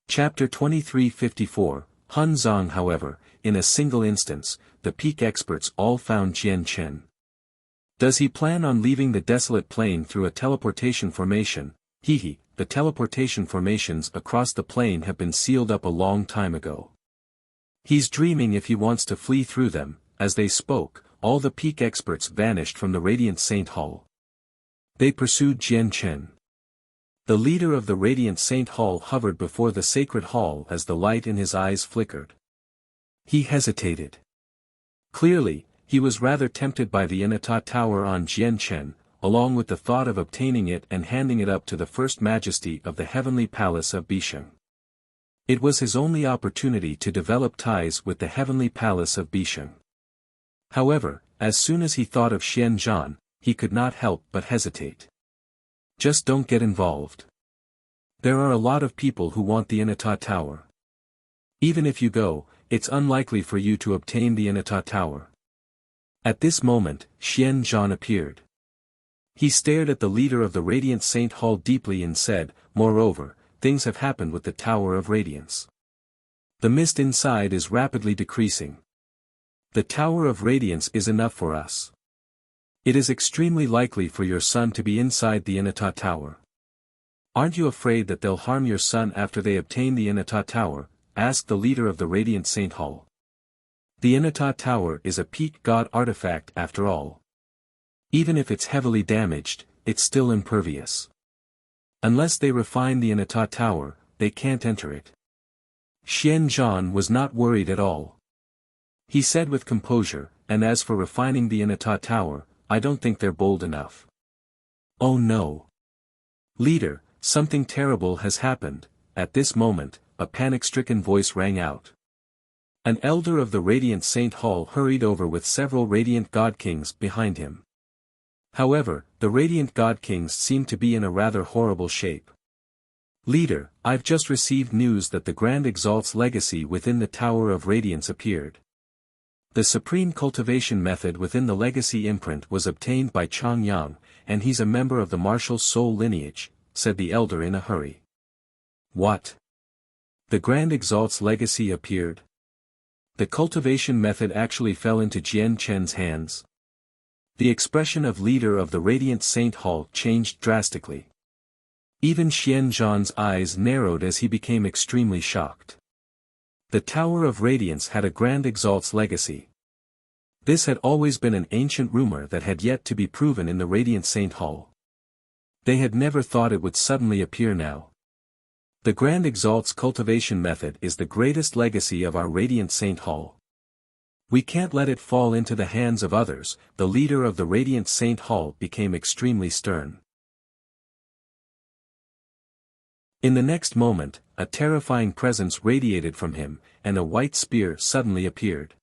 Chapter 2354, Han Zong, however, in a single instance, the peak experts all found Jian Chen. Does he plan on leaving the desolate plain through a teleportation formation? Hehe, the teleportation formations across the plain have been sealed up a long time ago. He's dreaming if he wants to flee through them. As they spoke, all the peak experts vanished from the Radiant Saint Hall. They pursued Jian Chen. The leader of the Radiant Saint Hall hovered before the sacred hall as the light in his eyes flickered. He hesitated. Clearly, he was rather tempted by the Inata Tower on Jian Chen, along with the thought of obtaining it and handing it up to the First Majesty of the Heavenly Palace of Bisheng. It was his only opportunity to develop ties with the Heavenly Palace of Bisheng. However, as soon as he thought of Xian Zhan, he could not help but hesitate. Just don't get involved. There are a lot of people who want the Inata Tower. Even if you go, it's unlikely for you to obtain the Inata Tower. At this moment, Xian Zhan appeared. He stared at the leader of the Radiant Saint Hall deeply and said, "Moreover, things have happened with the Tower of Radiance. The mist inside is rapidly decreasing. The Tower of Radiance is enough for us. It is extremely likely for your son to be inside the Inata Tower. Aren't you afraid that they'll harm your son after they obtain the Inata Tower?" asked the leader of the Radiant Saint Hall. The Inata Tower is a peak god artifact after all. Even if it's heavily damaged, it's still impervious. Unless they refine the Inata Tower, they can't enter it. Xian Zhan was not worried at all. He said with composure, "And as for refining the Inata Tower, I don't think they're bold enough." "Oh no. Leader, something terrible has happened." At this moment, a panic-stricken voice rang out. An elder of the Radiant Saint Hall hurried over with several Radiant God Kings behind him. However, the Radiant God Kings seemed to be in a rather horrible shape. "Leader, I've just received news that the Grand Exalt's legacy within the Tower of Radiance appeared. The supreme cultivation method within the legacy imprint was obtained by Chang Yang, and he's a member of the martial soul lineage," said the elder in a hurry. "What? The Grand Exalt's legacy appeared? The cultivation method actually fell into Jian Chen's hands?" The expression of leader of the Radiant Saint Hall changed drastically. Even Xian Zhan's eyes narrowed as he became extremely shocked. The Tower of Radiance had a Grand Exalt's legacy. This had always been an ancient rumor that had yet to be proven in the Radiant Saint Hall. They had never thought it would suddenly appear now. The Grand Exalt's cultivation method is the greatest legacy of our Radiant Saint Hall. We can't let it fall into the hands of others. The leader of the Radiant Saint Hall became extremely stern. In the next moment, a terrifying presence radiated from him, and a white spear suddenly appeared.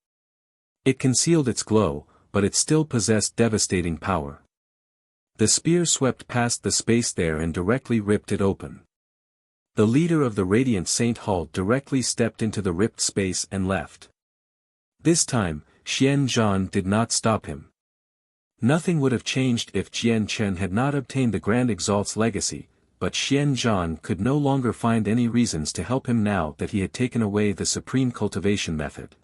It concealed its glow, but it still possessed devastating power. The spear swept past the space there and directly ripped it open. The leader of the Radiant Saint Hall directly stepped into the ripped space and left. This time, Xian Zhan did not stop him. Nothing would have changed if Jian Chen had not obtained the Grand Exalt's legacy, but Xian Zhan could no longer find any reasons to help him now that he had taken away the supreme cultivation method.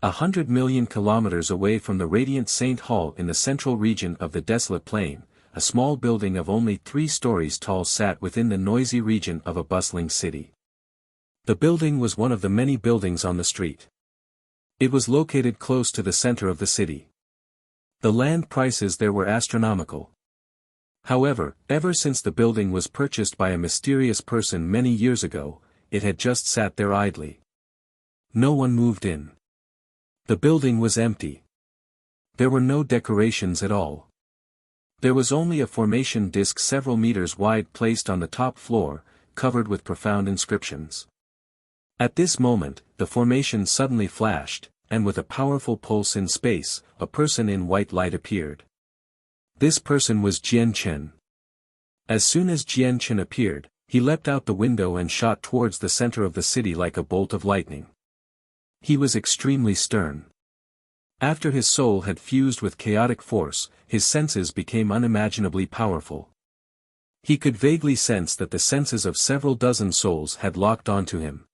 100 million kilometers away from the Radiant Saint Hall in the central region of the desolate plain, a small building of only 3 stories tall sat within the noisy region of a bustling city. The building was one of the many buildings on the street. It was located close to the center of the city. The land prices there were astronomical. However, ever since the building was purchased by a mysterious person many years ago, it had just sat there idly. No one moved in. The building was empty. There were no decorations at all. There was only a formation disc several meters wide placed on the top floor, covered with profound inscriptions. At this moment, the formation suddenly flashed, and with a powerful pulse in space, a person in white light appeared. This person was Jian Chen. As soon as Jian Chen appeared, he leapt out the window and shot towards the center of the city like a bolt of lightning. He was extremely stern. After his soul had fused with chaotic force, his senses became unimaginably powerful. He could vaguely sense that the senses of several dozen souls had locked onto him.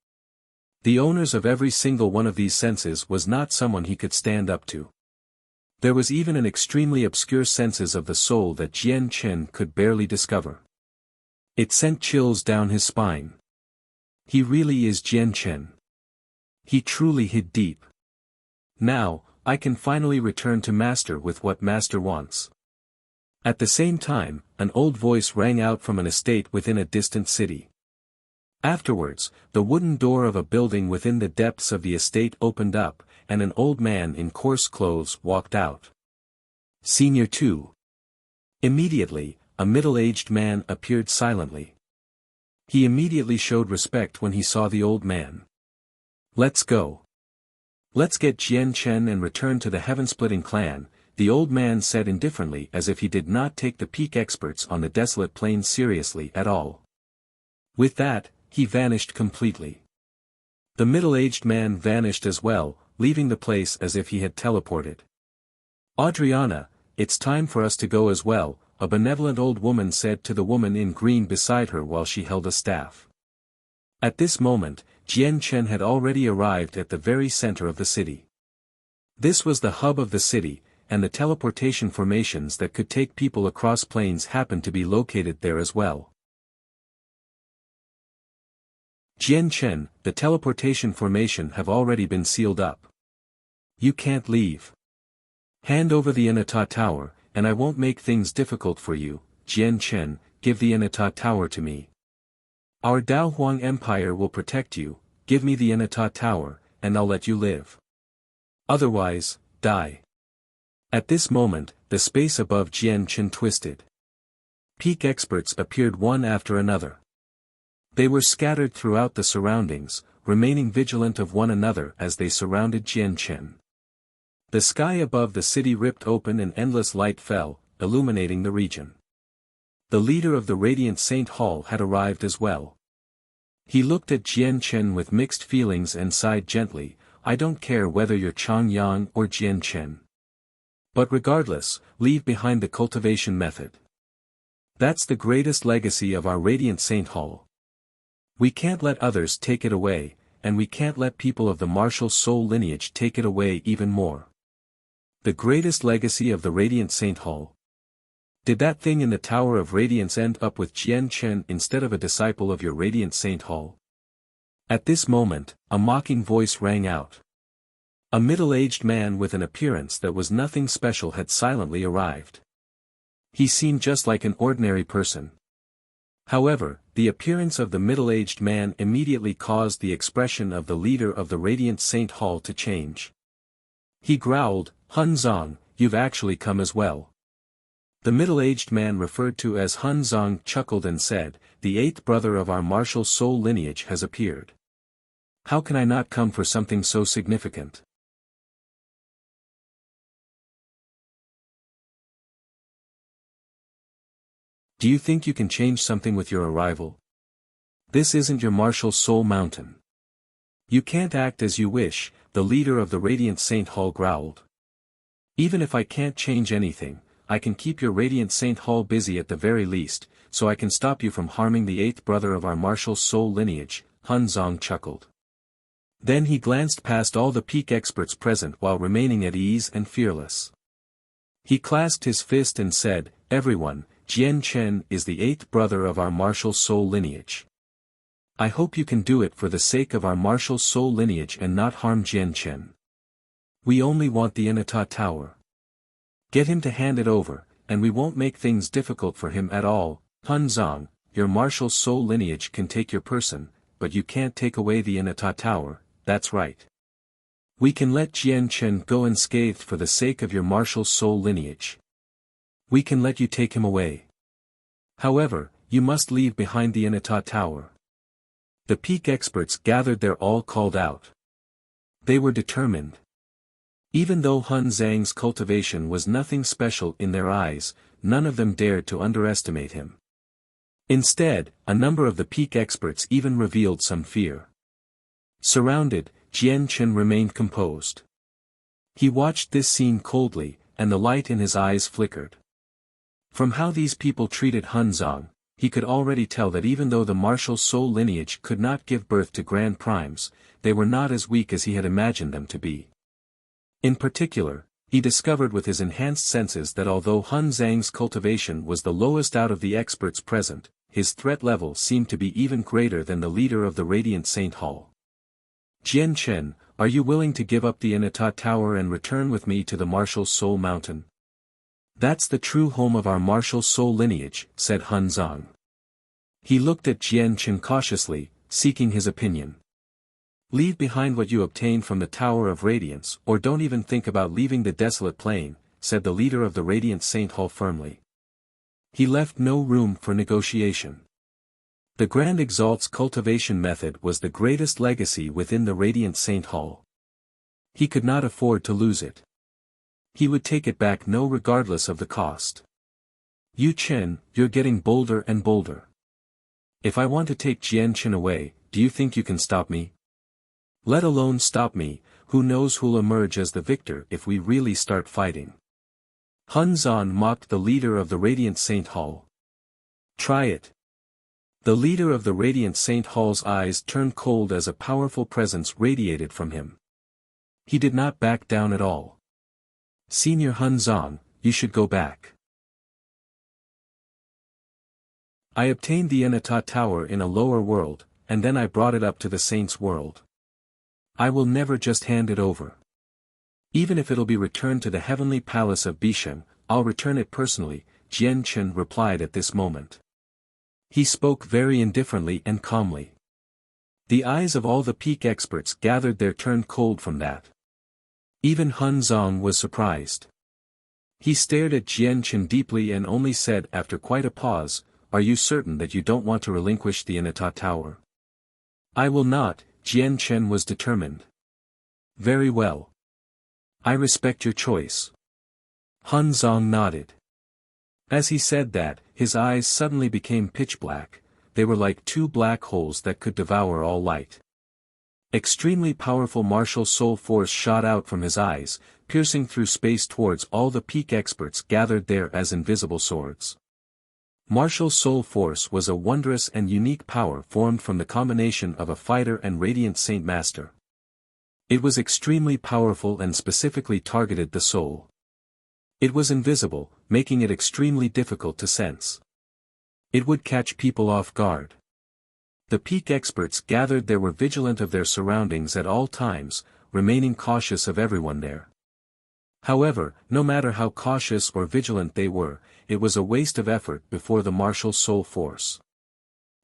The owners of every single one of these senses was not someone he could stand up to. There was even an extremely obscure senses of the soul that Jian Chen could barely discover. It sent chills down his spine. He really is Jian Chen. He truly hid deep. Now, I can finally return to Master with what Master wants. At the same time, an old voice rang out from an estate within a distant city. Afterwards, the wooden door of a building within the depths of the estate opened up, and an old man in coarse clothes walked out. Senior 2. Immediately, a middle-aged man appeared silently. He immediately showed respect when he saw the old man. Let's go. Let's get Jian Chen and return to the heaven-splitting clan, the old man said indifferently as if he did not take the peak experts on the desolate plain seriously at all. With that, he vanished completely. The middle-aged man vanished as well, leaving the place as if he had teleported. Adriana, it's time for us to go as well, a benevolent old woman said to the woman in green beside her while she held a staff. At this moment, Jian Chen had already arrived at the very center of the city. This was the hub of the city, and the teleportation formations that could take people across plains happened to be located there as well. Jian Chen, the teleportation formation have already been sealed up. You can't leave. Hand over the Inata Tower, and I won't make things difficult for you. Jian Chen, give the Inata Tower to me. Our Dao Huang Empire will protect you, give me the Inata Tower, and I'll let you live. Otherwise, die. At this moment, the space above Jian Chen twisted. Peak experts appeared one after another. They were scattered throughout the surroundings, remaining vigilant of one another as they surrounded Jian Chen. The sky above the city ripped open and endless light fell, illuminating the region. The leader of the Radiant Saint Hall had arrived as well. He looked at Jian Chen with mixed feelings and sighed gently, I don't care whether you're Chang Yang or Jian Chen. But regardless, leave behind the cultivation method. That's the greatest legacy of our Radiant Saint Hall. We can't let others take it away, and we can't let people of the martial soul lineage take it away even more. The greatest legacy of the Radiant Saint Hall. Did that thing in the Tower of Radiance end up with Jian Chen instead of a disciple of your Radiant Saint Hall? At this moment, a mocking voice rang out. A middle-aged man with an appearance that was nothing special had silently arrived. He seemed just like an ordinary person. However, the appearance of the middle-aged man immediately caused the expression of the leader of the Radiant Saint Hall to change. He growled, Hun Zong, you've actually come as well. The middle-aged man referred to as Hun Zong chuckled and said, the eighth brother of our martial soul lineage has appeared. How can I not come for something so significant? Do you think you can change something with your arrival? This isn't your martial soul mountain. You can't act as you wish, the leader of the Radiant Saint Hall growled. Even if I can't change anything, I can keep your Radiant Saint Hall busy at the very least, so I can stop you from harming the eighth brother of our martial soul lineage, Hun Zong chuckled. Then he glanced past all the peak experts present while remaining at ease and fearless. He clasped his fist and said, everyone, Jian Chen is the eighth brother of our martial soul lineage. I hope you can do it for the sake of our martial soul lineage and not harm Jian Chen. We only want the Inata Tower. Get him to hand it over, and we won't make things difficult for him at all. Hun Zong, your martial soul lineage can take your person, but you can't take away the Inata Tower, that's right. We can let Jian Chen go unscathed for the sake of your martial soul lineage. We can let you take him away. However, you must leave behind the Inata Tower. The peak experts gathered there all called out. They were determined. Even though Hun Zhang's cultivation was nothing special in their eyes, none of them dared to underestimate him. Instead, a number of the peak experts even revealed some fear. Surrounded, Jian Chen remained composed. He watched this scene coldly, and the light in his eyes flickered. From how these people treated Hun Zong, he could already tell that even though the martial soul lineage could not give birth to grand primes, they were not as weak as he had imagined them to be. In particular, he discovered with his enhanced senses that although Hun Zhang's cultivation was the lowest out of the experts present, his threat level seemed to be even greater than the leader of the Radiant Saint Hall. Jian Chen, are you willing to give up the Inata Tower and return with me to the Martial Soul Mountain? That's the true home of our Martial Soul lineage, said Hun Zhang. He looked at Jian Chen cautiously, seeking his opinion. Leave behind what you obtained from the Tower of Radiance, or don't even think about leaving the desolate plain, said the leader of the Radiant Saint Hall firmly. He left no room for negotiation. The Grand Exalt's cultivation method was the greatest legacy within the Radiant Saint Hall. He could not afford to lose it. He would take it back regardless of the cost. Yu Chen, you're getting bolder and bolder. If I want to take Jian Chen away, do you think you can stop me? Let alone stop me, who knows who'll emerge as the victor if we really start fighting. Hun Zhan mocked the leader of the Radiant Saint Hall. Try it. The leader of the Radiant Saint Hall's eyes turned cold as a powerful presence radiated from him. He did not back down at all. Senior Hun Zhan, you should go back. I obtained the Inata Tower in a lower world, and then I brought it up to the Saints' world. I will never just hand it over. Even if it'll be returned to the heavenly palace of Bishan, I'll return it personally, Jian Chen replied at this moment. He spoke very indifferently and calmly. The eyes of all the peak experts gathered there turned cold from that. Even Hun Zhang was surprised. He stared at Jian Chen deeply and only said after quite a pause, "Are you certain that you don't want to relinquish the Inata Tower?" "I will not," Jian Chen was determined. "Very well. I respect your choice." Hun Zhang nodded. As he said that, his eyes suddenly became pitch black, they were like two black holes that could devour all light. Extremely powerful martial soul force shot out from his eyes, piercing through space towards all the peak experts gathered there as invisible swords. Martial soul force was a wondrous and unique power formed from the combination of a fighter and radiant saint master. It was extremely powerful and specifically targeted the soul. It was invisible, making it extremely difficult to sense. It would catch people off guard. The peak experts gathered there were vigilant of their surroundings at all times, remaining cautious of everyone there. However, no matter how cautious or vigilant they were, it was a waste of effort before the martial soul force.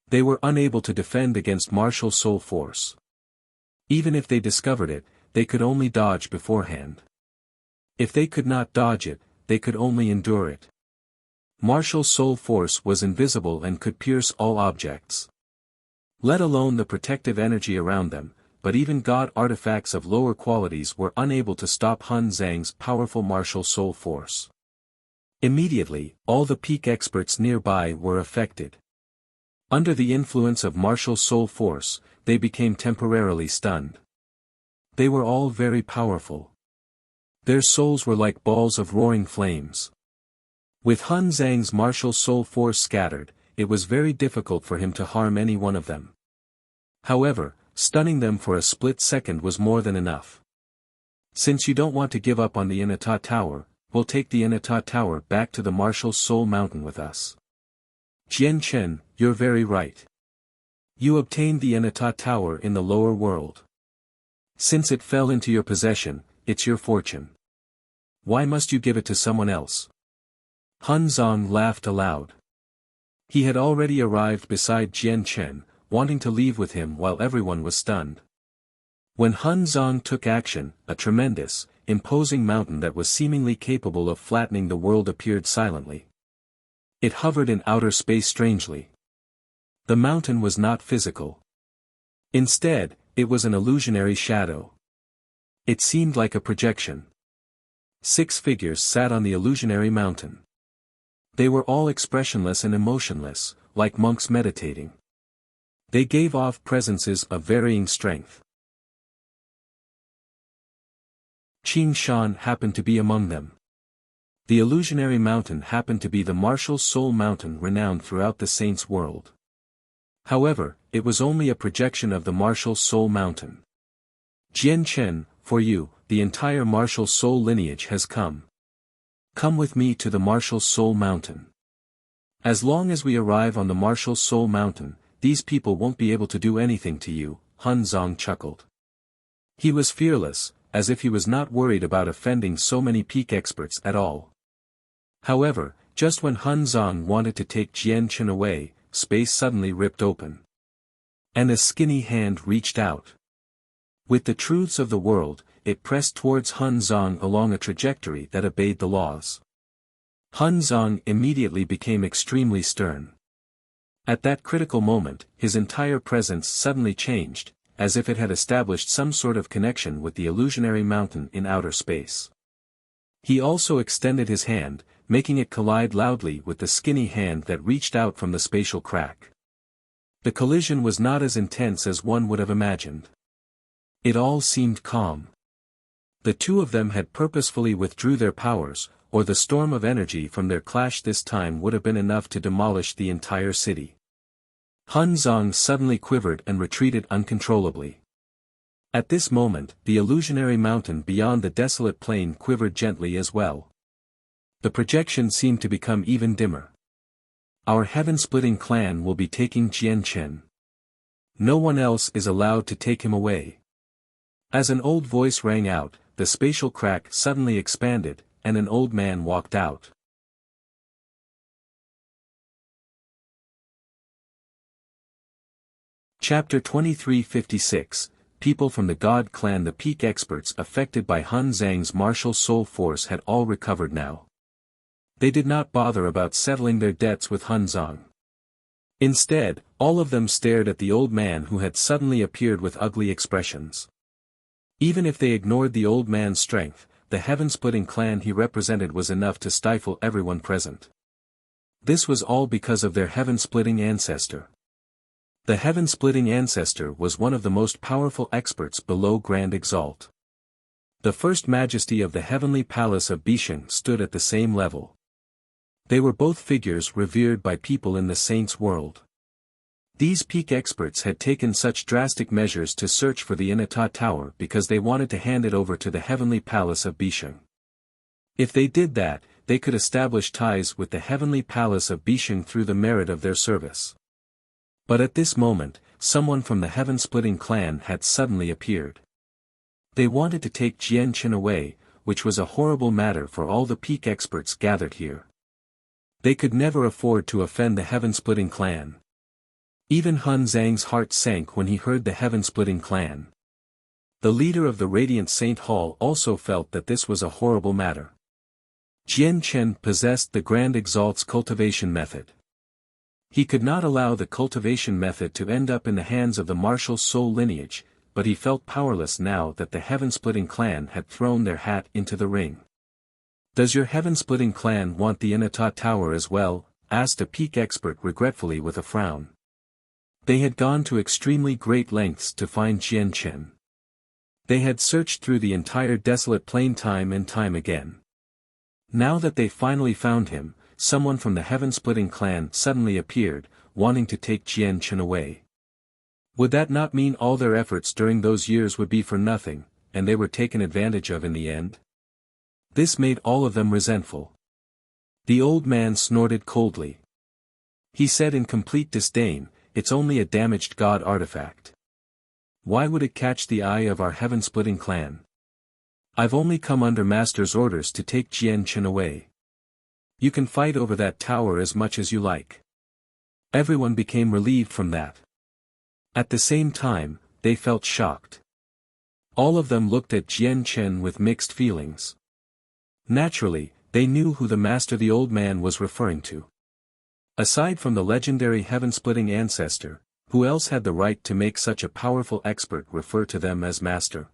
They were unable to defend against martial soul force. Even if they discovered it, they could only dodge beforehand. If they could not dodge it, they could only endure it. Martial soul force was invisible and could pierce all objects. Let alone the protective energy around them, but even god artifacts of lower qualities were unable to stop Hun Zhang's powerful martial soul force. Immediately, all the peak experts nearby were affected. Under the influence of martial soul force, they became temporarily stunned. They were all very powerful. Their souls were like balls of roaring flames. With Hun Zhang's martial soul force scattered, it was very difficult for him to harm any one of them. However, stunning them for a split second was more than enough. Since you don't want to give up on the Inata Tower, we'll take the Inata Tower back to the martial soul mountain with us. Jian Chen, you're very right. You obtained the Inata Tower in the lower world. Since it fell into your possession, it's your fortune. Why must you give it to someone else? Hun Zhang laughed aloud. He had already arrived beside Jian Chen, wanting to leave with him while everyone was stunned. When Hun Zhang took action, a tremendous, imposing mountain that was seemingly capable of flattening the world appeared silently. It hovered in outer space strangely. The mountain was not physical. Instead, it was an illusionary shadow. It seemed like a projection. 6 figures sat on the illusionary mountain. They were all expressionless and emotionless, like monks meditating. They gave off presences of varying strength. Qing Shan happened to be among them. The illusionary mountain happened to be the martial soul mountain renowned throughout the saints' world. However, it was only a projection of the martial soul mountain. Jian Chen, for you, the entire martial soul lineage has come. Come with me to the martial soul mountain. As long as we arrive on the martial soul mountain, these people won't be able to do anything to you, Han Zong chuckled. He was fearless, as if he was not worried about offending so many peak experts at all. However, just when Han Zong wanted to take Jian Chen away, space suddenly ripped open. And a skinny hand reached out. With the truths of the world, it pressed towards Han Zong along a trajectory that obeyed the laws. Han Zong immediately became extremely stern. At that critical moment, his entire presence suddenly changed, as if it had established some sort of connection with the illusionary mountain in outer space. He also extended his hand, making it collide loudly with the skinny hand that reached out from the spatial crack. The collision was not as intense as one would have imagined. It all seemed calm. The two of them had purposefully withdrew their powers, or the storm of energy from their clash this time would have been enough to demolish the entire city. Han Zong suddenly quivered and retreated uncontrollably. At this moment, the illusionary mountain beyond the desolate plain quivered gently as well. The projection seemed to become even dimmer. Our heaven-splitting clan will be taking Jian Chen. No one else is allowed to take him away. As an old voice rang out, the spatial crack suddenly expanded, and an old man walked out. Chapter 2356, People from the God Clan. The peak experts affected by Han Zhang's martial soul force had all recovered now. They did not bother about settling their debts with Han Zong. Instead, all of them stared at the old man who had suddenly appeared with ugly expressions. Even if they ignored the old man's strength, the heaven-splitting clan he represented was enough to stifle everyone present. This was all because of their heaven-splitting ancestor. The heaven-splitting ancestor was one of the most powerful experts below Grand Exalt. The first majesty of the heavenly palace of Bisheng stood at the same level. They were both figures revered by people in the saints' world. These peak experts had taken such drastic measures to search for the Inata Tower because they wanted to hand it over to the heavenly palace of Bisheng. If they did that, they could establish ties with the heavenly palace of Bisheng through the merit of their service. But at this moment, someone from the heaven-splitting clan had suddenly appeared. They wanted to take Jian Chen away, which was a horrible matter for all the peak experts gathered here. They could never afford to offend the heaven-splitting clan. Even Han Zhang's heart sank when he heard the heaven-splitting clan. The leader of the Radiant Saint Hall also felt that this was a horrible matter. Jian Chen possessed the Grand Exalt's cultivation method. He could not allow the cultivation method to end up in the hands of the martial soul lineage, but he felt powerless now that the heaven-splitting clan had thrown their hat into the ring. "Does your heaven-splitting clan want the Inata Tower as well?" asked a peak expert regretfully with a frown. They had gone to extremely great lengths to find Jian Chen. They had searched through the entire desolate plain time and time again. Now that they finally found him, someone from the heaven-splitting clan suddenly appeared, wanting to take Jian Chen away. Would that not mean all their efforts during those years would be for nothing, and they were taken advantage of in the end? This made all of them resentful. The old man snorted coldly. He said in complete disdain, "It's only a damaged god artifact. Why would it catch the eye of our heaven-splitting clan? I've only come under Master's orders to take Jian Chen away. You can fight over that tower as much as you like." Everyone became relieved from that. At the same time, they felt shocked. All of them looked at Jian Chen with mixed feelings. Naturally, they knew who the old man was referring to. Aside from the legendary heaven-splitting ancestor, who else had the right to make such a powerful expert refer to them as master?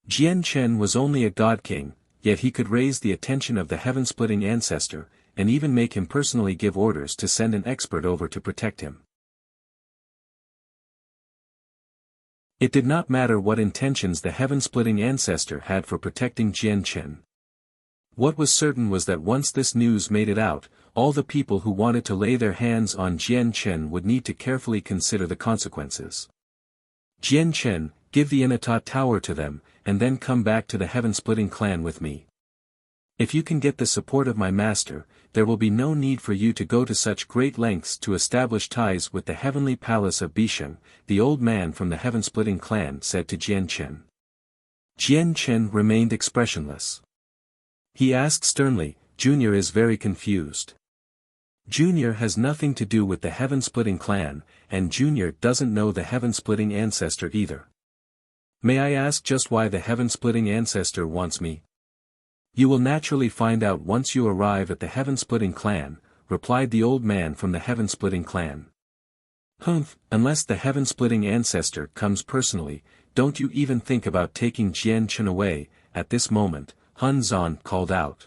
Jian Chen was only a god king, yet he could raise the attention of the heaven-splitting ancestor, and even make him personally give orders to send an expert over to protect him. It did not matter what intentions the heaven-splitting ancestor had for protecting Jian Chen. What was certain was that once this news made it out, all the people who wanted to lay their hands on Jian Chen would need to carefully consider the consequences. Jian Chen, give the Inata Tower to them, and then come back to the Heaven-Splitting Clan with me. If you can get the support of my master, there will be no need for you to go to such great lengths to establish ties with the heavenly palace of Bisheng, the old man from the Heaven-Splitting Clan said to Jian Chen. Jian Chen remained expressionless. He asked sternly, Junior is very confused. Junior has nothing to do with the Heaven-Splitting Clan, and Junior doesn't know the Heaven-Splitting Ancestor either. May I ask just why the Heaven-Splitting Ancestor wants me? You will naturally find out once you arrive at the Heaven-Splitting Clan, replied the old man from the Heaven-Splitting Clan. Humph, unless the Heaven-Splitting Ancestor comes personally, don't you even think about taking Jian Chen away. At this moment, Hun Zan called out.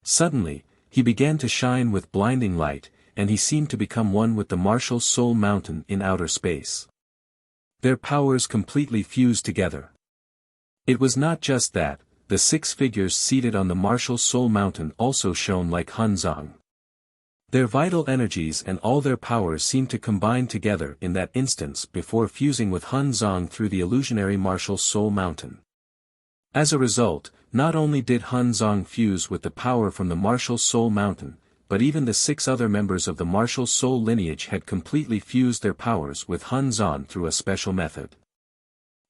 Suddenly, he began to shine with blinding light, and he seemed to become one with the martial Soul Mountain in outer space. Their powers completely fused together. It was not just that, the 6 figures seated on the martial Soul Mountain also shone like Hun Zan. Their vital energies and all their powers seemed to combine together in that instance before fusing with Hun Zan through the illusionary martial Soul Mountain. As a result, not only did Hun Zan fuse with the power from the martial Soul Mountain, but even the 6 other members of the martial Soul lineage had completely fused their powers with Hun Zan through a special method.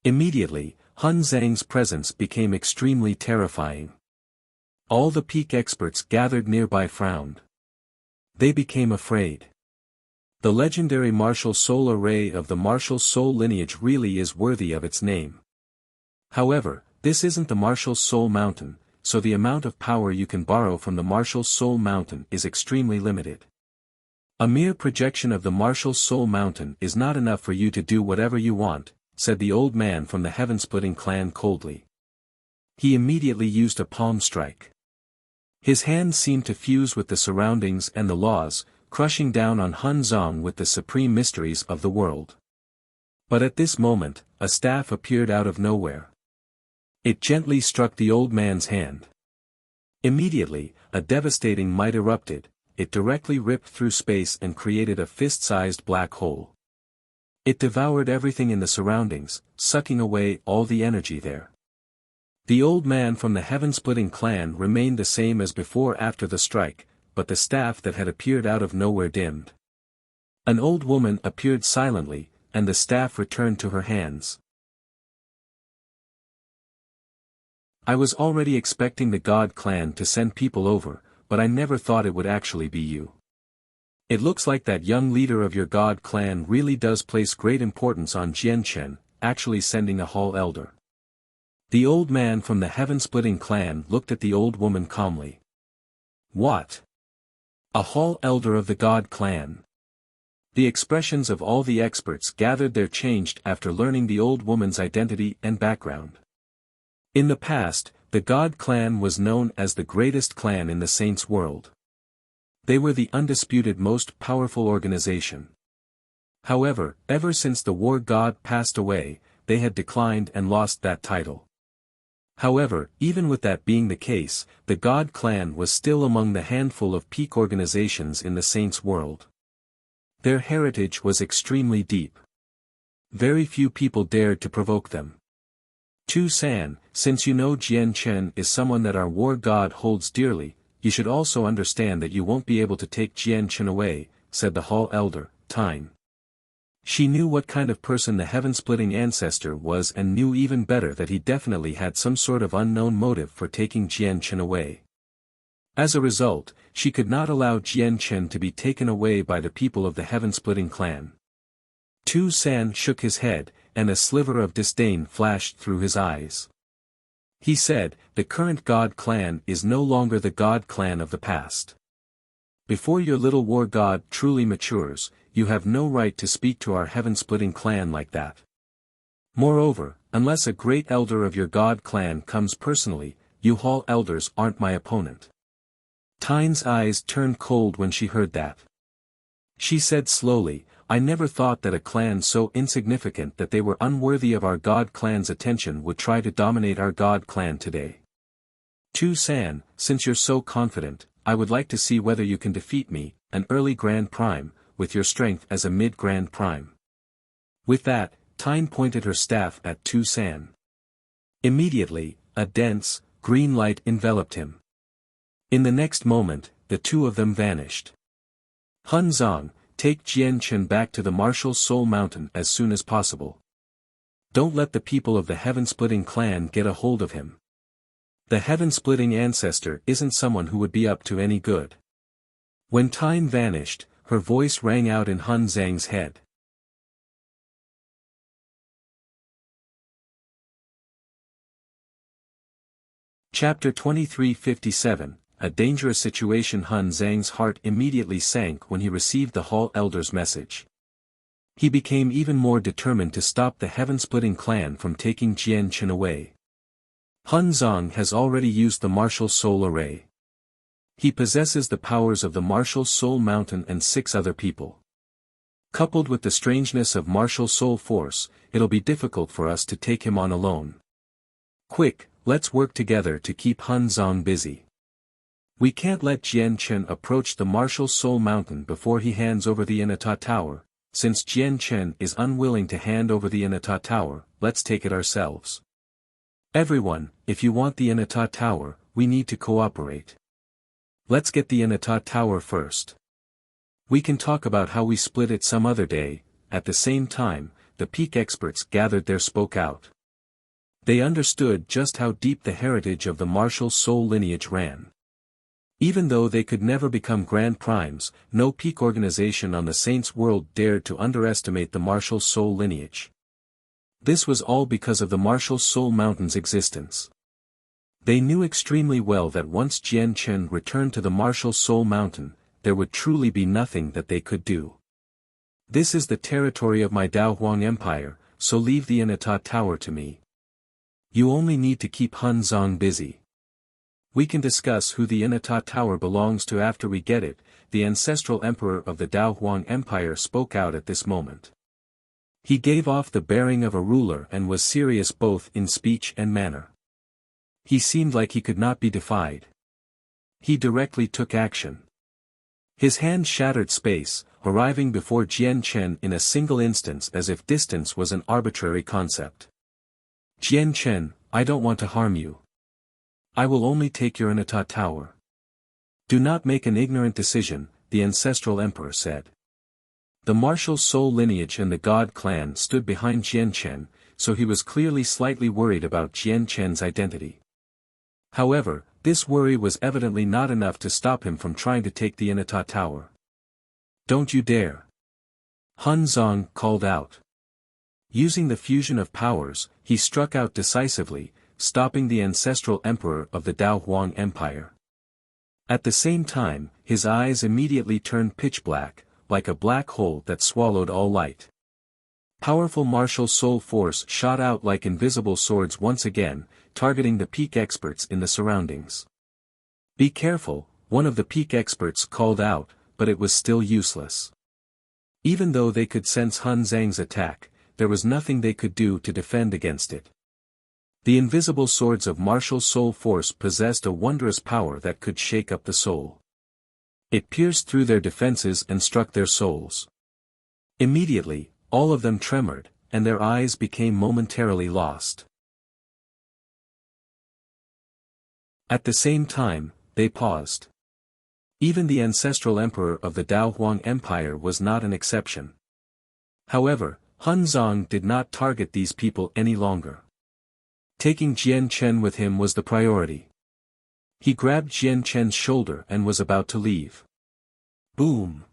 Immediately, Hun Zhang's presence became extremely terrifying. All the peak experts gathered nearby frowned. They became afraid. The legendary martial soul array of the martial soul lineage really is worthy of its name. However, this isn't the martial Soul Mountain, so the amount of power you can borrow from the martial Soul Mountain is extremely limited. A mere projection of the martial Soul Mountain is not enough for you to do whatever you want, said the old man from the Heaven-Splitting Clan coldly. He immediately used a palm strike. His hand seemed to fuse with the surroundings and the laws, crushing down on Hun Zang with the supreme mysteries of the world. But at this moment, a staff appeared out of nowhere. It gently struck the old man's hand. Immediately, a devastating might erupted, it directly ripped through space and created a fist-sized black hole. It devoured everything in the surroundings, sucking away all the energy there. The old man from the Heaven-Splitting Clan remained the same as before after the strike, but the staff that had appeared out of nowhere dimmed. An old woman appeared silently, and the staff returned to her hands. I was already expecting the God Clan to send people over, but I never thought it would actually be you. It looks like that young leader of your God Clan really does place great importance on Jian Chen, actually sending a hall elder. The old man from the Heaven-Splitting Clan looked at the old woman calmly. What? A hall elder of the God Clan? The expressions of all the experts gathered there changed after learning the old woman's identity and background. In the past, the God Clan was known as the greatest clan in the Saints' world. They were the undisputed most powerful organization. However, ever since the war god passed away, they had declined and lost that title. However, even with that being the case, the God Clan was still among the handful of peak organizations in the Saints' world. Their heritage was extremely deep. Very few people dared to provoke them. Tu San, since you know Jian Chen is someone that our war god holds dearly, you should also understand that you won't be able to take Jian Chen away, said the hall elder, Tyne. She knew what kind of person the Heaven-Splitting Ancestor was and knew even better that he definitely had some sort of unknown motive for taking Jian Chen away. As a result, she could not allow Jian Chen to be taken away by the people of the Heaven-Splitting Clan. Tu San shook his head, and a sliver of disdain flashed through his eyes. He said, the current God Clan is no longer the God Clan of the past. Before your little war god truly matures, you have no right to speak to our Heaven-Splitting Clan like that. Moreover, unless a great elder of your God Clan comes personally, you hall elders aren't my opponent. Tyne's eyes turned cold when she heard that. She said slowly, I never thought that a clan so insignificant that they were unworthy of our God Clan's attention would try to dominate our God Clan today. Chu San, since you're so confident, I would like to see whether you can defeat me, an early Grand Prime, with your strength as a mid-Grand Prime. With that, Tyne pointed her staff at Chu San. Immediately, a dense, green light enveloped him. In the next moment, the two of them vanished. Hun Zong, take Jian Chen back to the Martial Soul Mountain as soon as possible. Don't let the people of the Heaven-Splitting clan get a hold of him. The Heaven-Splitting ancestor isn't someone who would be up to any good. When Tyne vanished, her voice rang out in Hun Zhang's head. Chapter 2357, A Dangerous Situation. Hun Zhang's heart immediately sank when he received the Hall Elder's message. He became even more determined to stop the Heaven-Splitting clan from taking Jian Chen away. Hun Zong has already used the Martial Soul Array. He possesses the powers of the Martial Soul Mountain and 6 other people. Coupled with the strangeness of Martial Soul Force, it'll be difficult for us to take him on alone. Quick, let's work together to keep Hun Zong busy. We can't let Jian Chen approach the Martial Soul Mountain before he hands over the Inata Tower. Since Jian Chen is unwilling to hand over the Inata Tower, let's take it ourselves. Everyone, if you want the Inata Tower, we need to cooperate. Let's get the Inata Tower first. We can talk about how we split it some other day. At the same time, the peak experts gathered there spoke out. They understood just how deep the heritage of the Martial Soul lineage ran. Even though they could never become Grand Primes, no peak organization on the Saints' world dared to underestimate the Martial Soul lineage. This was all because of the Martial Soul Mountain's existence. They knew extremely well that once Jian Chen returned to the Martial Soul Mountain, there would truly be nothing that they could do. This is the territory of my Dao Huang Empire, so leave the Inata Tower to me. You only need to keep Hun Zong busy. We can discuss who the Inata Tower belongs to after we get it. The ancestral emperor of the Dao Huang Empire spoke out at this moment. He gave off the bearing of a ruler and was serious both in speech and manner. He seemed like he could not be defied. He directly took action. His hand shattered space, arriving before Jian Chen in a single instance as if distance was an arbitrary concept. Jian Chen, I don't want to harm you. I will only take your Inata Tower. Do not make an ignorant decision, the ancestral emperor said. The Martial Soul lineage and the God clan stood behind Jian Chen, so he was clearly slightly worried about Jian Chen's identity. However, this worry was evidently not enough to stop him from trying to take the Inata Tower. Don't you dare! Hun Zong called out. Using the fusion of powers, he struck out decisively, stopping the ancestral emperor of the Dao Huang Empire. At the same time, his eyes immediately turned pitch black, like a black hole that swallowed all light. Powerful martial soul force shot out like invisible swords once again, targeting the peak experts in the surroundings. Be careful, one of the peak experts called out, but it was still useless. Even though they could sense Hun Zhang's attack, there was nothing they could do to defend against it. The invisible swords of martial soul force possessed a wondrous power that could shake up the soul. It pierced through their defenses and struck their souls. Immediately, all of them tremored, and their eyes became momentarily lost. At the same time, they paused. Even the ancestral emperor of the Dao Huang Empire was not an exception. However, Hun Zong did not target these people any longer. Taking Jian Chen with him was the priority. He grabbed Jian Chen's shoulder and was about to leave. Boom!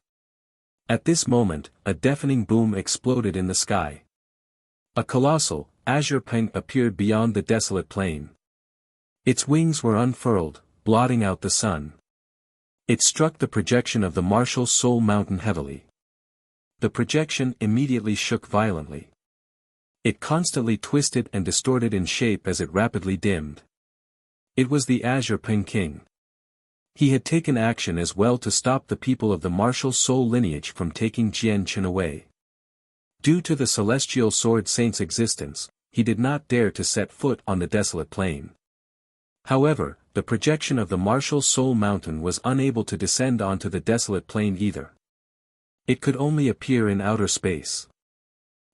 At this moment, a deafening boom exploded in the sky. A colossal, azure peng appeared beyond the desolate plain. Its wings were unfurled, blotting out the sun. It struck the projection of the Martial Soul Mountain heavily. The projection immediately shook violently. It constantly twisted and distorted in shape as it rapidly dimmed. It was the Azure Peng King. He had taken action as well to stop the people of the Martial Soul lineage from taking Jian Chen away. Due to the Celestial Sword Saint's existence, he did not dare to set foot on the desolate plain. However, the projection of the martial soul mountain was unable to descend onto the desolate plain either. It could only appear in outer space.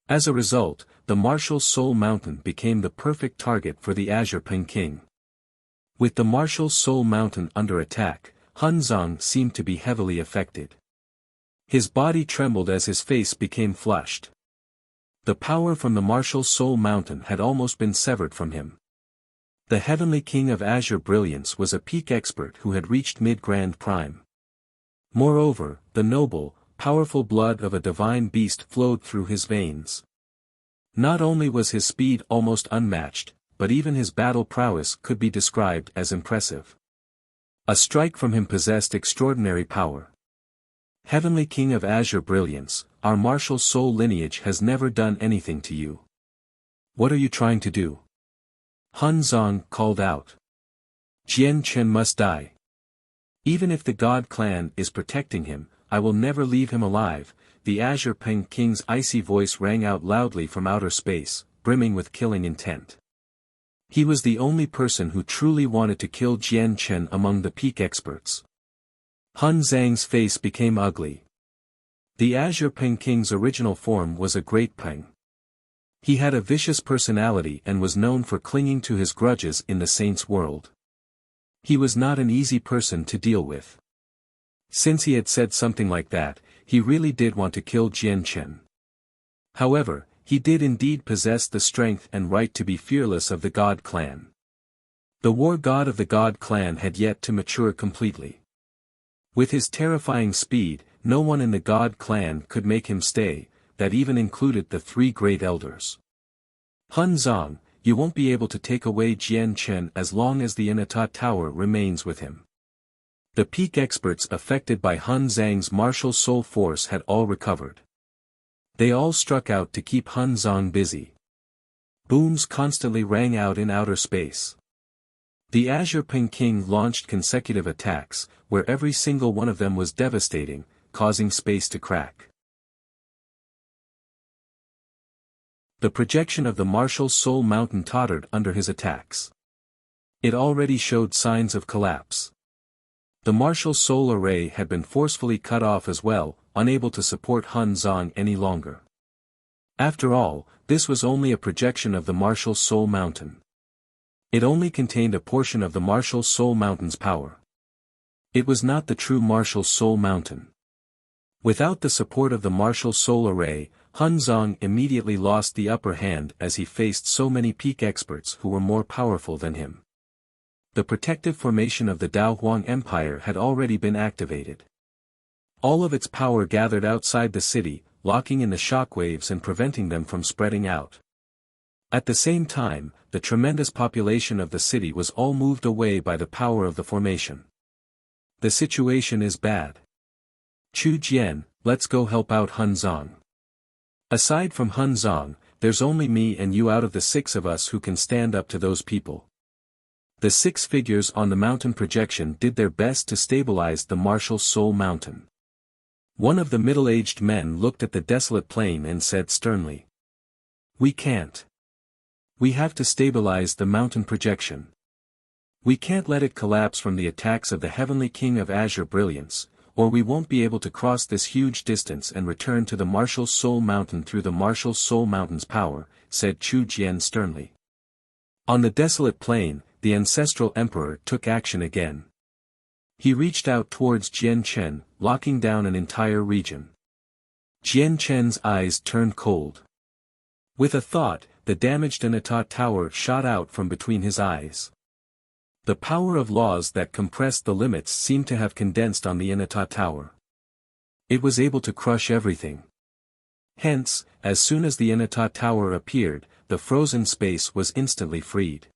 As a result, the martial soul mountain became the perfect target for the Azure Peng King. With the martial soul mountain under attack, Hunzong seemed to be heavily affected. His body trembled as his face became flushed. The power from the martial soul mountain had almost been severed from him. The Heavenly King of Azure Brilliance was a peak expert who had reached mid-grand prime. Moreover, the noble, powerful blood of a divine beast flowed through his veins. Not only was his speed almost unmatched, but even his battle prowess could be described as impressive. A strike from him possessed extraordinary power. Heavenly King of Azure Brilliance, our martial soul lineage has never done anything to you. What are you trying to do? Hunzong called out. Jian Chen must die. Even if the God clan is protecting him, I will never leave him alive. The Azure Peng King's icy voice rang out loudly from outer space, brimming with killing intent. He was the only person who truly wanted to kill Jian Chen among the peak experts. Hun Zhang's face became ugly. The Azure Peng King's original form was a great Peng. He had a vicious personality and was known for clinging to his grudges in the saints' world. He was not an easy person to deal with. Since he had said something like that, he really did want to kill Jian Chen. However, he did indeed possess the strength and right to be fearless of the God clan. The war god of the God clan had yet to mature completely. With his terrifying speed, no one in the God clan could make him stay, that even included the three great elders. Hunzong, you won't be able to take away Jian Chen as long as the Inata Tower remains with him. The peak experts affected by Hun Zhang's martial soul force had all recovered. They all struck out to keep Hunzong busy. Booms constantly rang out in outer space. The Azure Peng King launched consecutive attacks, where every single one of them was devastating, causing space to crack. The projection of the martial soul mountain tottered under his attacks. It already showed signs of collapse. The martial soul array had been forcefully cut off as well, unable to support Hunzong any longer. After all, this was only a projection of the martial soul mountain. It only contained a portion of the martial soul mountain's power. It was not the true martial soul mountain. Without the support of the martial soul array, Hunzong immediately lost the upper hand as he faced so many peak experts who were more powerful than him. The protective formation of the Dao Huang Empire had already been activated. All of its power gathered outside the city, locking in the shockwaves and preventing them from spreading out. At the same time, the tremendous population of the city was all moved away by the power of the formation. The situation is bad. Chu Jian, let's go help out Hunzong. Aside from Hunzong, there's only me and you out of the six of us who can stand up to those people. The six figures on the mountain projection did their best to stabilize the martial soul mountain. One of the middle-aged men looked at the desolate plain and said sternly. We can't. We have to stabilize the mountain projection. We can't let it collapse from the attacks of the Heavenly King of Azure Brilliance, or we won't be able to cross this huge distance and return to the martial soul mountain through the martial soul mountain's power, said Chu Jian sternly. On the desolate plain, the ancestral emperor took action again. He reached out towards Jian Chen, locking down an entire region. Jian Chen's eyes turned cold. With a thought, the damaged Inata Tower shot out from between his eyes. The power of laws that compressed the limits seemed to have condensed on the Inata Tower. It was able to crush everything. Hence, as soon as the Inata Tower appeared, the frozen space was instantly freed.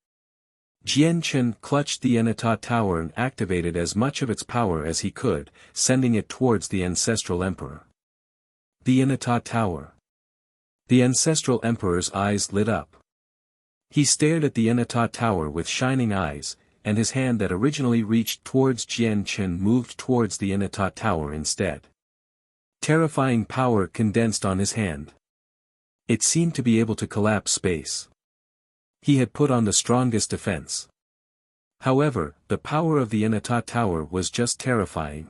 Jian Chen clutched the Inata Tower and activated as much of its power as he could, sending it towards the ancestral emperor. The Inata Tower. The ancestral emperor's eyes lit up. He stared at the Inata Tower with shining eyes, and his hand that originally reached towards Jian Chen moved towards the Inata Tower instead. Terrifying power condensed on his hand. It seemed to be able to collapse space. He had put on the strongest defense. However, the power of the Inata Tower was just terrifying.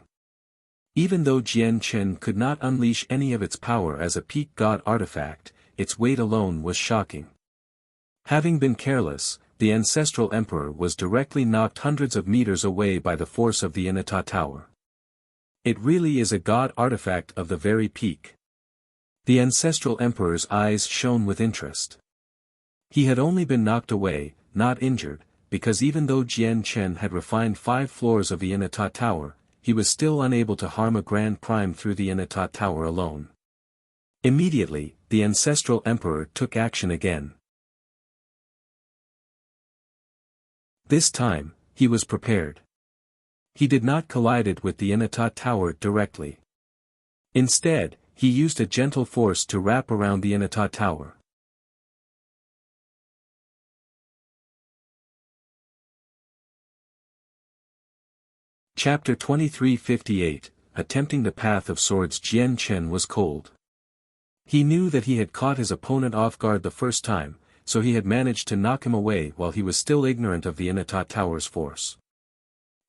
Even though Jian Chen could not unleash any of its power as a peak god artifact, its weight alone was shocking. Having been careless, the ancestral emperor was directly knocked hundreds of meters away by the force of the Inata Tower. It really is a god artifact of the very peak. The ancestral emperor's eyes shone with interest. He had only been knocked away, not injured, because even though Jian Chen had refined 5 floors of the Inata Tower, he was still unable to harm a Grand Prime through the Inata Tower alone. Immediately, the ancestral emperor took action again. This time, he was prepared. He did not collide it with the Inata Tower directly. Instead, he used a gentle force to wrap around the Inata Tower. Chapter 2358, Attempting the Path of Swords. Jian Chen was cold. He knew that he had caught his opponent off guard the first time, so he had managed to knock him away while he was still ignorant of the Inata Tower's force.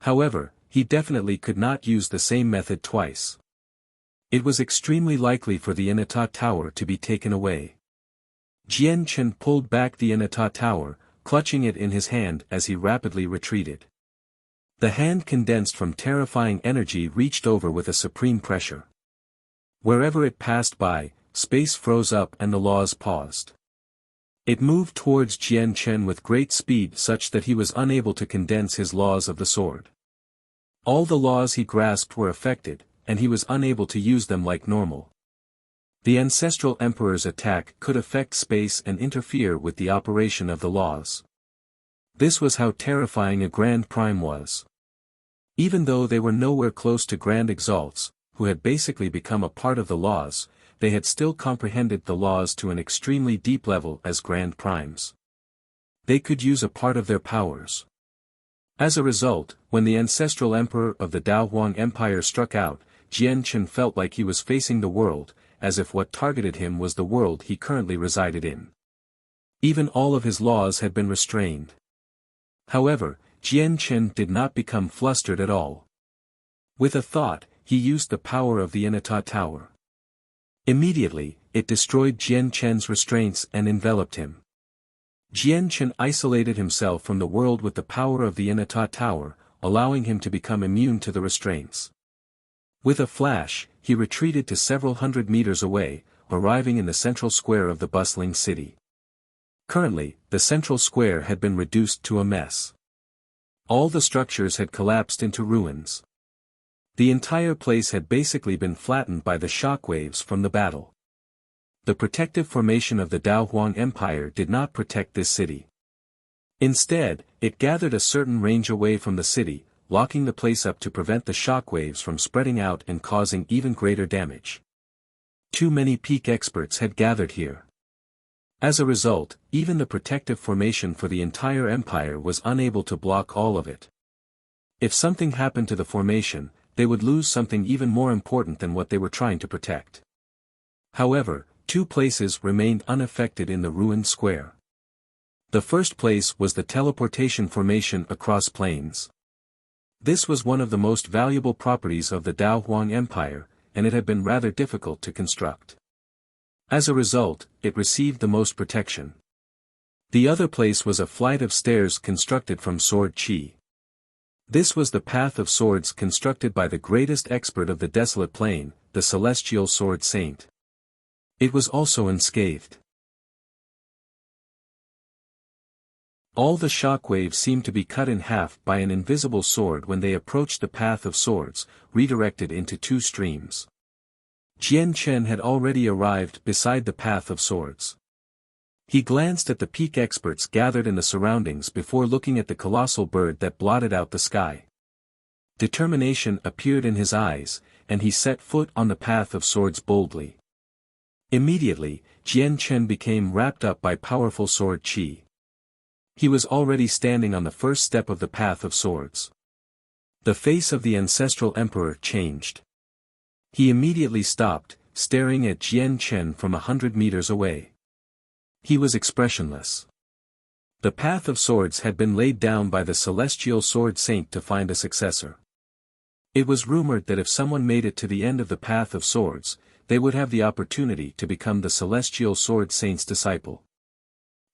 However, he definitely could not use the same method twice. It was extremely likely for the Inata Tower to be taken away. Jian Chen pulled back the Inata Tower, clutching it in his hand as he rapidly retreated. The hand condensed from terrifying energy reached over with a supreme pressure. Wherever it passed by, space froze up and the laws paused. It moved towards Jian Chen with great speed such that he was unable to condense his laws of the sword. All the laws he grasped were affected, and he was unable to use them like normal. The ancestral emperor's attack could affect space and interfere with the operation of the laws. This was how terrifying a Grand Prime was. Even though they were nowhere close to Grand Exalts, who had basically become a part of the laws, they had still comprehended the laws to an extremely deep level as Grand Primes. They could use a part of their powers. As a result, when the ancestral emperor of the Dao Huang Empire struck out, Jian Chen felt like he was facing the world, as if what targeted him was the world he currently resided in. Even all of his laws had been restrained. However, Jian Chen did not become flustered at all. With a thought, he used the power of the Inata Tower. Immediately, it destroyed Jian Chen's restraints and enveloped him. Jian Chen isolated himself from the world with the power of the Inata Tower, allowing him to become immune to the restraints. With a flash, he retreated to several hundred meters away, arriving in the central square of the bustling city. Currently, the central square had been reduced to a mess. All the structures had collapsed into ruins. The entire place had basically been flattened by the shockwaves from the battle. The protective formation of the Dao Huang Empire did not protect this city. Instead, it gathered a certain range away from the city, locking the place up to prevent the shockwaves from spreading out and causing even greater damage. Too many peak experts had gathered here. As a result, even the protective formation for the entire empire was unable to block all of it. If something happened to the formation, they would lose something even more important than what they were trying to protect. However, 2 places remained unaffected in the ruined square. The first place was the teleportation formation across plains. This was one of the most valuable properties of the Dao Huang Empire, and it had been rather difficult to construct. As a result, it received the most protection. The other place was a flight of stairs constructed from sword qi. This was the path of swords constructed by the greatest expert of the desolate plain, the celestial sword saint. It was also unscathed. All the shockwaves seemed to be cut in half by an invisible sword when they approached the path of swords, redirected into 2 streams. Jian Chen had already arrived beside the path of swords. He glanced at the peak experts gathered in the surroundings before looking at the colossal bird that blotted out the sky. Determination appeared in his eyes, and he set foot on the path of swords boldly. Immediately, Jian Chen became wrapped up by powerful sword qi. He was already standing on the first step of the path of swords. The face of the ancestral emperor changed. He immediately stopped, staring at Jian Chen from 100 meters away. He was expressionless. The path of swords had been laid down by the celestial sword saint to find a successor. It was rumored that if someone made it to the end of the path of swords, they would have the opportunity to become the celestial sword saint's disciple.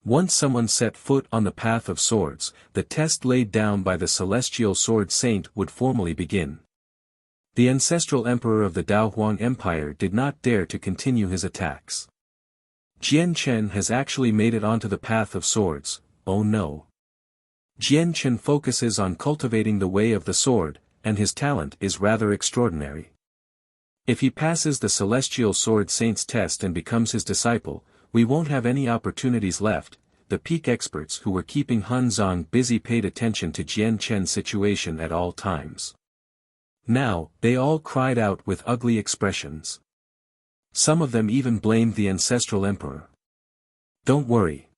Once someone set foot on the path of swords, the test laid down by the celestial sword saint would formally begin. The ancestral emperor of the Daohuang Empire did not dare to continue his attacks. Jian Chen has actually made it onto the path of swords, oh no. Jian Chen focuses on cultivating the way of the sword, and his talent is rather extraordinary. If he passes the celestial sword saint's test and becomes his disciple, we won't have any opportunities left. The peak experts who were keeping Han Zhang busy paid attention to Jian Chen's situation at all times. Now, they all cried out with ugly expressions. Some of them even blamed the ancestral emperor. Don't worry.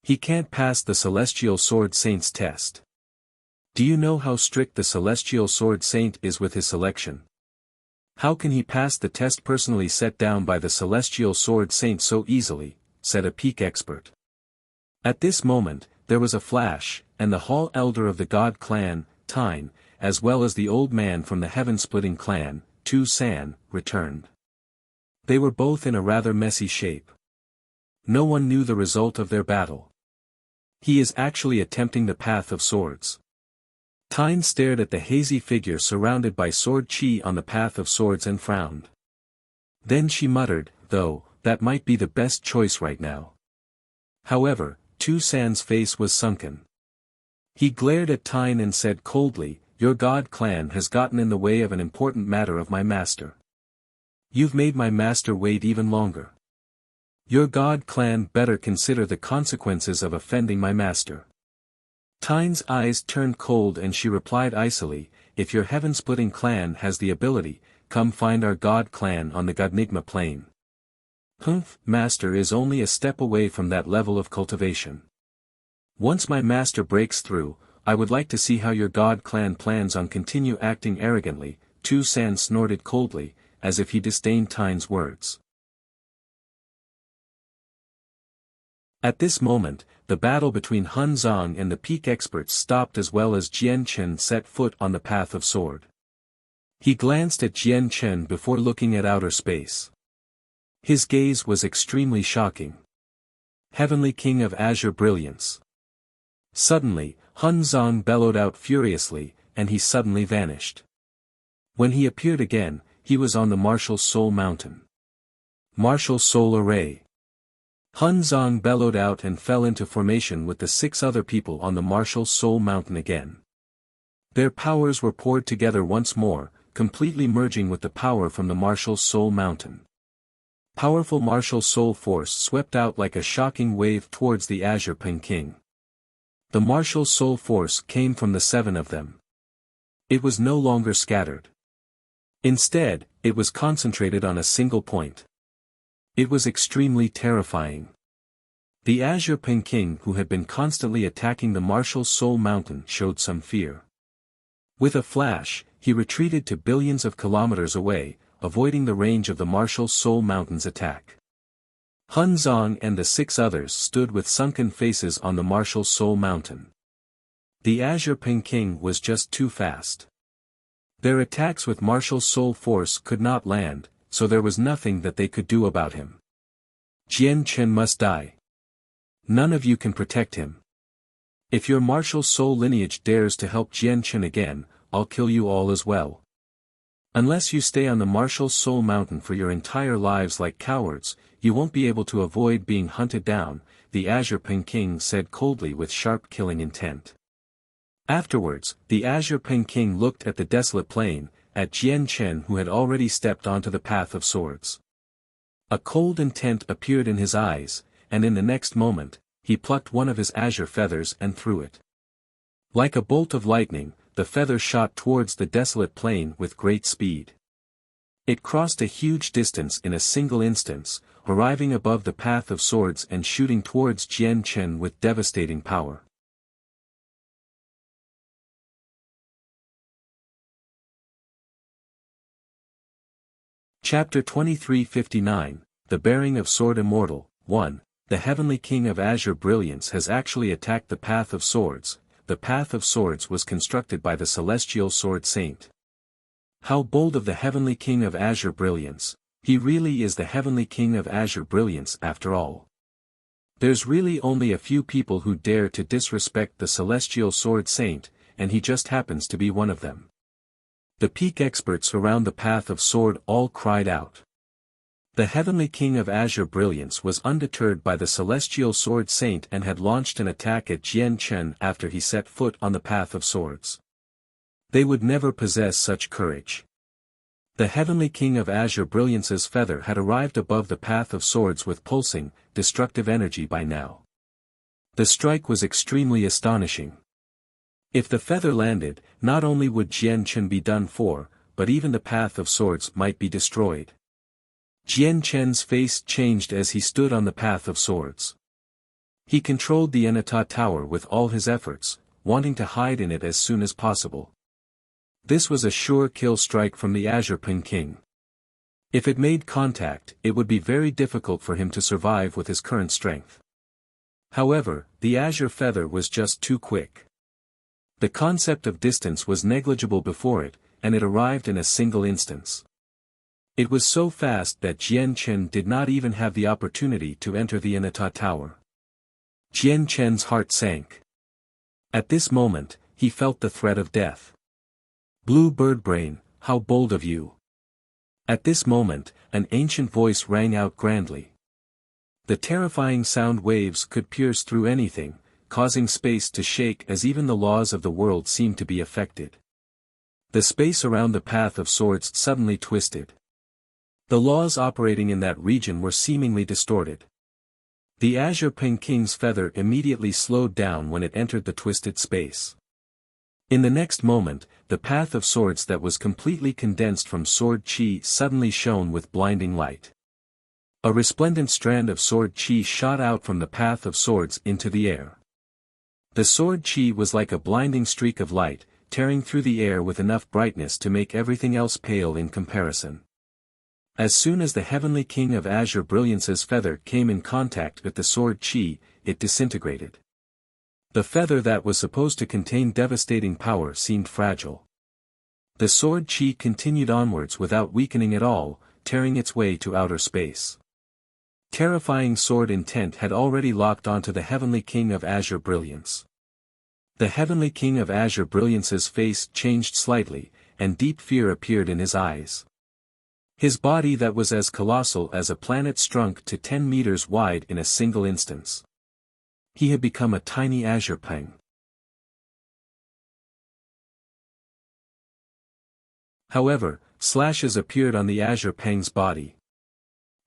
He can't pass the celestial sword saint's test. Do you know how strict the celestial sword saint is with his selection? How can he pass the test personally set down by the celestial sword saint so easily, said a peak expert. At this moment, there was a flash, and the hall elder of the god clan, Tyne, as well as the old man from the heaven-splitting clan, Tu San, returned. They were both in a rather messy shape. No one knew the result of their battle. He is actually attempting the path of swords. Tyne stared at the hazy figure surrounded by sword chi on the path of swords and frowned. Then she muttered, though, that might be the best choice right now. However, Tu San's face was sunken. He glared at Tyne and said coldly, your god clan has gotten in the way of an important matter of my master. You've made my master wait even longer. Your god clan better consider the consequences of offending my master. Tyne's eyes turned cold and she replied icily, if your heaven-splitting clan has the ability, come find our god clan on the Godnigma plain. Humph, master is only a step away from that level of cultivation. Once my master breaks through, I would like to see how your god clan plans on continue acting arrogantly. Tu San snorted coldly, as if he disdained Tyne's words. At this moment, the battle between Han Zhang and the peak experts stopped as well as Jian Chen set foot on the path of sword. He glanced at Jian Chen before looking at outer space. His gaze was extremely shocking. Heavenly King of Azure Brilliance. Suddenly, Han Zhang bellowed out furiously, and he suddenly vanished. When he appeared again, he was on the Martial Soul Mountain. Martial Soul Array. Han Zhang bellowed out and fell into formation with the 6 other people on the Martial Soul Mountain again. Their powers were poured together once more, completely merging with the power from the Martial Soul Mountain. Powerful martial soul force swept out like a shocking wave towards the Azure Peking. The martial soul force came from the 7 of them. It was no longer scattered. Instead, it was concentrated on a single point. It was extremely terrifying. The Azure Peking who had been constantly attacking the Martial Soul Mountain showed some fear. With a flash, he retreated to billions of kilometers away, avoiding the range of the Martial Soul Mountain's attack. Han Zhang and the 6 others stood with sunken faces on the Martial Soul Mountain. The Azure Peking was just too fast. Their attacks with Martial Soul Force could not land, so there was nothing that they could do about him. Jian Chen must die. None of you can protect him. If your Martial Soul lineage dares to help Jian Chen again, I'll kill you all as well. Unless you stay on the Martial Soul Mountain for your entire lives like cowards, you won't be able to avoid being hunted down, the Azure Peking said coldly with sharp killing intent. Afterwards, the Azure Peking looked at the desolate plain, at Jian Chen who had already stepped onto the path of swords. A cold intent appeared in his eyes, and in the next moment, he plucked one of his azure feathers and threw it. Like a bolt of lightning, the feather shot towards the desolate plain with great speed. It crossed a huge distance in a single instance, arriving above the path of swords and shooting towards Jian Chen with devastating power. Chapter 2359, The Bearing of Sword Immortal, 1, the Heavenly King of Azure Brilliance has actually attacked the Path of Swords. The Path of Swords was constructed by the Celestial Sword Saint. How bold of the Heavenly King of Azure Brilliance. He really is the Heavenly King of Azure Brilliance after all. There's really only a few people who dare to disrespect the Celestial Sword Saint, and he just happens to be one of them. The peak experts around the Path of Sword all cried out. The Heavenly King of Azure Brilliance was undeterred by the Celestial Sword Saint and had launched an attack at Jian Chen after he set foot on the Path of Swords. They would never possess such courage. The Heavenly King of Azure Brilliance's feather had arrived above the Path of Swords with pulsing, destructive energy by now. The strike was extremely astonishing. If the feather landed, not only would Jian Chen be done for, but even the Path of Swords might be destroyed. Jian Chen's face changed as he stood on the Path of Swords. He controlled the Enata Tower with all his efforts, wanting to hide in it as soon as possible. This was a sure kill strike from the Azure Ping King. If it made contact, it would be very difficult for him to survive with his current strength. However, the Azure Feather was just too quick. The concept of distance was negligible before it, and it arrived in a single instance. It was so fast that Jian Chen did not even have the opportunity to enter the Enata Tower. Jian Chen's heart sank. At this moment, he felt the threat of death. Blue Bird Brain, how bold of you! At this moment, an ancient voice rang out grandly. The terrifying sound waves could pierce through anything, causing space to shake as even the laws of the world seemed to be affected. The space around the Path of Swords suddenly twisted. The laws operating in that region were seemingly distorted. The Azure Ping King's feather immediately slowed down when it entered the twisted space. In the next moment, the Path of Swords that was completely condensed from sword chi suddenly shone with blinding light. A resplendent strand of sword chi shot out from the Path of Swords into the air. The sword chi was like a blinding streak of light, tearing through the air with enough brightness to make everything else pale in comparison. As soon as the Heavenly King of Azure Brilliance's feather came in contact with the sword chi, it disintegrated. The feather that was supposed to contain devastating power seemed fragile. The sword chi continued onwards without weakening at all, tearing its way to outer space. Terrifying sword intent had already locked onto the Heavenly King of Azure Brilliance. The Heavenly King of Azure Brilliance's face changed slightly, and deep fear appeared in his eyes. His body that was as colossal as a planet shrunk to 10 meters wide in a single instance. He had become a tiny Azure Ping. However, slashes appeared on the Azure Ping's body.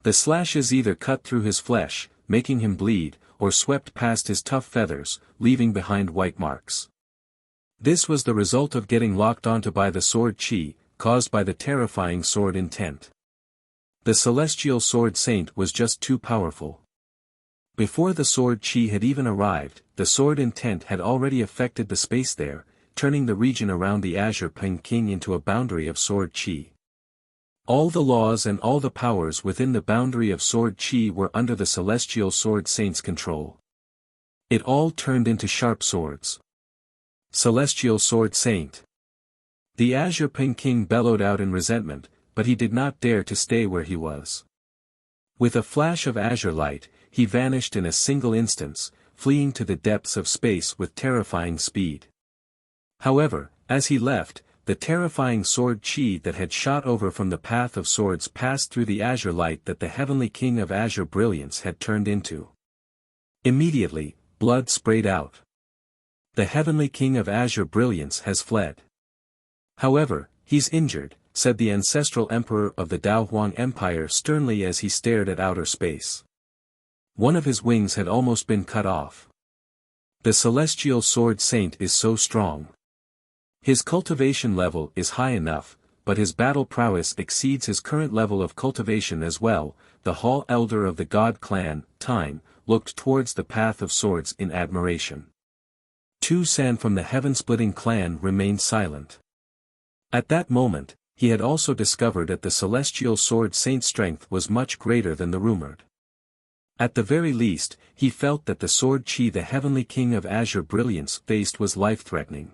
The slashes either cut through his flesh, making him bleed, or swept past his tough feathers, leaving behind white marks. This was the result of getting locked onto by the sword chi, caused by the terrifying sword intent. The Celestial Sword Saint was just too powerful. Before the sword chi had even arrived, the sword intent had already affected the space there, turning the region around the Azure Ping King into a boundary of sword chi. All the laws and all the powers within the boundary of sword chi were under the Celestial Sword Saint's control. It all turned into sharp swords. Celestial Sword Saint. The Azure Ping King bellowed out in resentment, but he did not dare to stay where he was. With a flash of azure light, he vanished in a single instance, fleeing to the depths of space with terrifying speed. However, as he left, the terrifying sword chi that had shot over from the Path of Swords passed through the azure light that the Heavenly King of Azure Brilliance had turned into. Immediately, blood sprayed out. The Heavenly King of Azure Brilliance has fled. However, he's injured, said the ancestral emperor of the Dao Huang Empire sternly as he stared at outer space. One of his wings had almost been cut off. The Celestial Sword Saint is so strong. His cultivation level is high enough, but his battle prowess exceeds his current level of cultivation as well. The Hall Elder of the God Clan, Time, looked towards the Path of Swords in admiration. Tu San from the Heaven-Splitting Clan remained silent. At that moment, he had also discovered that the Celestial Sword Saint's strength was much greater than the rumored. At the very least, he felt that the sword Qi the Heavenly King of Azure Brilliance faced was life-threatening.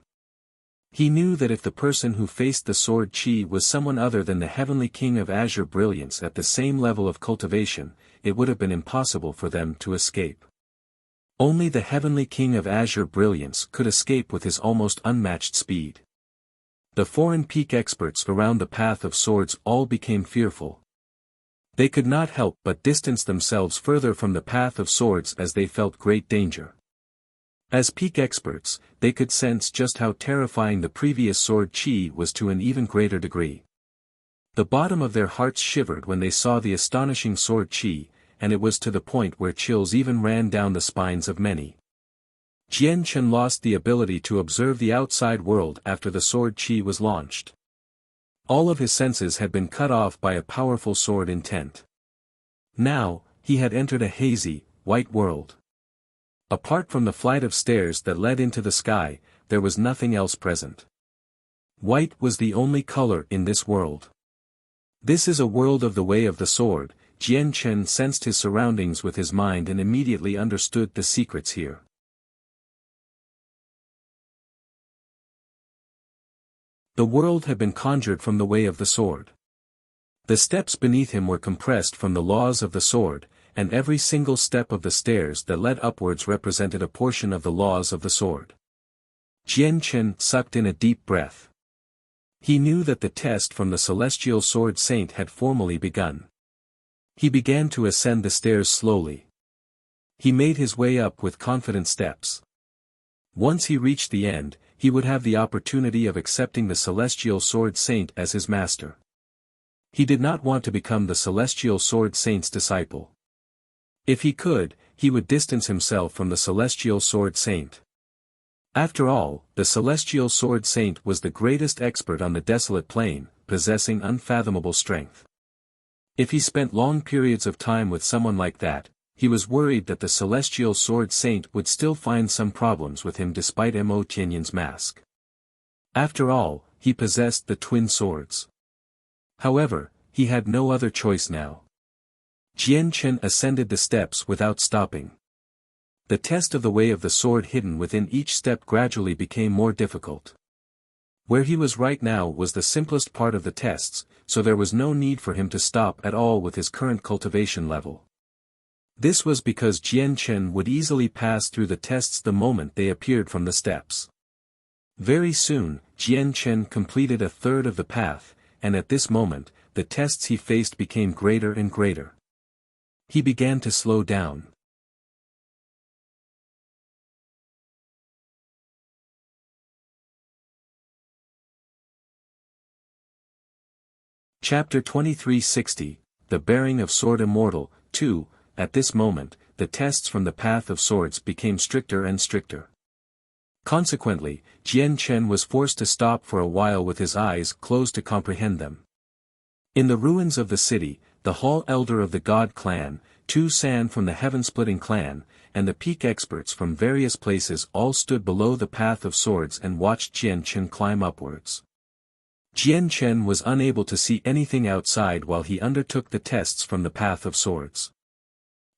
He knew that if the person who faced the sword Qi was someone other than the Heavenly King of Azure Brilliance at the same level of cultivation, it would have been impossible for them to escape. Only the Heavenly King of Azure Brilliance could escape with his almost unmatched speed. The foreign peak experts around the Path of Swords all became fearful. They could not help but distance themselves further from the Path of Swords as they felt great danger. As peak experts, they could sense just how terrifying the previous sword Qi was to an even greater degree. The bottom of their hearts shivered when they saw the astonishing sword Qi, and it was to the point where chills even ran down the spines of many. Jian Chen lost the ability to observe the outside world after the sword Qi was launched. All of his senses had been cut off by a powerful sword intent. Now, he had entered a hazy, white world. Apart from the flight of stairs that led into the sky, there was nothing else present. White was the only color in this world. This is a world of the way of the sword. Jian Chen sensed his surroundings with his mind and immediately understood the secrets here. The world had been conjured from the way of the sword. The steps beneath him were compressed from the laws of the sword, and every single step of the stairs that led upwards represented a portion of the laws of the sword. Jian Chen sucked in a deep breath. He knew that the test from the celestial sword saint had formally begun. He began to ascend the stairs slowly. He made his way up with confident steps. Once he reached the end, he would have the opportunity of accepting the celestial sword saint as his master. He did not want to become the celestial sword saint's disciple. If he could, he would distance himself from the celestial sword saint. After all, the celestial sword saint was the greatest expert on the desolate plain, possessing unfathomable strength. If he spent long periods of time with someone like that, he was worried that the celestial sword saint would still find some problems with him despite Mo Tianyan's mask. After all, he possessed the twin swords. However, he had no other choice now. Jian Chen ascended the steps without stopping. The test of the way of the sword hidden within each step gradually became more difficult. Where he was right now was the simplest part of the tests, so there was no need for him to stop at all with his current cultivation level. This was because Jian Chen would easily pass through the tests the moment they appeared from the steps. Very soon, Jian Chen completed a third of the path, and at this moment, the tests he faced became greater and greater. He began to slow down. Chapter 2360, The Bearing of Sword Immortal, 2. At this moment, the tests from the Path of Swords became stricter and stricter. Consequently, Jian Chen was forced to stop for a while with his eyes closed to comprehend them. In the ruins of the city, the Hall Elder of the God clan, Tu San from the Heaven-Splitting clan, and the peak experts from various places all stood below the Path of Swords and watched Jian Chen climb upwards. Jian Chen was unable to see anything outside while he undertook the tests from the Path of Swords.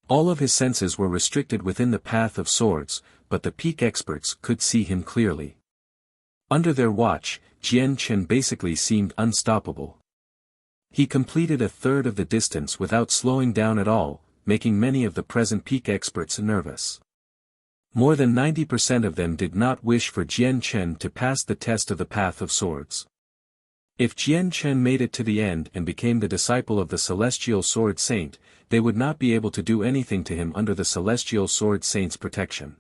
All of his senses were restricted within the Path of Swords, but the peak experts could see him clearly. Under their watch, Jian Chen basically seemed unstoppable. He completed a third of the distance without slowing down at all, making many of the present peak experts nervous. More than 90% of them did not wish for Jian Chen to pass the test of the Path of Swords. If Jian Chen made it to the end and became the disciple of the Celestial Sword Saint, they would not be able to do anything to him under the Celestial Sword Saint's protection.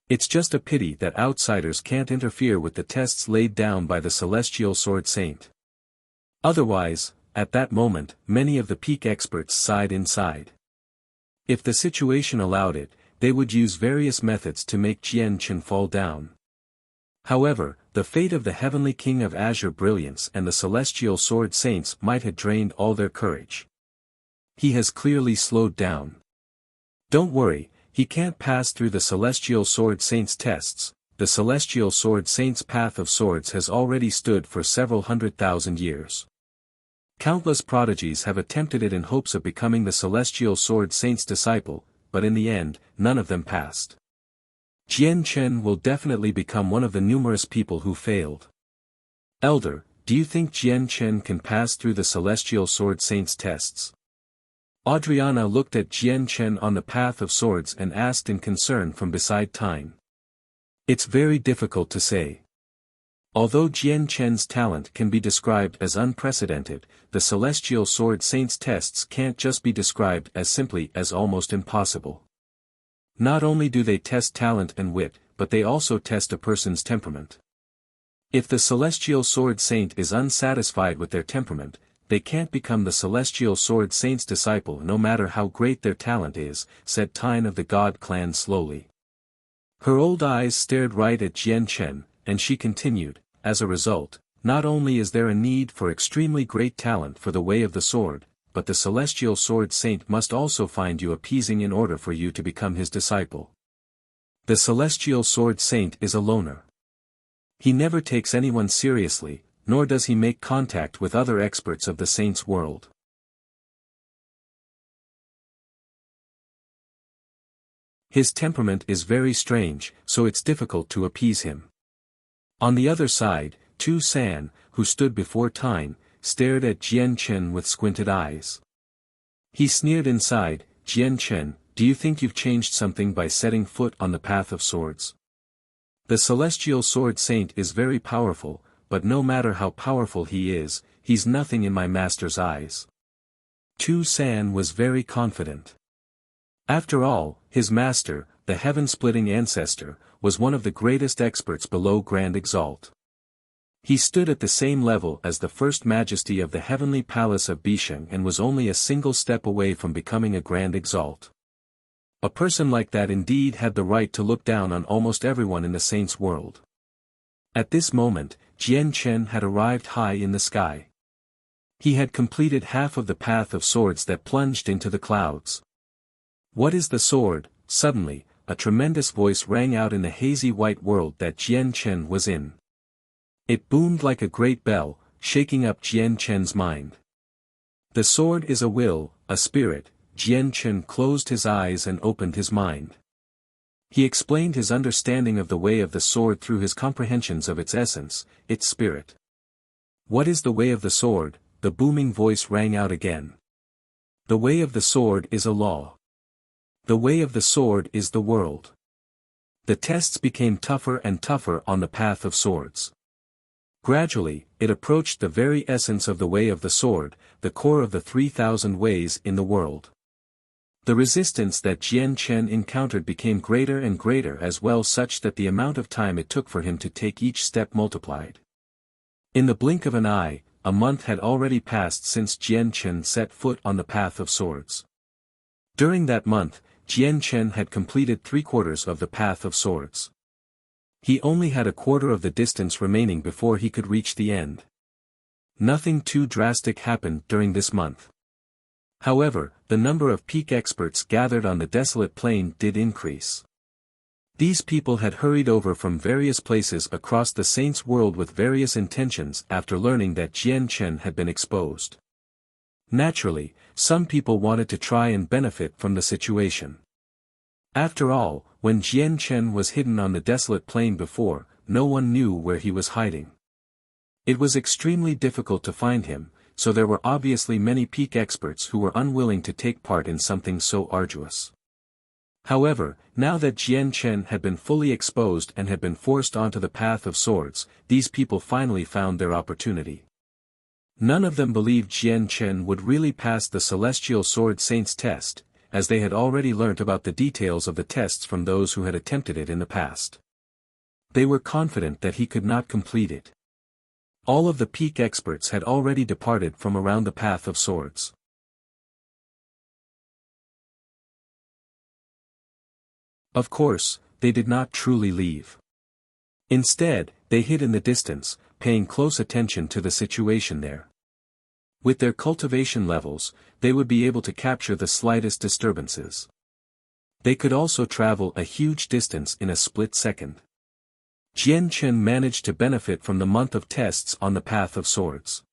It's just a pity that outsiders can't interfere with the tests laid down by the Celestial Sword Saint. Otherwise, at that moment, many of the peak experts sighed inside. If the situation allowed it, they would use various methods to make Jian Chen fall down. However, the fate of the Heavenly King of Azure Brilliance and the Celestial Sword Saints might have drained all their courage. He has clearly slowed down. Don't worry, he can't pass through the Celestial Sword Saint's tests. The Celestial Sword Saint's Path of Swords has already stood for several 100,000 years. Countless prodigies have attempted it in hopes of becoming the celestial sword saint's disciple, but in the end, none of them passed. Jian Chen will definitely become one of the numerous people who failed. Elder, do you think Jian Chen can pass through the celestial sword saint's tests? Adriana looked at Jian Chen on the path of swords and asked in concern from beside Tyne. It's very difficult to say. Although Jian Chen's talent can be described as unprecedented, the celestial sword saint's tests can't just be described as simply as almost impossible. Not only do they test talent and wit, but they also test a person's temperament. If the celestial sword saint is unsatisfied with their temperament, they can't become the celestial sword saint's disciple no matter how great their talent is, said Tyne of the God clan slowly. Her old eyes stared right at Jian Chen, and she continued, as a result, not only is there a need for extremely great talent for the way of the sword, but the celestial sword saint must also find you appeasing in order for you to become his disciple. The celestial sword saint is a loner. He never takes anyone seriously, nor does he make contact with other experts of the saint's world. His temperament is very strange, so it's difficult to appease him. On the other side, Tu San, who stood before Tyne, stared at Jian Chen with squinted eyes. He sneered inside, Jian Chen, do you think you've changed something by setting foot on the path of swords? The celestial sword saint is very powerful, but no matter how powerful he is, he's nothing in my master's eyes. Tu San was very confident. After all, his master, the heaven-splitting ancestor, was one of the greatest experts below Grand Exalt. He stood at the same level as the First Majesty of the heavenly palace of Bisheng and was only a single step away from becoming a Grand Exalt. A person like that indeed had the right to look down on almost everyone in the saint's world. At this moment, Jian Chen had arrived high in the sky. He had completed half of the path of swords that plunged into the clouds. What is the sword? Suddenly, a tremendous voice rang out in the hazy white world that Jian Chen was in. It boomed like a great bell, shaking up Jian Chen's mind. The sword is a will, a spirit. Jian Chen closed his eyes and opened his mind. He explained his understanding of the way of the sword through his comprehensions of its essence, its spirit. What is the way of the sword? The booming voice rang out again. The way of the sword is a law. The way of the sword is the world. The tests became tougher and tougher on the path of swords. Gradually, it approached the very essence of the way of the sword, the core of the 3,000 ways in the world. The resistance that Jian Chen encountered became greater and greater as well, such that the amount of time it took for him to take each step multiplied. In the blink of an eye, a month had already passed since Jian Chen set foot on the path of swords. During that month, Jian Chen had completed 3/4 of the path of swords. He only had a quarter of the distance remaining before he could reach the end. Nothing too drastic happened during this month. However, the number of peak experts gathered on the desolate plain did increase. These people had hurried over from various places across the saint's world with various intentions after learning that Jian Chen had been exposed. Naturally, some people wanted to try and benefit from the situation. After all, when Jian Chen was hidden on the desolate plain before, no one knew where he was hiding. It was extremely difficult to find him, so there were obviously many peak experts who were unwilling to take part in something so arduous. However, now that Jian Chen had been fully exposed and had been forced onto the path of swords, these people finally found their opportunity. None of them believed Jian Chen would really pass the celestial sword saint's test, as they had already learnt about the details of the tests from those who had attempted it in the past. They were confident that he could not complete it. All of the peak experts had already departed from around the path of swords. Of course, they did not truly leave. Instead, they hid in the distance, paying close attention to the situation there. With their cultivation levels, they would be able to capture the slightest disturbances. They could also travel a huge distance in a split second. Jian Chen managed to benefit from the month of tests on the path of swords.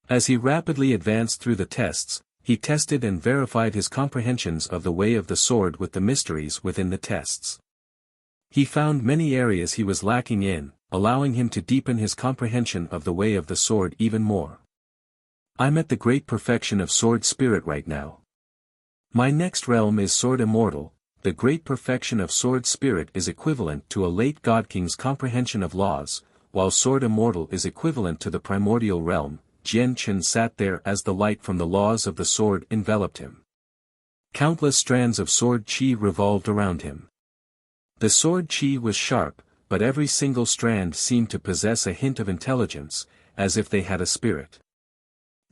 As he rapidly advanced through the tests, he tested and verified his comprehensions of the way of the sword with the mysteries within the tests. He found many areas he was lacking in, allowing him to deepen his comprehension of the way of the sword even more. I'm at the great perfection of sword spirit right now. My next realm is sword immortal. The great perfection of sword spirit is equivalent to a late God King's comprehension of laws, while sword immortal is equivalent to the primordial realm. Jian Chen sat there as the light from the laws of the sword enveloped him. Countless strands of sword qi revolved around him. The sword qi was sharp, but every single strand seemed to possess a hint of intelligence, as if they had a spirit.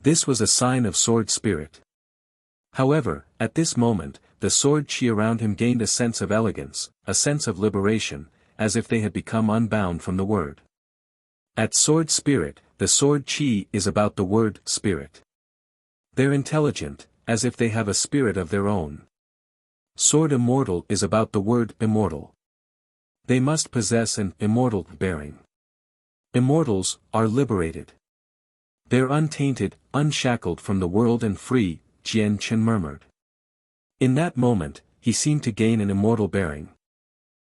This was a sign of sword spirit. However, at this moment, the sword qi around him gained a sense of elegance, a sense of liberation, as if they had become unbound from the word. At sword spirit, the sword qi is about the word spirit. They're intelligent, as if they have a spirit of their own. Sword immortal is about the word immortal. They must possess an immortal bearing. Immortals are liberated. They're untainted, unshackled from the world and free, Jian Chen murmured. In that moment, he seemed to gain an immortal bearing.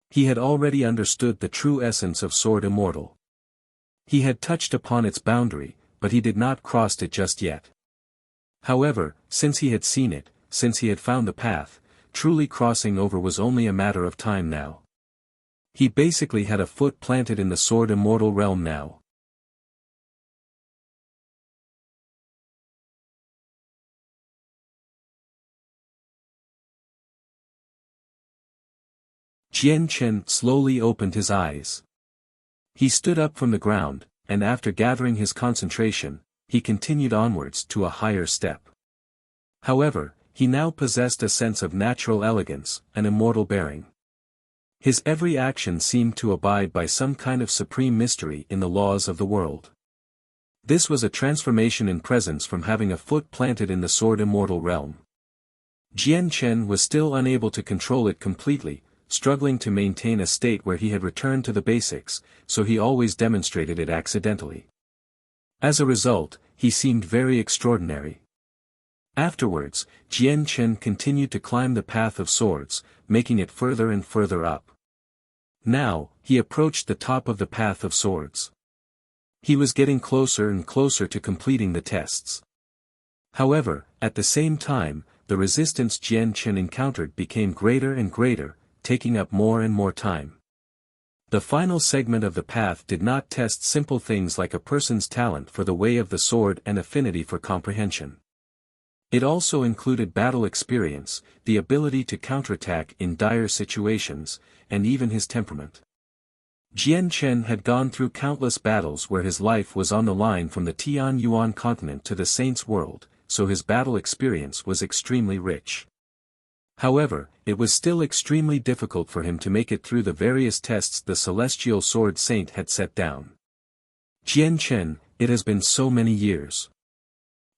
He had already understood the true essence of sword immortal. He had touched upon its boundary, but he did not cross it just yet. However, since he had seen it, since he had found the path, truly crossing over was only a matter of time now. He basically had a foot planted in the sword immortal realm now. Jian Chen slowly opened his eyes. He stood up from the ground, and after gathering his concentration, he continued onwards to a higher step. However, he now possessed a sense of natural elegance, an immortal bearing. His every action seemed to abide by some kind of supreme mystery in the laws of the world. This was a transformation in presence from having a foot planted in the sword immortal realm. Jian Chen was still unable to control it completely, struggling to maintain a state where he had returned to the basics, so he always demonstrated it accidentally. As a result, he seemed very extraordinary. Afterwards, Jian Chen continued to climb the path of swords, making it further and further up. Now, he approached the top of the path of swords. He was getting closer and closer to completing the tests. However, at the same time, the resistance Jian Chen encountered became greater and greater, taking up more and more time. The final segment of the path did not test simple things like a person's talent for the way of the sword and affinity for comprehension. It also included battle experience, the ability to counterattack in dire situations, and even his temperament. Jian Chen had gone through countless battles where his life was on the line from the Tian Yuan continent to the Saints' world, so his battle experience was extremely rich. However, it was still extremely difficult for him to make it through the various tests the Celestial Sword Saint had set down. Jian Chen, it has been so many years.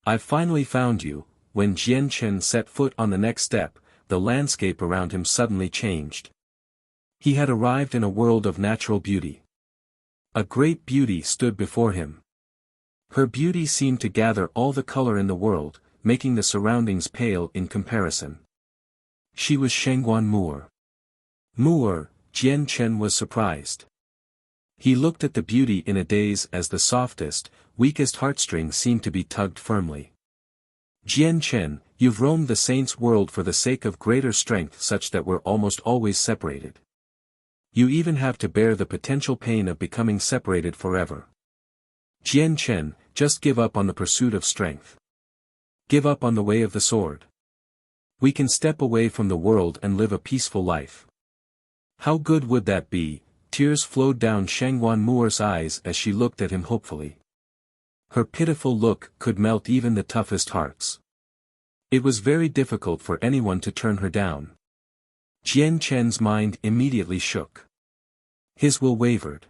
I've finally found you. When Jian Chen set foot on the next step, the landscape around him suddenly changed. He had arrived in a world of natural beauty. A great beauty stood before him. Her beauty seemed to gather all the color in the world, making the surroundings pale in comparison. She was Shengguan Mu'er. Mu'er, Jian Chen was surprised. He looked at the beauty in a daze as the softest, weakest heartstrings seemed to be tugged firmly. Jian Chen, you've roamed the saints' world for the sake of greater strength such that we're almost always separated. You even have to bear the potential pain of becoming separated forever. Jian Chen, just give up on the pursuit of strength. Give up on the way of the sword. We can step away from the world and live a peaceful life. How good would that be? Tears flowed down Shengguan Mu'er's eyes as she looked at him hopefully. Her pitiful look could melt even the toughest hearts. It was very difficult for anyone to turn her down. Jian Chen's mind immediately shook. His will wavered.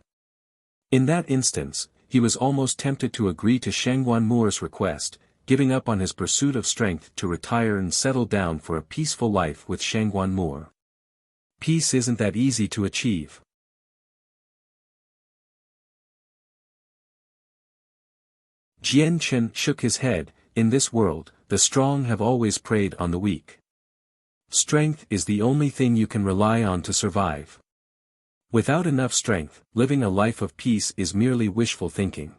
In that instance, he was almost tempted to agree to Shengguan Mu'er's request, giving up on his pursuit of strength to retire and settle down for a peaceful life with Shengguan Mu'er. Peace isn't that easy to achieve. Jian Chen shook his head. In this world, the strong have always preyed on the weak. Strength is the only thing you can rely on to survive. Without enough strength, living a life of peace is merely wishful thinking.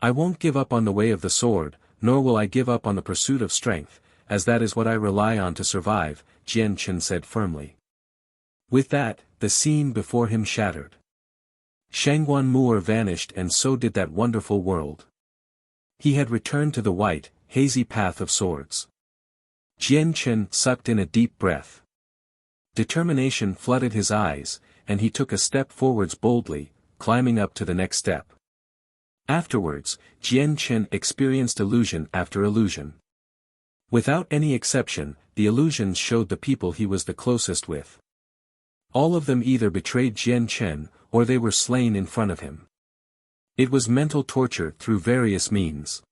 I won't give up on the way of the sword, nor will I give up on the pursuit of strength, as that is what I rely on to survive, Jian Chen said firmly. With that, the scene before him shattered. Shangguan Mu'er vanished, and so did that wonderful world. He had returned to the white, hazy path of swords. Jian Chen sucked in a deep breath. Determination flooded his eyes, and he took a step forwards boldly, climbing up to the next step. Afterwards, Jian Chen experienced illusion after illusion. Without any exception, the illusions showed the people he was the closest with. All of them either betrayed Jian Chen, or they were slain in front of him. It was mental torture through various means.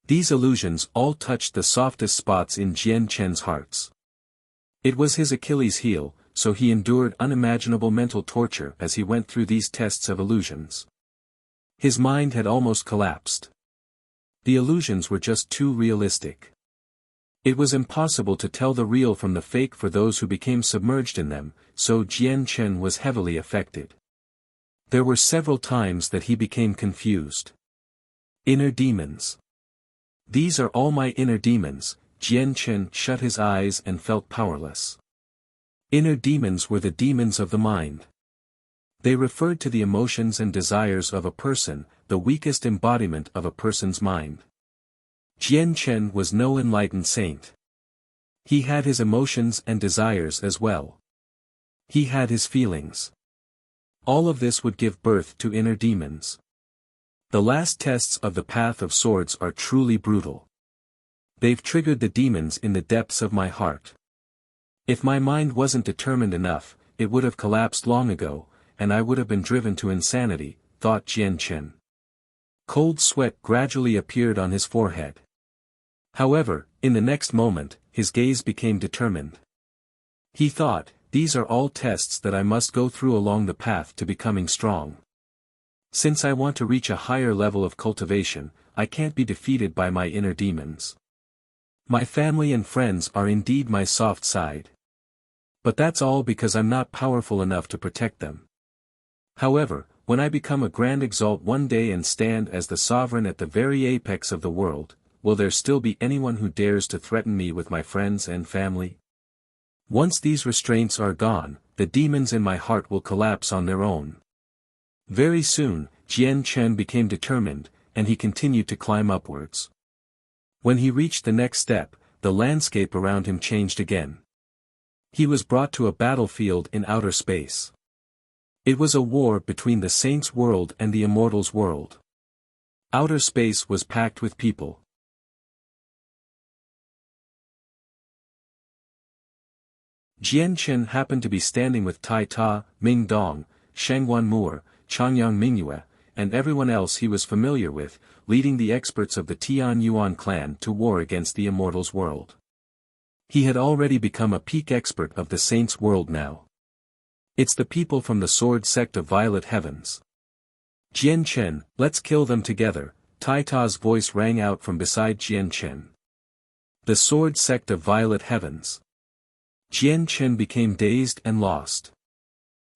These illusions all touched the softest spots in Jian Chen's hearts. It was his Achilles heel, so he endured unimaginable mental torture as he went through these tests of illusions. His mind had almost collapsed. The illusions were just too realistic. It was impossible to tell the real from the fake for those who became submerged in them, so Jian Chen was heavily affected. There were several times that he became confused. Inner demons. These are all my inner demons. Jian Chen shut his eyes and felt powerless. Inner demons were the demons of the mind. They referred to the emotions and desires of a person, the weakest embodiment of a person's mind. Jian Chen was no enlightened saint. He had his emotions and desires as well. He had his feelings. All of this would give birth to inner demons. The last tests of the path of swords are truly brutal. They've triggered the demons in the depths of my heart. If my mind wasn't determined enough, it would have collapsed long ago, and I would have been driven to insanity, thought Jian Chen. Cold sweat gradually appeared on his forehead. However, in the next moment, his gaze became determined. He thought, these are all tests that I must go through along the path to becoming strong. Since I want to reach a higher level of cultivation, I can't be defeated by my inner demons. My family and friends are indeed my soft side. But that's all because I'm not powerful enough to protect them. However, when I become a grand exalt one day and stand as the sovereign at the very apex of the world, will there still be anyone who dares to threaten me with my friends and family? Once these restraints are gone, the demons in my heart will collapse on their own. Very soon, Jian Chen became determined, and he continued to climb upwards. When he reached the next step, the landscape around him changed again. He was brought to a battlefield in outer space. It was a war between the saints' world and the immortals' world. Outer space was packed with people. Jian Chen happened to be standing with Tai Ta, Ming Dong, Shangguan Mu'er, Changyang Mingyue, and everyone else he was familiar with, leading the experts of the Tian Yuan clan to war against the immortals' world. He had already become a peak expert of the saints' world now. It's the people from the sword sect of Violet Heavens. Jian Chen, let's kill them together, Tai Ta's voice rang out from beside Jian Chen. The sword sect of Violet Heavens. Jian Chen became dazed and lost.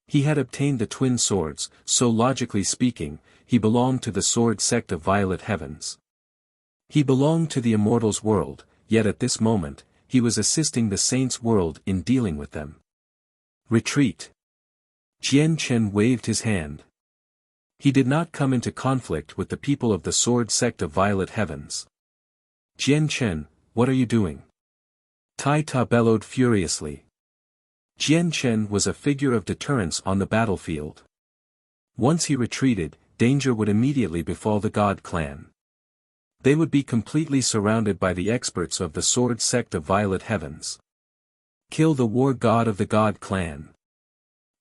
He had obtained the twin swords, so logically speaking, he belonged to the sword sect of Violet Heavens. He belonged to the immortals' world, yet at this moment, he was assisting the saints' world in dealing with them. Retreat. Jian Chen waved his hand. He did not come into conflict with the people of the sword sect of Violet Heavens. Jian Chen, what are you doing? Tai Ta bellowed furiously. Jian Chen was a figure of deterrence on the battlefield. Once he retreated, danger would immediately befall the God clan. They would be completely surrounded by the experts of the sword sect of Violet Heavens. Kill the war god of the God clan.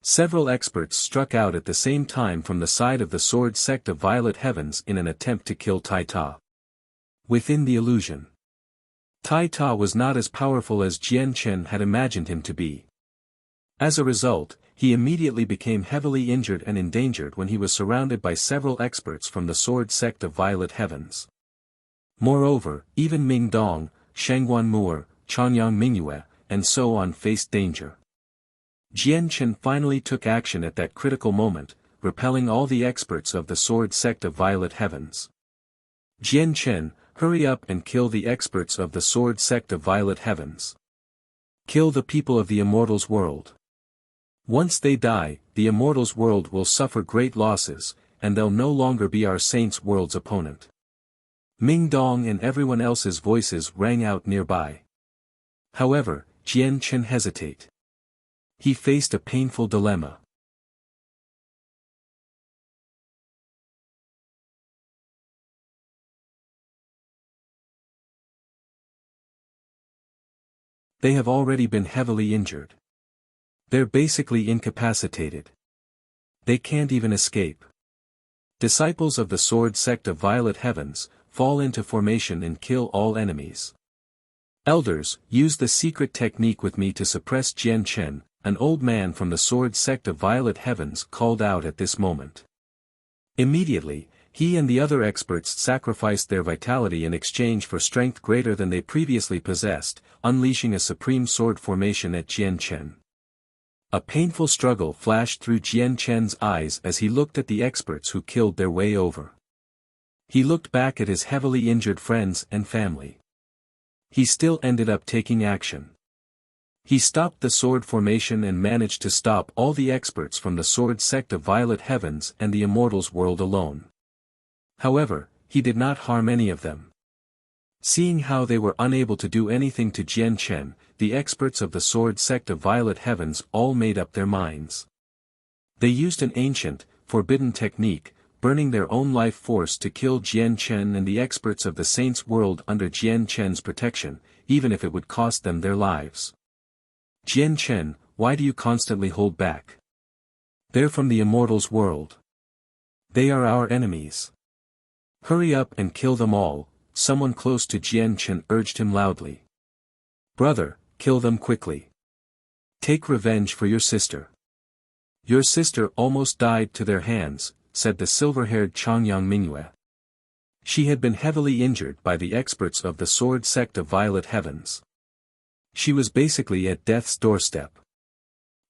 Several experts struck out at the same time from the side of the sword sect of Violet Heavens in an attempt to kill Tai Ta. Within the illusion, Tai Ta was not as powerful as Jian Chen had imagined him to be. As a result, he immediately became heavily injured and endangered when he was surrounded by several experts from the sword sect of Violet Heavens. Moreover, even Ming Dong, Shangguan Mu'er, Chanyang Mingyue, and so on faced danger. Jian Chen finally took action at that critical moment, repelling all the experts of the sword sect of Violet Heavens. Jian Chen, hurry up and kill the experts of the sword sect of Violet Heavens. Kill the people of the Immortals world. Once they die, the Immortals world will suffer great losses, and they'll no longer be our Saints world's opponent. Ming Dong and everyone else's voices rang out nearby. However, Jian Chen hesitated. He faced a painful dilemma. They have already been heavily injured. They're basically incapacitated. They can't even escape. Disciples of the sword sect of Violet Heavens, fall into formation and kill all enemies. Elders, use the secret technique with me to suppress Jian Chen, an old man from the sword sect of Violet Heavens called out at this moment. Immediately, he and the other experts sacrificed their vitality in exchange for strength greater than they previously possessed, unleashing a supreme sword formation at Jian Chen. A painful struggle flashed through Jian Chen's eyes as he looked at the experts who killed their way over. He looked back at his heavily injured friends and family. He still ended up taking action. He stopped the sword formation and managed to stop all the experts from the sword sect of Violet Heavens and the Immortals world alone. However, he did not harm any of them. Seeing how they were unable to do anything to Jian Chen, the experts of the sword sect of Violet Heavens all made up their minds. They used an ancient, forbidden technique, burning their own life force to kill Jian Chen and the experts of the Saints world under Jian Chen's protection, even if it would cost them their lives. Jian Chen, why do you constantly hold back? They're from the Immortals world. They are our enemies. Hurry up and kill them all, someone close to Jian Chen urged him loudly. Brother, kill them quickly. Take revenge for your sister. Your sister almost died to their hands, said the silver-haired Chanyang Mingyue. She had been heavily injured by the experts of the sword sect of Violet Heavens. She was basically at death's doorstep.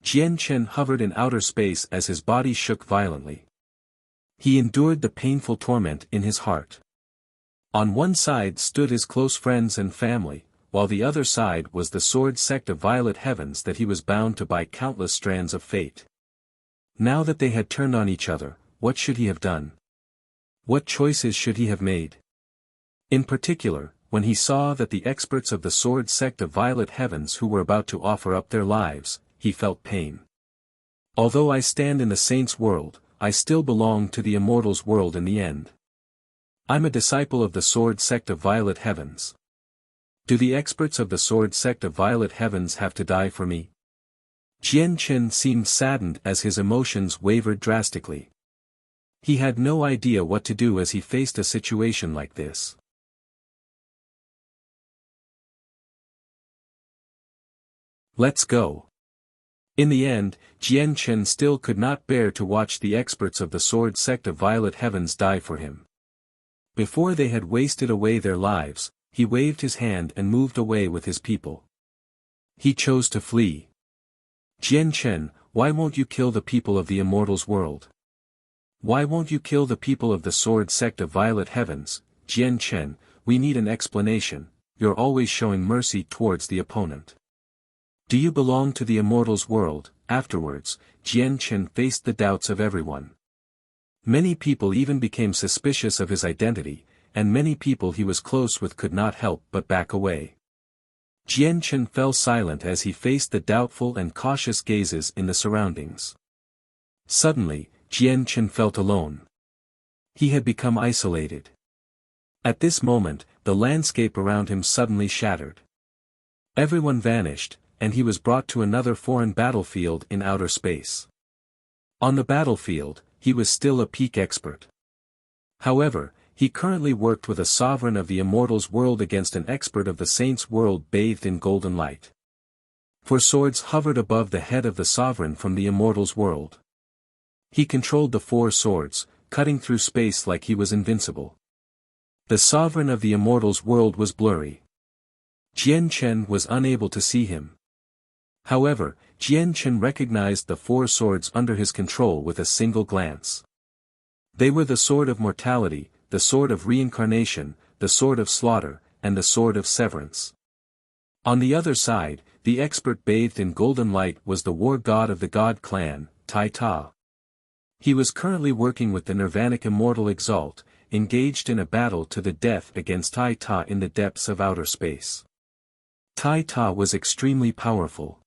Jian Chen hovered in outer space as his body shook violently. He endured the painful torment in his heart. On one side stood his close friends and family, while the other side was the sword sect of Violet Heavens that he was bound to by countless strands of fate. Now that they had turned on each other, what should he have done? What choices should he have made? In particular, when he saw that the experts of the sword sect of Violet Heavens who were about to offer up their lives, he felt pain. Although I stand in the Saints' world, I still belong to the Immortals world in the end. I'm a disciple of the sword sect of Violet Heavens. Do the experts of the sword sect of Violet Heavens have to die for me? Jian Chen seemed saddened as his emotions wavered drastically. He had no idea what to do as he faced a situation like this. Let's go. In the end, Jian Chen still could not bear to watch the experts of the sword sect of Violet Heavens die for him. Before they had wasted away their lives, he waved his hand and moved away with his people. He chose to flee. Jian Chen, why won't you kill the people of the Immortals world? Why won't you kill the people of the sword sect of Violet Heavens? Jian Chen, we need an explanation, you're always showing mercy towards the opponent. Do you belong to the Immortals world? Afterwards, Jian Chen faced the doubts of everyone. Many people even became suspicious of his identity, and many people he was close with could not help but back away. Jian Chen fell silent as he faced the doubtful and cautious gazes in the surroundings. Suddenly, Jian Chen felt alone. He had become isolated. At this moment, the landscape around him suddenly shattered. Everyone vanished, and he was brought to another foreign battlefield in outer space. On the battlefield, he was still a peak expert. However, he currently worked with a sovereign of the Immortals world against an expert of the Saints world bathed in golden light. Four swords hovered above the head of the sovereign from the immortal's world. He controlled the four swords, cutting through space like he was invincible. The sovereign of the immortal's world was blurry. Jian Chen was unable to see him. However, Jian Chen recognized the four swords under his control with a single glance. They were the sword of mortality, the sword of reincarnation, the sword of slaughter, and the sword of severance. On the other side, the expert bathed in golden light was the war god of the god clan, Tai Ta. He was currently working with the Nirvanic Immortal Exalt, engaged in a battle to the death against Tai Ta in the depths of outer space. Tai Ta was extremely powerful.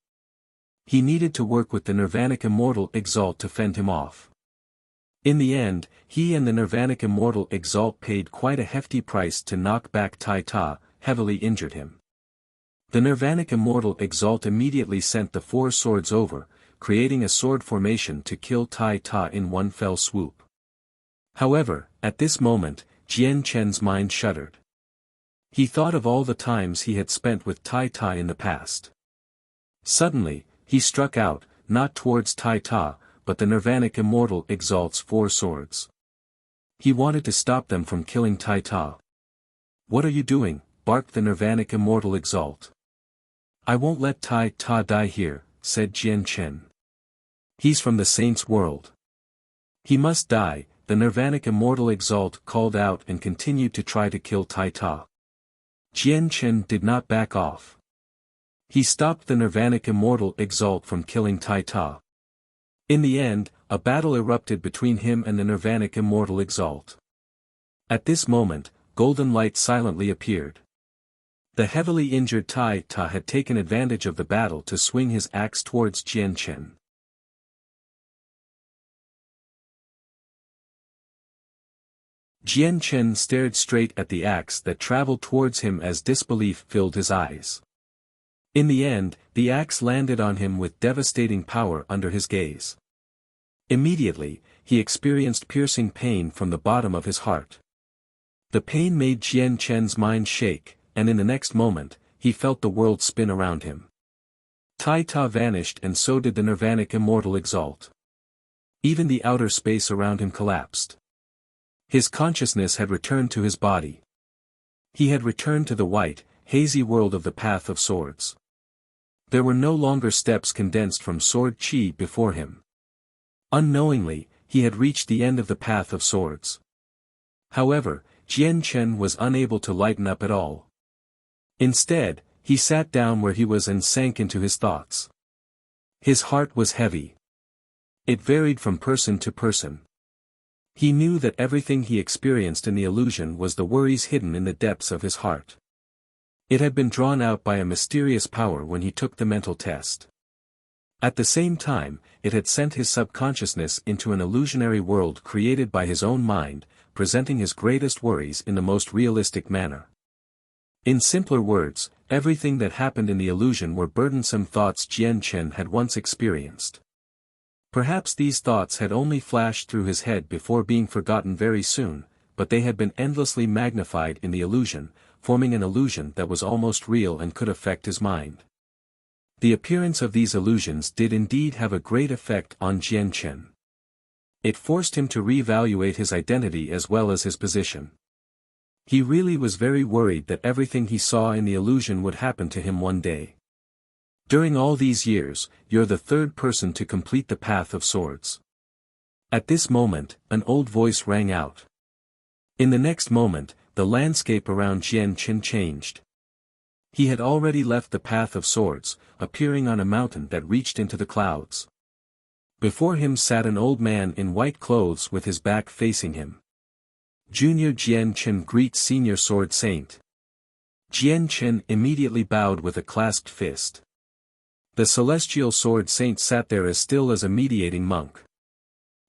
He needed to work with the Nirvanic Immortal Exalt to fend him off. In the end, he and the Nirvanic Immortal Exalt paid quite a hefty price to knock back Tai Ta, heavily injured him. The Nirvanic Immortal Exalt immediately sent the four swords over, creating a sword formation to kill Tai Ta in one fell swoop. However, at this moment, Jian Chen's mind shuddered. He thought of all the times he had spent with Tai Ta in the past. Suddenly, he struck out, not towards Tai Ta, but the Nirvanic Immortal Exalt's four swords. He wanted to stop them from killing Tai Ta. "What are you doing?" barked the Nirvanic Immortal Exalt. "I won't let Tai Ta die here," said Jian Chen. "He's from the saint's world. He must die," the Nirvanic Immortal Exalt called out and continued to try to kill Tai Ta. Jian Chen did not back off. He stopped the Nirvanic Immortal Exalt from killing Tai Ta. In the end, a battle erupted between him and the Nirvanic Immortal Exalt. At this moment, golden light silently appeared. The heavily injured Tai Ta had taken advantage of the battle to swing his axe towards Jian Chen. Jian Chen stared straight at the axe that traveled towards him as disbelief filled his eyes. In the end, the axe landed on him with devastating power under his gaze. Immediately, he experienced piercing pain from the bottom of his heart. The pain made Jian Chen's mind shake, and in the next moment, he felt the world spin around him. Tai Ta vanished and so did the Nirvanic Immortal Exalt. Even the outer space around him collapsed. His consciousness had returned to his body. He had returned to the white, hazy world of the Path of Swords. There were no longer steps condensed from sword chi before him. Unknowingly, he had reached the end of the Path of Swords. However, Jian Chen was unable to lighten up at all. Instead, he sat down where he was and sank into his thoughts. His heart was heavy. It varied from person to person. He knew that everything he experienced in the illusion was the worries hidden in the depths of his heart. It had been drawn out by a mysterious power when he took the mental test. At the same time, it had sent his subconsciousness into an illusionary world created by his own mind, presenting his greatest worries in the most realistic manner. In simpler words, everything that happened in the illusion were burdensome thoughts Jian Chen had once experienced. Perhaps these thoughts had only flashed through his head before being forgotten very soon, but they had been endlessly magnified in the illusion, forming an illusion that was almost real and could affect his mind. The appearance of these illusions did indeed have a great effect on Jian Chen. It forced him to reevaluate his identity as well as his position. He really was very worried that everything he saw in the illusion would happen to him one day. During all these years, you're the third person to complete the Path of Swords. At this moment, an old voice rang out. In the next moment, the landscape around Jian Chen changed. He had already left the Path of Swords, appearing on a mountain that reached into the clouds. Before him sat an old man in white clothes with his back facing him. Junior Jian Chen greets Senior Sword Saint. Jian Chen immediately bowed with a clasped fist. The Celestial Sword Saint sat there as still as a mediating monk.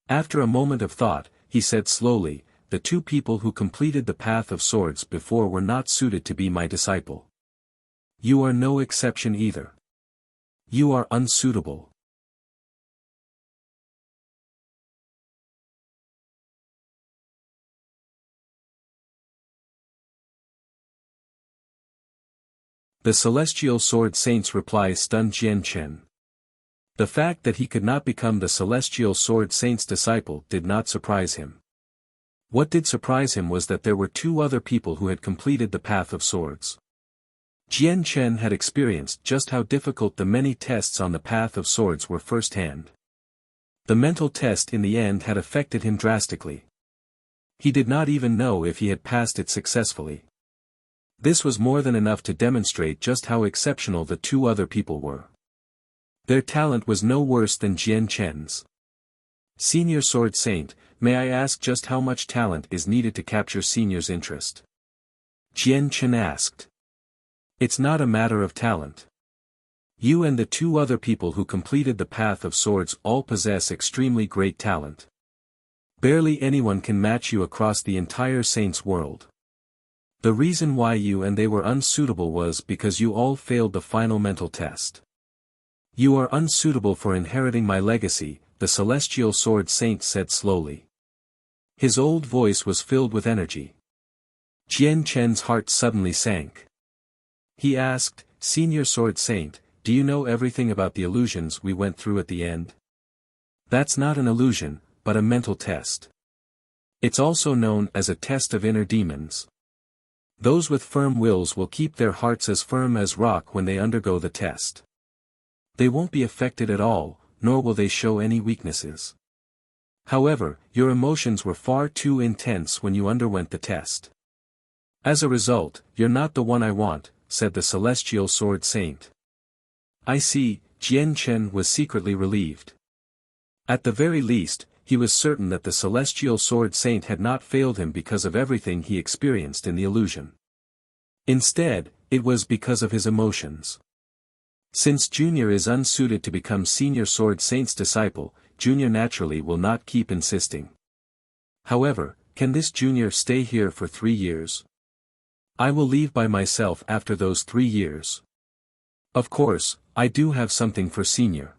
After a moment of thought, he said slowly, "The two people who completed the Path of Swords before were not suited to be my disciple. You are no exception either. You are unsuitable." The Celestial Sword Saint's reply stunned Jian Chen. The fact that he could not become the Celestial Sword Saint's disciple did not surprise him. What did surprise him was that there were two other people who had completed the Path of Swords. Jian Chen had experienced just how difficult the many tests on the Path of Swords were firsthand. The mental test in the end had affected him drastically. He did not even know if he had passed it successfully. This was more than enough to demonstrate just how exceptional the two other people were. Their talent was no worse than Jian Chen's. Senior Sword Saint, may I ask just how much talent is needed to capture Senior's interest? Jian Chen asked. It's not a matter of talent. You and the two other people who completed the Path of Swords all possess extremely great talent. Barely anyone can match you across the entire Saints world. The reason why you and they were unsuitable was because you all failed the final mental test. You are unsuitable for inheriting my legacy, the Celestial Sword Saint said slowly. His old voice was filled with energy. Jian Chen's heart suddenly sank. He asked, Senior Sword Saint, do you know everything about the illusions we went through at the end? That's not an illusion, but a mental test. It's also known as a test of inner demons. Those with firm wills will keep their hearts as firm as rock when they undergo the test. They won't be affected at all, nor will they show any weaknesses. However, your emotions were far too intense when you underwent the test. As a result, you're not the one I want, said the Celestial Sword Saint. I see, Jian Chen was secretly relieved. At the very least, he was certain that the Celestial Sword Saint had not failed him because of everything he experienced in the illusion. Instead, it was because of his emotions. Since Junior is unsuited to become Senior Sword Saint's disciple, Junior naturally will not keep insisting. However, can this Junior stay here for 3 years? I will leave by myself after those 3 years. Of course, I do have something for Senior.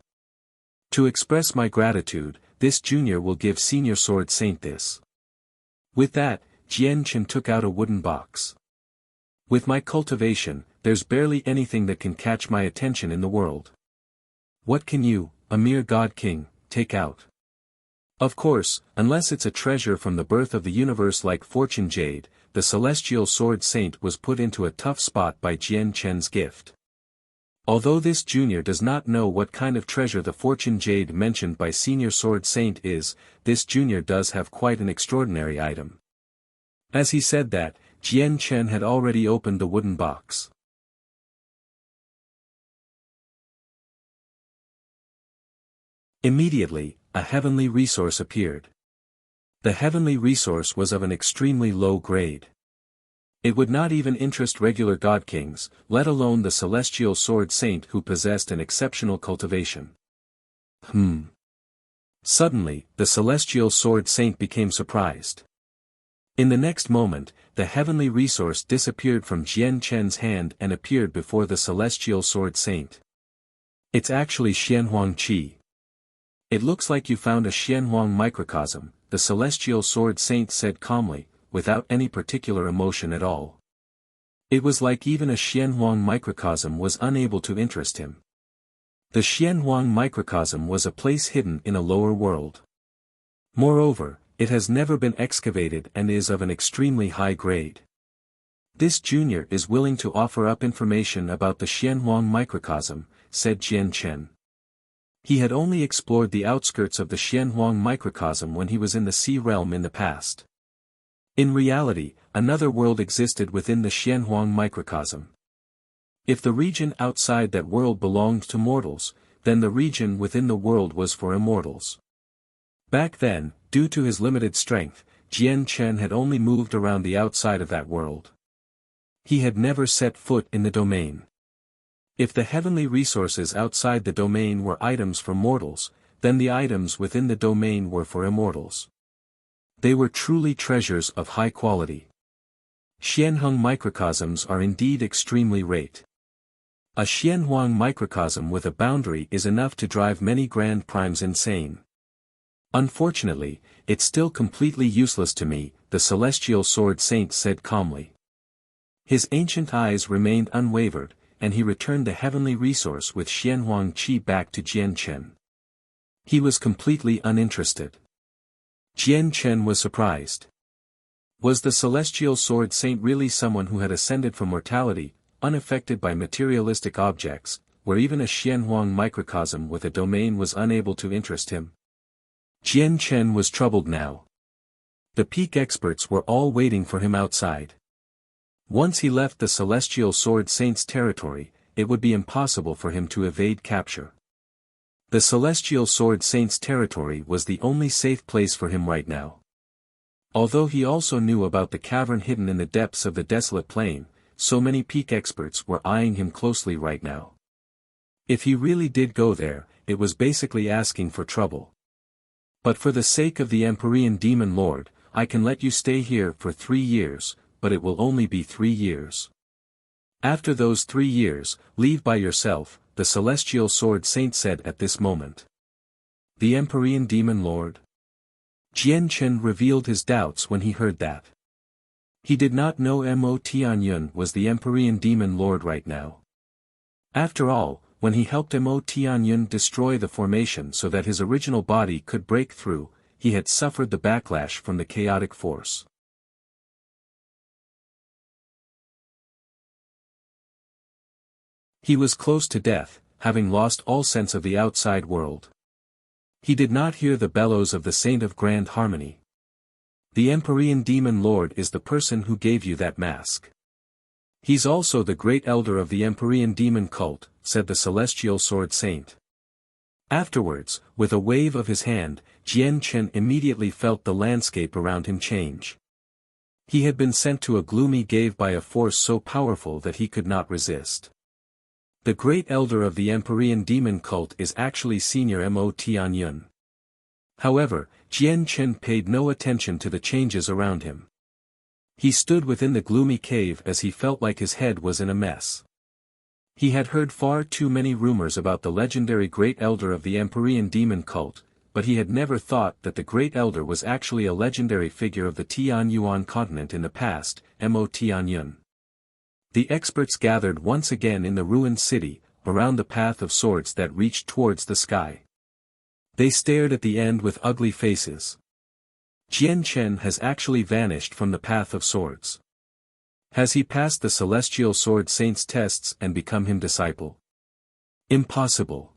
To express my gratitude, this Junior will give Senior Sword Saint this. With that, Jian Chen took out a wooden box. With my cultivation, there's barely anything that can catch my attention in the world. What can you, a mere God King, take out? Of course, unless it's a treasure from the birth of the universe like Fortune Jade, the Celestial Sword Saint was put into a tough spot by Jian Chen's gift. Although this Junior does not know what kind of treasure the Fortune Jade mentioned by Senior Sword Saint is, this Junior does have quite an extraordinary item. As he said that, Jian Chen had already opened the wooden box. Immediately, a heavenly resource appeared. The heavenly resource was of an extremely low grade. It would not even interest regular God Kings, let alone the Celestial Sword Saint who possessed an exceptional cultivation. Suddenly, the Celestial Sword Saint became surprised. In the next moment, the heavenly resource disappeared from Jian Chen's hand and appeared before the Celestial Sword Saint. It's actually Xianhuang Qi. It looks like you found a Xianhuang microcosm, the Celestial Sword Saint said calmly, without any particular emotion at all. It was like even a Xianhuang microcosm was unable to interest him. The Xianhuang microcosm was a place hidden in a lower world. Moreover, it has never been excavated and is of an extremely high grade. This Junior is willing to offer up information about the Xianhuang microcosm, said Jian Chen. He had only explored the outskirts of the Xianhuang microcosm when he was in the Sea Realm in the past. In reality, another world existed within the Xianhuang microcosm. If the region outside that world belonged to mortals, then the region within the world was for immortals. Back then, due to his limited strength, Jian Chen had only moved around the outside of that world. He had never set foot in the domain. If the heavenly resources outside the domain were items for mortals, then the items within the domain were for immortals. They were truly treasures of high quality. Xianhuang microcosms are indeed extremely rare. A Xianhuang microcosm with a boundary is enough to drive many Grand Primes insane. Unfortunately, it's still completely useless to me, the Celestial Sword Saint said calmly. His ancient eyes remained unwavered, and he returned the heavenly resource with Xianhuang Qi back to Jian Chen. He was completely uninterested. Jian Chen was surprised. Was the celestial sword saint really someone who had ascended from mortality, unaffected by materialistic objects, where even a Xianhuang microcosm with a domain was unable to interest him? Jian Chen was troubled now. The peak experts were all waiting for him outside. Once he left the celestial sword saint's territory, it would be impossible for him to evade capture. The celestial sword saint's territory was the only safe place for him right now. Although he also knew about the cavern hidden in the depths of the desolate plain, so many peak experts were eyeing him closely right now. If he really did go there, it was basically asking for trouble. But for the sake of the Empyrean Demon Lord, I can let you stay here for 3 years, but it will only be 3 years. After those 3 years, leave by yourself, the celestial sword saint said at this moment. The Empyrean Demon Lord? Jian Chen revealed his doubts when he heard that. He did not know Mo Tianyun was the Empyrean Demon Lord right now. After all, when he helped Mo Tianyun destroy the formation so that his original body could break through, he had suffered the backlash from the chaotic force. He was close to death, having lost all sense of the outside world. He did not hear the bellows of the Saint of Grand Harmony. The Empyrean Demon Lord is the person who gave you that mask. He's also the great elder of the Empyrean Demon cult, said the celestial sword saint. Afterwards, with a wave of his hand, Jian Chen immediately felt the landscape around him change. He had been sent to a gloomy cave by a force so powerful that he could not resist. The great elder of the Empyrean Demon cult is actually Senior Mo Tianyun. However, Jian Chen paid no attention to the changes around him. He stood within the gloomy cave as he felt like his head was in a mess. He had heard far too many rumors about the legendary great elder of the Empyrean Demon cult, but he had never thought that the great elder was actually a legendary figure of the Tianyuan continent in the past, Mo Tianyun. The experts gathered once again in the ruined city, around the path of swords that reached towards the sky. They stared at the end with ugly faces. Jian Chen has actually vanished from the path of swords. Has he passed the celestial sword saint's tests and become his disciple? Impossible.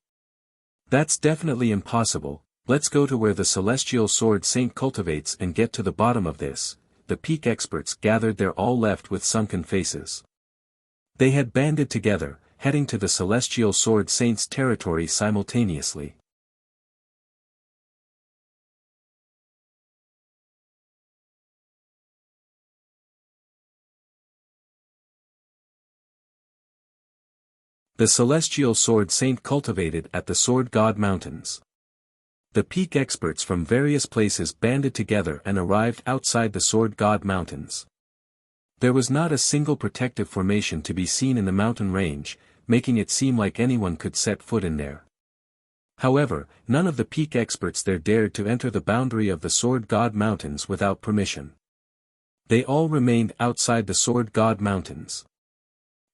That's definitely impossible. Let's go to where the celestial sword saint cultivates and get to the bottom of this. The peak experts gathered there, all left with sunken faces. They had banded together, heading to the celestial sword saint's territory simultaneously. The celestial sword saint cultivated at the Sword God Mountains. The peak experts from various places banded together and arrived outside the Sword God Mountains. There was not a single protective formation to be seen in the mountain range, making it seem like anyone could set foot in there. However, none of the peak experts there dared to enter the boundary of the Sword God Mountains without permission. They all remained outside the Sword God Mountains.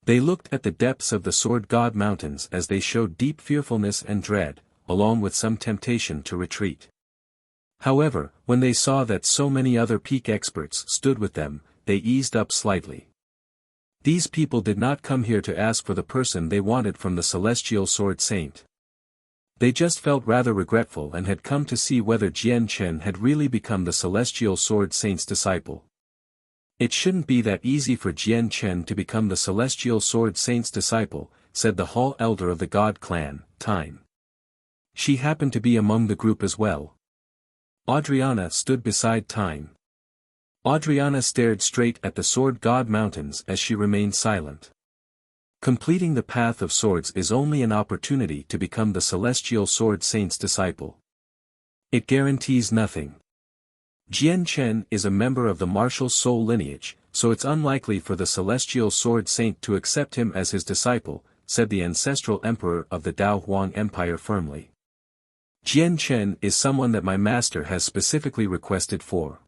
They looked at the depths of the Sword God Mountains as they showed deep fearfulness and dread, along with some temptation to retreat. However, when they saw that so many other peak experts stood with them, they eased up slightly. These people did not come here to ask for the person they wanted from the celestial sword saint. They just felt rather regretful and had come to see whether Jian Chen had really become the celestial sword saint's disciple. It shouldn't be that easy for Jian Chen to become the celestial sword saint's disciple, said the hall elder of the God clan, Time. She happened to be among the group as well. Adriana stood beside Time. Adriana stared straight at the Sword God Mountains as she remained silent. Completing the path of swords is only an opportunity to become the celestial sword saint's disciple. It guarantees nothing. Jian Chen is a member of the martial soul lineage, so it's unlikely for the celestial sword saint to accept him as his disciple, said the ancestral emperor of the Dao Huang Empire firmly. Jian Chen is someone that my master has specifically requested for.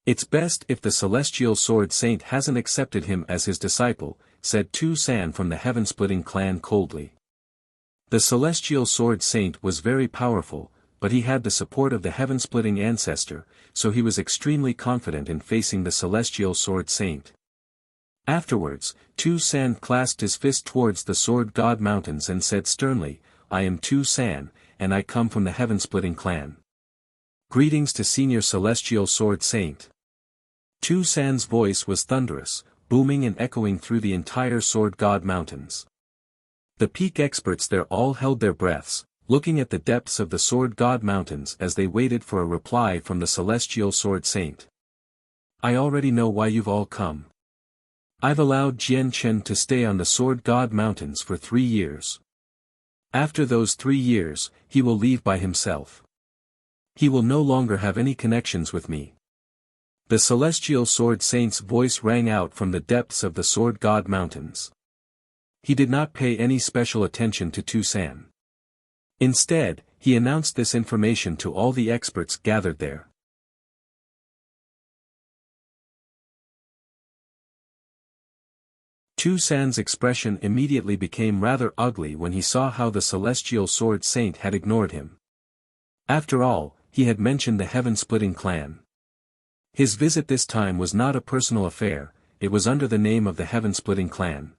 It's best if the celestial sword saint hasn't accepted him as his disciple, said Tu San from the heaven-splitting clan coldly. The celestial sword saint was very powerful, but he had the support of the heaven-splitting ancestor, so he was extremely confident in facing the celestial sword saint. Afterwards, Tu San clasped his fist towards the sword god mountains and said sternly, I am Tu San, and I come from the heaven-splitting clan. Greetings to Senior Celestial Sword Saint. Tu San's voice was thunderous, booming and echoing through the entire sword god mountains. The peak experts there all held their breaths, looking at the depths of the sword god mountains as they waited for a reply from the celestial sword saint. I already know why you've all come. I've allowed Jian Chen to stay on the sword god mountains for 3 years. After those 3 years, he will leave by himself. He will no longer have any connections with me. The celestial sword saint's voice rang out from the depths of the sword god mountains. He did not pay any special attention to Tu San. Instead, he announced this information to all the experts gathered there. Tu San's expression immediately became rather ugly when he saw how the celestial sword saint had ignored him. After all, he had mentioned the heaven-splitting clan. His visit this time was not a personal affair, it was under the name of the heaven-splitting clan.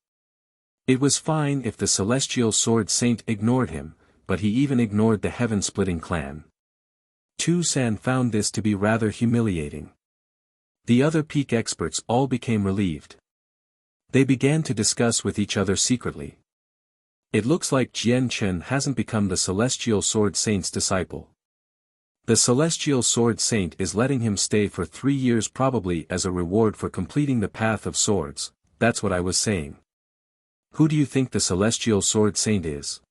It was fine if the celestial sword saint ignored him, but he even ignored the heaven-splitting clan. Tu San found this to be rather humiliating. The other peak experts all became relieved. They began to discuss with each other secretly. It looks like Jian Chen hasn't become the celestial sword saint's disciple. The celestial sword saint is letting him stay for 3 years probably as a reward for completing the path of swords, that's what I was saying. Who do you think the celestial sword saint is?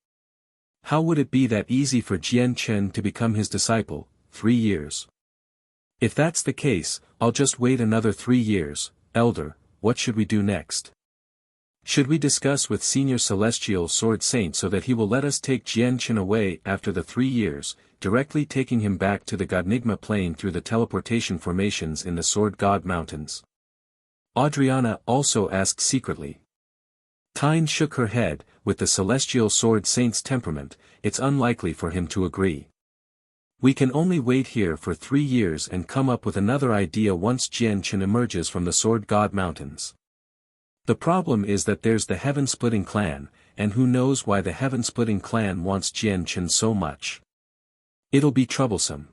How would it be that easy for Jian Chen to become his disciple, 3 years? If that's the case, I'll just wait another 3 years, Elder. What should we do next? Should we discuss with Senior Celestial Sword Saint so that he will let us take Jian Chen away after the 3 years, directly taking him back to the Godnigma plane through the teleportation formations in the Sword God Mountains? Adriana also asked secretly. Tyne shook her head, with the Celestial Sword Saint's temperament, it's unlikely for him to agree. We can only wait here for 3 years and come up with another idea once Jian Chen emerges from the Sword God Mountains. The problem is that there's the Heaven-Splitting Clan, and who knows why the Heaven-Splitting Clan wants Jian Chen so much. It'll be troublesome.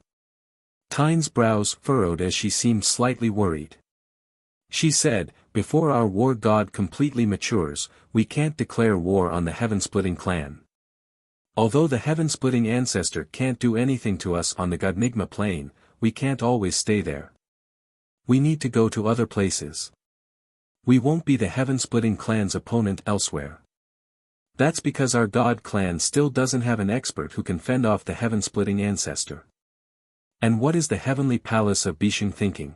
Tyne's brows furrowed as she seemed slightly worried. She said, before our war god completely matures, we can't declare war on the Heaven-Splitting Clan. Although the heaven-splitting ancestor can't do anything to us on the Godnigma plane, we can't always stay there. We need to go to other places. We won't be the heaven-splitting clan's opponent elsewhere. That's because our god clan still doesn't have an expert who can fend off the heaven-splitting ancestor. And what is the heavenly palace of Bishing thinking?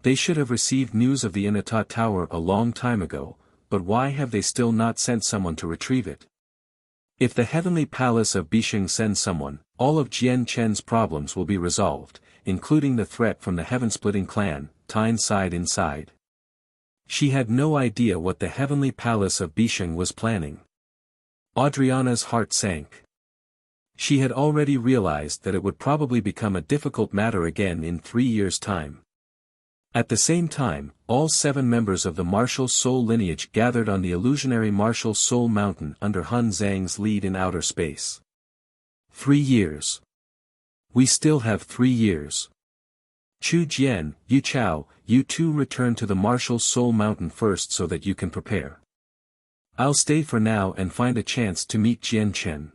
They should have received news of the Inata Tower a long time ago, but why have they still not sent someone to retrieve it? If the heavenly palace of Bishing sends someone, all of Jian Chen's problems will be resolved, including the threat from the heaven-splitting clan. Tyne sighed inside. She had no idea what the heavenly palace of Bishing was planning. Adriana's heart sank. She had already realized that it would probably become a difficult matter again in 3 years' time. At the same time, all 7 members of the Martial Soul lineage gathered on the illusionary Martial Soul Mountain under Hun Zhang's lead in outer space. 3 years. We still have 3 years. Chu Jian, Yu Chao, you two return to the Martial Soul Mountain first so that you can prepare. I'll stay for now and find a chance to meet Jian Chen.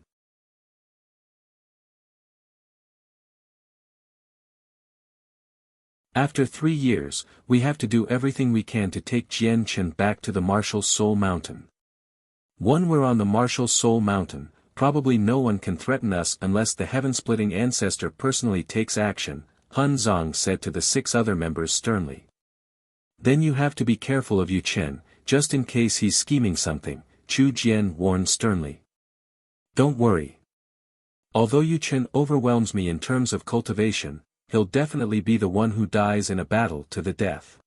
After 3 years, we have to do everything we can to take Jian Chen back to the Martial Soul Mountain. When we're on the Martial Soul Mountain, probably no one can threaten us unless the heaven-splitting ancestor personally takes action, Hun Zhang said to the 6 other members sternly. Then you have to be careful of Yu Chen, just in case he's scheming something, Chu Jian warned sternly. Don't worry. Although Yu Chen overwhelms me in terms of cultivation, he'll definitely be the one who dies in a battle to the death.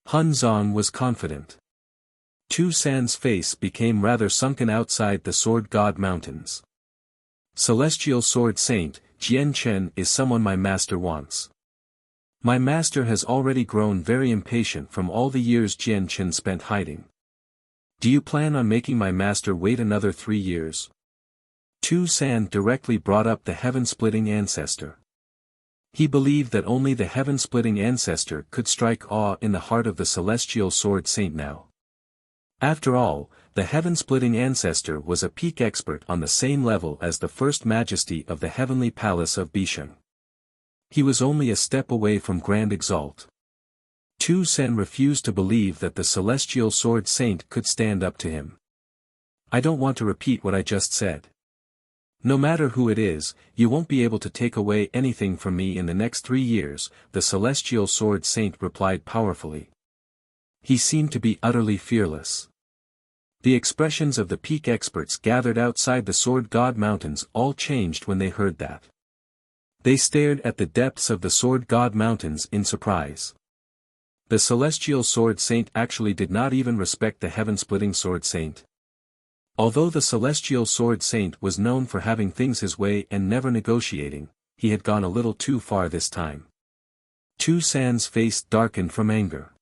Hun Zong was confident. Tu San's face became rather sunken outside the Sword God Mountains. Celestial Sword Saint, Jian Chen is someone my master wants. My master has already grown very impatient from all the years Jian Chen spent hiding. Do you plan on making my master wait another 3 years? Tu San directly brought up the heaven-splitting ancestor. He believed that only the heaven-splitting ancestor could strike awe in the heart of the Celestial Sword Saint now. After all, the heaven-splitting ancestor was a peak expert on the same level as the First Majesty of the Heavenly Palace of Bisheng. He was only a step away from Grand Exalt. Tu Sen refused to believe that the Celestial Sword Saint could stand up to him. I don't want to repeat what I just said. No matter who it is, you won't be able to take away anything from me in the next 3 years, the Celestial Sword Saint replied powerfully. He seemed to be utterly fearless. The expressions of the peak experts gathered outside the Sword God Mountains all changed when they heard that. They stared at the depths of the Sword God Mountains in surprise. The Celestial Sword Saint actually did not even respect the heaven-splitting Sword Saint. Although the Celestial Sword Saint was known for having things his way and never negotiating, he had gone a little too far this time. Tu San's face darkened from anger.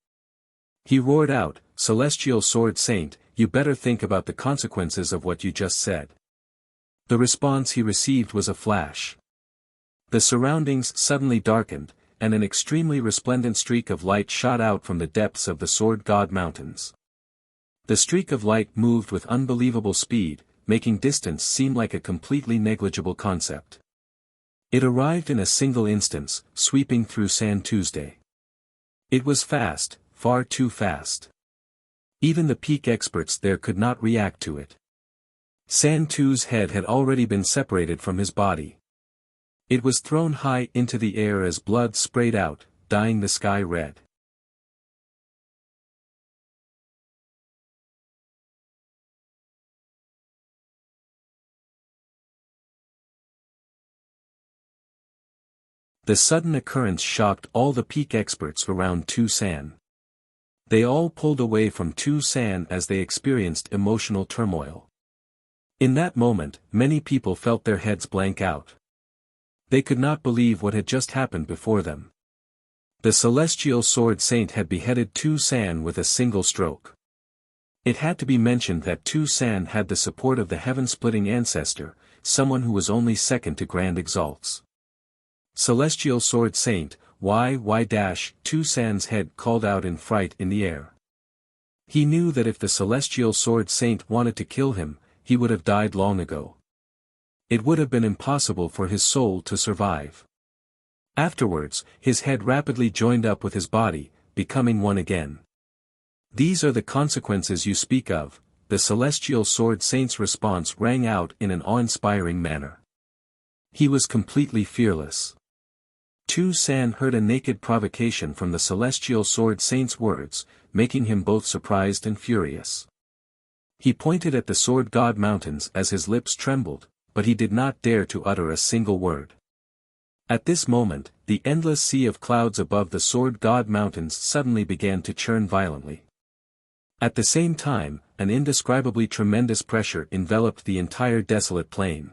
He roared out, Celestial Sword Saint, you better think about the consequences of what you just said. The response he received was a flash. The surroundings suddenly darkened, and an extremely resplendent streak of light shot out from the depths of the Sword God Mountains. The streak of light moved with unbelievable speed, making distance seem like a completely negligible concept. It arrived in a single instance, sweeping through San Tuesday. It was fast, far too fast. Even the peak experts there could not react to it. San Tu's head had already been separated from his body. It was thrown high into the air as blood sprayed out, dyeing the sky red. The sudden occurrence shocked all the peak experts around Tu San. They all pulled away from Tu San as they experienced emotional turmoil. In that moment, many people felt their heads blank out. They could not believe what had just happened before them. The Celestial Sword Saint had beheaded Tu San with a single stroke. It had to be mentioned that Tu San had the support of the heaven-splitting ancestor, someone who was only second to Grand Exalts. Celestial Sword Saint, Tu San's head called out in fright in the air. He knew that if the Celestial Sword Saint wanted to kill him, he would have died long ago. It would have been impossible for his soul to survive. Afterwards, his head rapidly joined up with his body, becoming one again. These are the consequences you speak of, the Celestial Sword Saint's response rang out in an awe-inspiring manner. He was completely fearless. Tu San heard a naked provocation from the Celestial Sword Saint's words, making him both surprised and furious. He pointed at the Sword God Mountains as his lips trembled, but he did not dare to utter a single word. At this moment, the endless sea of clouds above the Sword God Mountains suddenly began to churn violently. At the same time, an indescribably tremendous pressure enveloped the entire desolate plain.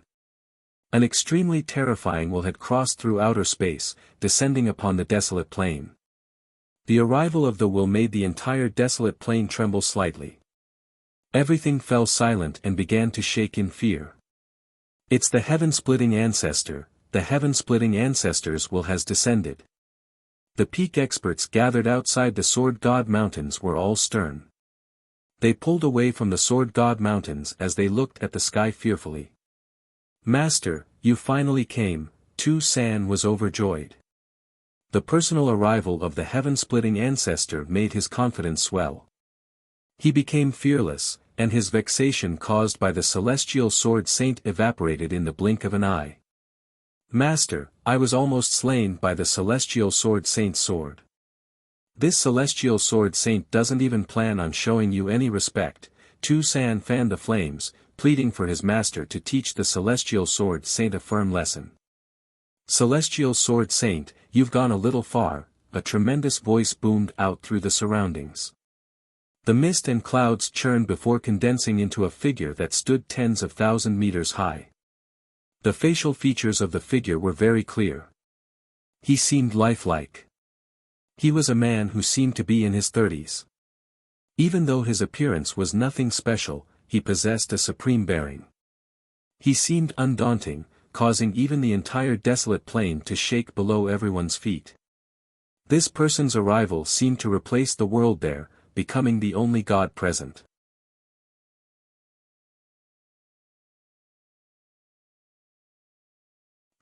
An extremely terrifying will had crossed through outer space, descending upon the desolate plain. The arrival of the will made the entire desolate plain tremble slightly. Everything fell silent and began to shake in fear. It's the heaven-splitting ancestor, the heaven-splitting ancestor's will has descended. The peak experts gathered outside the Sword God Mountains were all stern. They pulled away from the Sword God Mountains as they looked at the sky fearfully. Master, you finally came, Tu San was overjoyed. The personal arrival of the heaven-splitting ancestor made his confidence swell. He became fearless, and his vexation caused by the Celestial Sword Saint evaporated in the blink of an eye. Master, I was almost slain by the Celestial Sword Saint's sword. This Celestial Sword Saint doesn't even plan on showing you any respect. Tu San fanned the flames, pleading for his master to teach the Celestial Sword Saint a firm lesson. Celestial Sword Saint, you've gone a little far, a tremendous voice boomed out through the surroundings. The mist and clouds churned before condensing into a figure that stood tens of thousand meters high. The facial features of the figure were very clear. He seemed lifelike. He was a man who seemed to be in his 30s. Even though his appearance was nothing special, he possessed a supreme bearing. He seemed undaunting, causing even the entire desolate plain to shake below everyone's feet. This person's arrival seemed to replace the world there, becoming the only god present.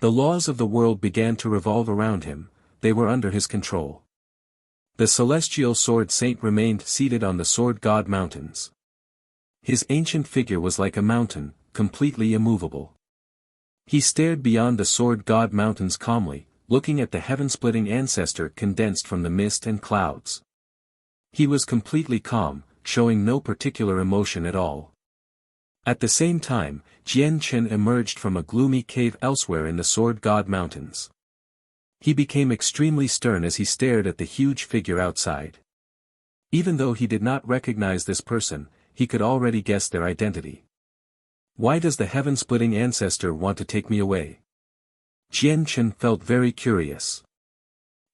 The laws of the world began to revolve around him, they were under his control. The Celestial Sword Saint remained seated on the Sword God Mountains. His ancient figure was like a mountain, completely immovable. He stared beyond the Sword God Mountains calmly, looking at the heaven-splitting ancestor condensed from the mist and clouds. He was completely calm, showing no particular emotion at all. At the same time, Jian Chen emerged from a gloomy cave elsewhere in the Sword God Mountains. He became extremely stern as he stared at the huge figure outside. Even though he did not recognize this person, he could already guess their identity. Why does the heaven-splitting ancestor want to take me away? Jian Chen felt very curious.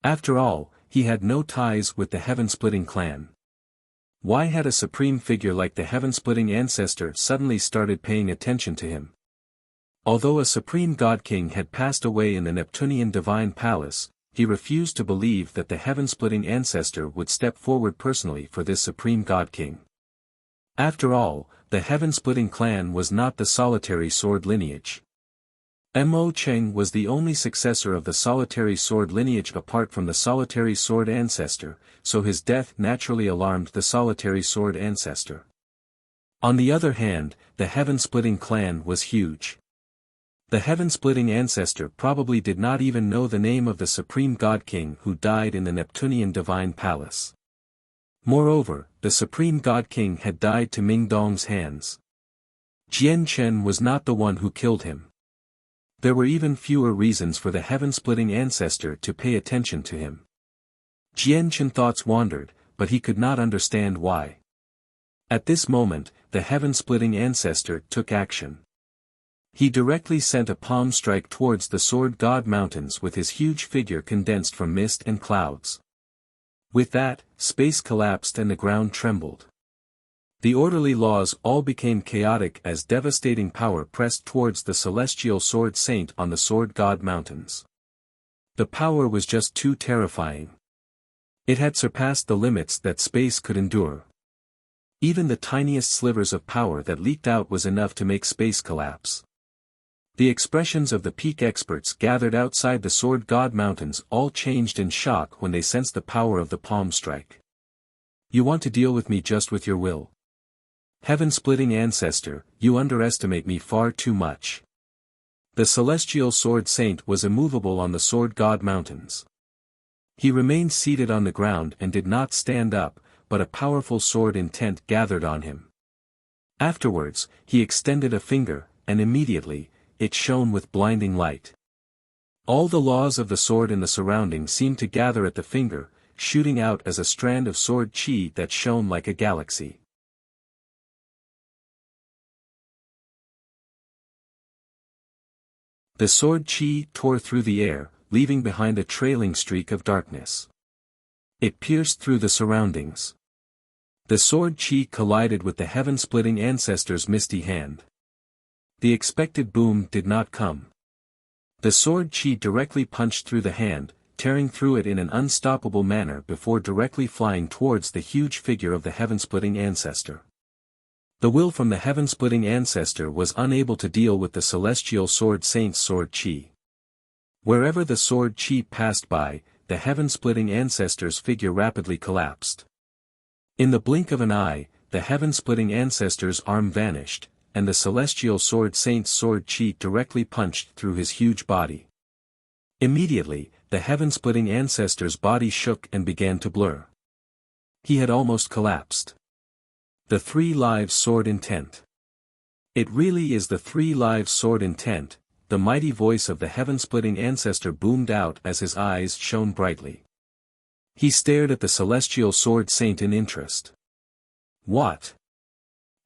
After all, he had no ties with the heaven-splitting clan. Why had a supreme figure like the heaven-splitting ancestor suddenly started paying attention to him? Although a supreme god king had passed away in the Neptunian divine palace, he refused to believe that the heaven-splitting ancestor would step forward personally for this supreme god king. After all, the heaven-splitting clan was not the solitary sword lineage. Mo Cheng was the only successor of the solitary sword lineage apart from the solitary sword ancestor, so his death naturally alarmed the solitary sword ancestor. On the other hand, the heaven-splitting clan was huge. The heaven-splitting ancestor probably did not even know the name of the supreme god king who died in the Neptunian divine palace. Moreover, the supreme god king had died to Ming Dong's hands. Jian Chen was not the one who killed him. There were even fewer reasons for the heaven-splitting ancestor to pay attention to him. Jian Chen's thoughts wandered, but he could not understand why. At this moment, the heaven-splitting ancestor took action. He directly sent a palm strike towards the Sword God Mountains with his huge figure condensed from mist and clouds. With that, space collapsed and the ground trembled. The orderly laws all became chaotic as devastating power pressed towards the Celestial Sword Saint on the Sword God Mountains. The power was just too terrifying. It had surpassed the limits that space could endure. Even the tiniest slivers of power that leaked out was enough to make space collapse. The expressions of the peak experts gathered outside the Sword God Mountains all changed in shock when they sensed the power of the palm strike. You want to deal with me just with your will? Heaven-splitting ancestor, you underestimate me far too much. The Celestial Sword Saint was immovable on the Sword God Mountains. He remained seated on the ground and did not stand up, but a powerful sword intent gathered on him. Afterwards, he extended a finger, and immediately, it shone with blinding light. All the laws of the sword in the surroundings seemed to gather at the finger, shooting out as a strand of sword chi that shone like a galaxy. The sword chi tore through the air, leaving behind a trailing streak of darkness. It pierced through the surroundings. The sword chi collided with the heaven-splitting ancestor's misty hand. The expected boom did not come. The sword chi directly punched through the hand, tearing through it in an unstoppable manner before directly flying towards the huge figure of the heaven-splitting ancestor. The will from the heaven-splitting ancestor was unable to deal with the Celestial Sword Saint's sword chi. Wherever the sword chi passed by, the heaven-splitting ancestor's figure rapidly collapsed. In the blink of an eye, the heaven-splitting ancestor's arm vanished, and the Celestial Sword Saint's sword chi directly punched through his huge body. Immediately, the heaven-splitting ancestor's body shook and began to blur. He had almost collapsed. The Three Lives Sword Intent. It really is the Three Lives Sword Intent, the mighty voice of the heaven-splitting ancestor boomed out as his eyes shone brightly. He stared at the celestial sword saint in interest. What?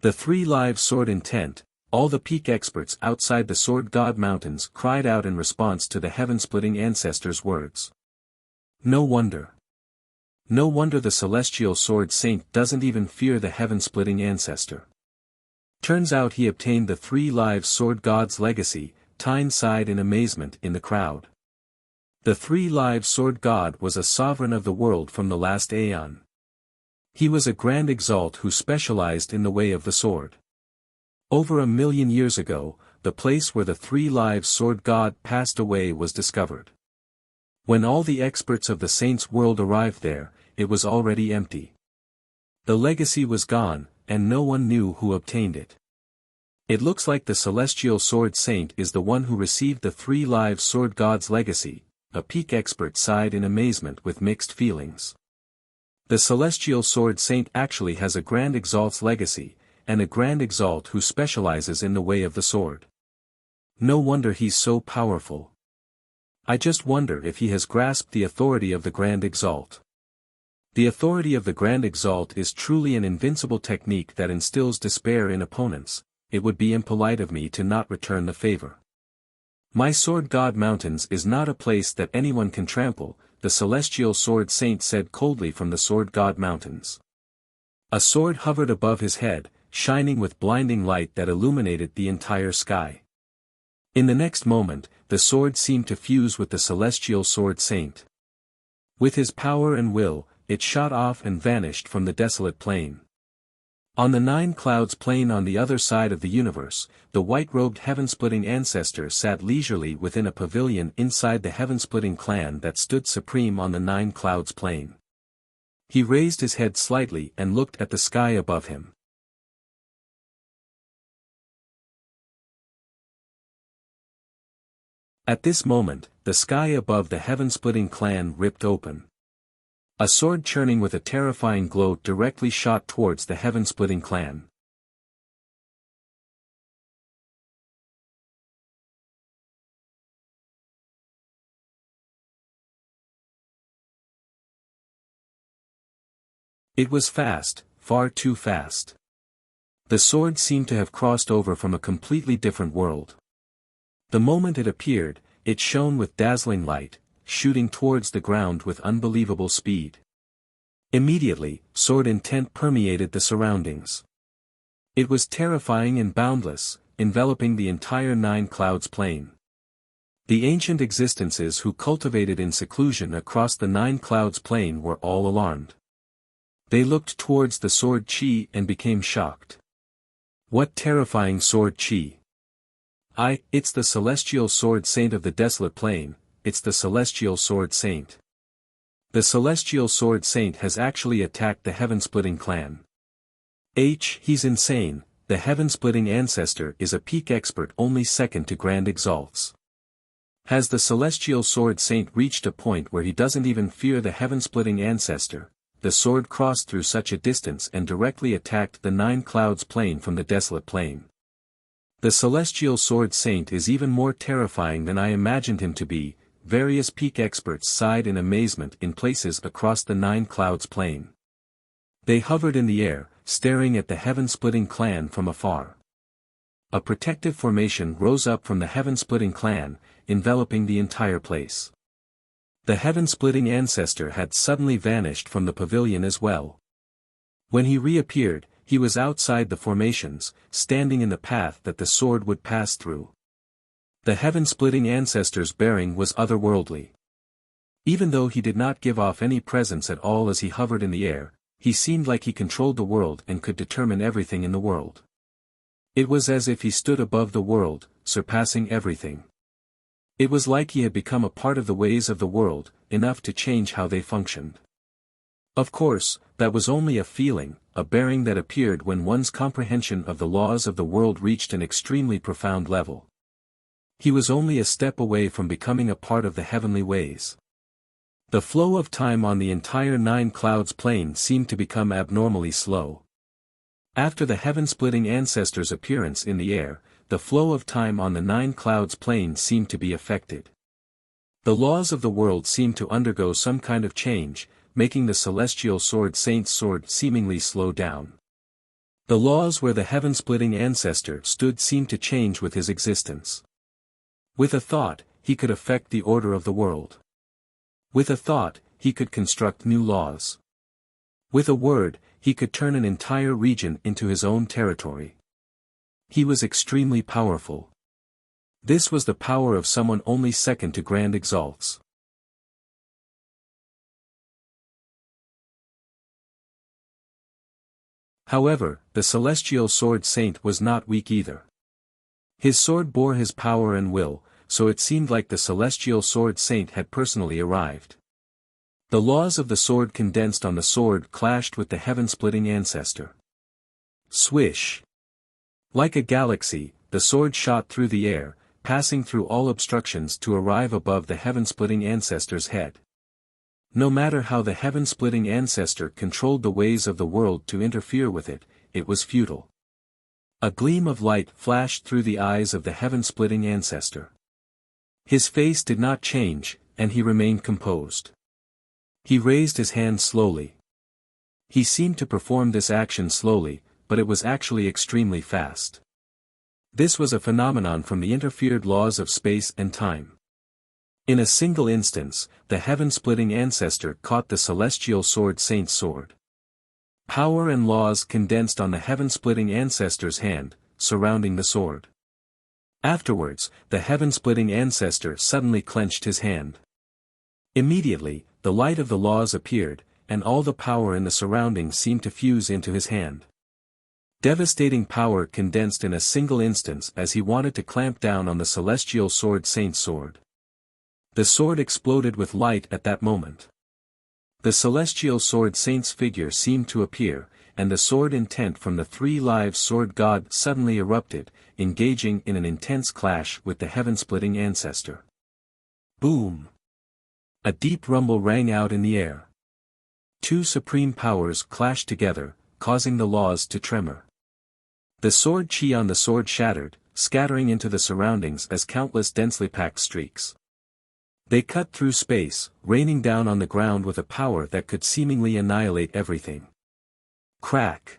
The 3 live sword intent, all the peak experts outside the Sword God Mountains cried out in response to the heaven-splitting ancestor's words. No wonder. No wonder the celestial sword saint doesn't even fear the heaven-splitting ancestor. Turns out he obtained the 3 live sword god's legacy. Tyne sighed in amazement in the crowd. The 3 live sword god was a sovereign of the world from the last aeon. He was a grand exalt who specialized in the way of the sword. Over 1,000,000 years ago, the place where the 3 live sword god passed away was discovered. When all the experts of the saints' world arrived there, it was already empty. The legacy was gone, and no one knew who obtained it. It looks like the celestial sword saint is the one who received the 3 live sword god's legacy. A peak expert sighed in amazement with mixed feelings. The celestial sword saint actually has a grand exalt's legacy, and a grand exalt who specializes in the way of the sword. No wonder he's so powerful. I just wonder if he has grasped the authority of the grand exalt. The authority of the grand exalt is truly an invincible technique that instills despair in opponents. It would be impolite of me to not return the favor. My Sword God Mountains is not a place that anyone can trample, the celestial sword saint said coldly from the Sword God Mountains. A sword hovered above his head, shining with blinding light that illuminated the entire sky. In the next moment, the sword seemed to fuse with the celestial sword saint. With his power and will, it shot off and vanished from the desolate plain. On the 9 clouds plain on the other side of the universe, the white-robed heaven-splitting ancestor sat leisurely within a pavilion inside the heaven-splitting clan that stood supreme on the 9 clouds plain. He raised his head slightly and looked at the sky above him. At this moment, the sky above the heaven-splitting clan ripped open. A sword churning with a terrifying glow directly shot towards the heaven-splitting clan. It was fast, far too fast. The sword seemed to have crossed over from a completely different world. The moment it appeared, it shone with dazzling light, shooting towards the ground with unbelievable speed. Immediately, sword intent permeated the surroundings. It was terrifying and boundless, enveloping the entire 9 clouds plain. The ancient existences who cultivated in seclusion across the 9 clouds plain were all alarmed. They looked towards the sword chi and became shocked. What terrifying sword chi! It's the celestial sword saint of the desolate plain, it's the celestial sword saint. The celestial sword saint has actually attacked the heaven-splitting clan. He's insane, the heaven-splitting ancestor is a peak expert only second to grand exalts. Has the celestial sword saint reached a point where he doesn't even fear the heaven-splitting ancestor? The sword crossed through such a distance and directly attacked the 9 clouds plain from the desolate plain. The celestial sword saint is even more terrifying than I imagined him to be. Various peak experts sighed in amazement in places across the 9 clouds plain. They hovered in the air, staring at the heaven-splitting clan from afar. A protective formation rose up from the heaven-splitting clan, enveloping the entire place. The heaven-splitting ancestor had suddenly vanished from the pavilion as well. When he reappeared, he was outside the formations, standing in the path that the sword would pass through. The heaven-splitting ancestor's bearing was otherworldly. Even though he did not give off any presence at all as he hovered in the air, he seemed like he controlled the world and could determine everything in the world. It was as if he stood above the world, surpassing everything. It was like he had become a part of the ways of the world, enough to change how they functioned. Of course, that was only a feeling, a bearing that appeared when one's comprehension of the laws of the world reached an extremely profound level. He was only a step away from becoming a part of the heavenly ways. The flow of time on the entire 9 clouds plain seemed to become abnormally slow. After the heaven-splitting ancestor's appearance in the air, the flow of time on the nine clouds plane seemed to be affected. The laws of the world seemed to undergo some kind of change, making the celestial sword saint's sword seemingly slow down. The laws where the heaven-splitting ancestor stood seemed to change with his existence. With a thought, he could affect the order of the world. With a thought, he could construct new laws. With a word, he could turn an entire region into his own territory. He was extremely powerful. This was the power of someone only second to grand exalts. However, the celestial sword saint was not weak either. His sword bore his power and will, so it seemed like the celestial sword saint had personally arrived. The laws of the sword condensed on the sword clashed with the heaven-splitting ancestor. Swish! Like a galaxy, the sword shot through the air, passing through all obstructions to arrive above the heaven-splitting ancestor's head. No matter how the heaven-splitting ancestor controlled the ways of the world to interfere with it, it was futile. A gleam of light flashed through the eyes of the heaven-splitting ancestor. His face did not change, and he remained composed. He raised his hand slowly. He seemed to perform this action slowly, but it was actually extremely fast. This was a phenomenon from the interfered laws of space and time. In a single instance, the heaven-splitting ancestor caught the celestial sword saint's sword. Power and laws condensed on the heaven-splitting ancestor's hand, surrounding the sword. Afterwards, the heaven-splitting ancestor suddenly clenched his hand. Immediately, the light of the laws appeared, and all the power in the surroundings seemed to fuse into his hand. Devastating power condensed in a single instance as he wanted to clamp down on the celestial sword saint's sword. The sword exploded with light at that moment. The celestial sword saint's figure seemed to appear, and the sword intent from the three lives sword god suddenly erupted, engaging in an intense clash with the heaven-splitting ancestor. Boom! A deep rumble rang out in the air. Two supreme powers clashed together, causing the laws to tremor. The sword chi on the sword shattered, scattering into the surroundings as countless densely packed streaks. They cut through space, raining down on the ground with a power that could seemingly annihilate everything. Crack!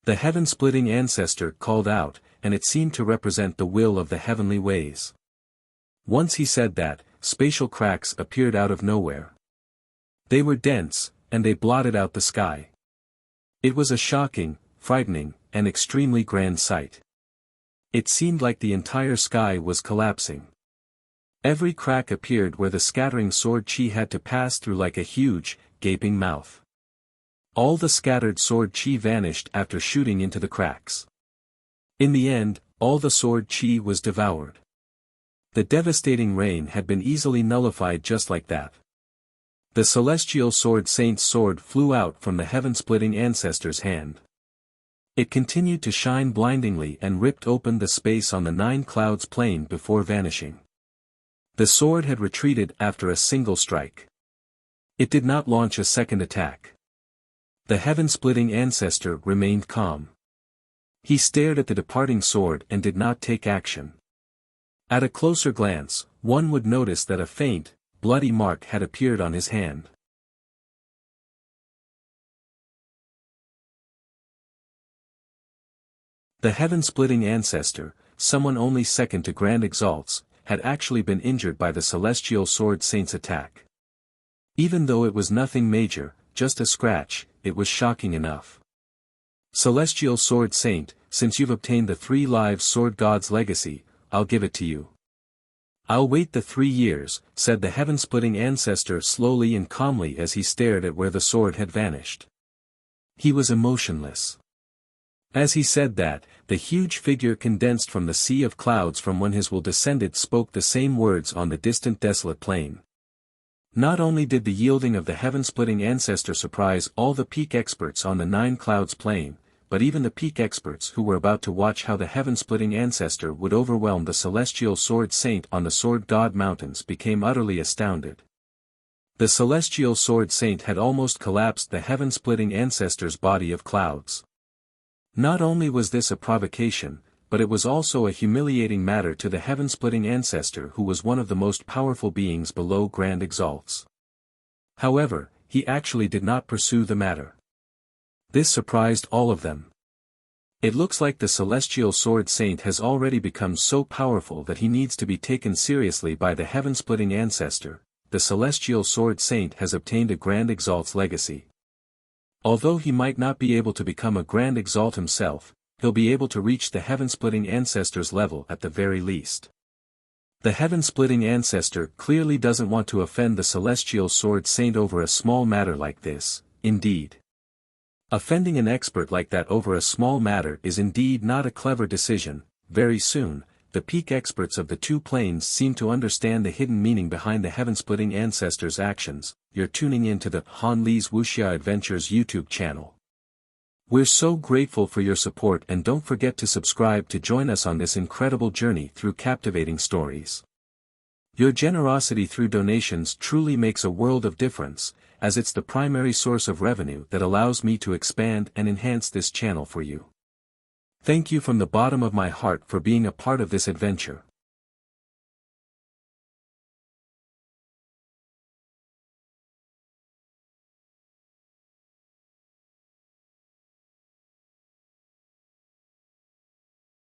The heaven-splitting ancestor called out, and it seemed to represent the will of the heavenly ways. Once he said that, spatial cracks appeared out of nowhere. They were dense, and they blotted out the sky. It was a shocking, frightening, and extremely grand sight. It seemed like the entire sky was collapsing. Every crack appeared where the scattering sword chi had to pass through like a huge, gaping mouth. All the scattered sword chi vanished after shooting into the cracks. In the end, all the sword chi was devoured. The devastating rain had been easily nullified just like that. The celestial sword saint's sword flew out from the heaven-splitting ancestor's hand. It continued to shine blindingly and ripped open the space on the nine clouds plane before vanishing. The sword had retreated after a single strike. It did not launch a second attack. The heaven-splitting ancestor remained calm. He stared at the departing sword and did not take action. At a closer glance, one would notice that a faint, bloody mark had appeared on his hand. The heaven-splitting ancestor, someone only second to grand exalts, had actually been injured by the celestial sword saint's attack. Even though it was nothing major, just a scratch, it was shocking enough. Celestial sword saint, since you've obtained the 3 lives sword god's legacy, I'll give it to you. I'll wait the 3 years, said the heaven-splitting ancestor slowly and calmly as he stared at where the sword had vanished. He was emotionless. As he said that, the huge figure condensed from the sea of clouds from when his will descended spoke the same words on the distant desolate plain. Not only did the yielding of the heaven-splitting ancestor surprise all the peak experts on the 9 clouds plain, but even the peak experts who were about to watch how the heaven-splitting ancestor would overwhelm the celestial sword saint on the sword god mountains became utterly astounded. The celestial sword saint had almost collapsed the heaven-splitting ancestor's body of clouds. Not only was this a provocation, but it was also a humiliating matter to the heaven-splitting ancestor who was one of the most powerful beings below Grand Exalts. However, he actually did not pursue the matter. This surprised all of them. It looks like the Celestial Sword Saint has already become so powerful that he needs to be taken seriously by the heaven-splitting ancestor. The Celestial Sword Saint has obtained a Grand Exalt's legacy. Although he might not be able to become a Grand Exalt himself, he'll be able to reach the heaven-splitting ancestor's level at the very least. The heaven-splitting ancestor clearly doesn't want to offend the Celestial Sword Saint over a small matter like this, indeed. Offending an expert like that over a small matter is indeed not a clever decision. Very soon, the peak experts of the two planes seem to understand the hidden meaning behind the heaven-splitting ancestor's actions. You're tuning in to the Han Li's Wuxia Adventures YouTube channel. We're so grateful for your support, and don't forget to subscribe to join us on this incredible journey through captivating stories. Your generosity through donations truly makes a world of difference, as it's the primary source of revenue that allows me to expand and enhance this channel for you. Thank you from the bottom of my heart for being a part of this adventure.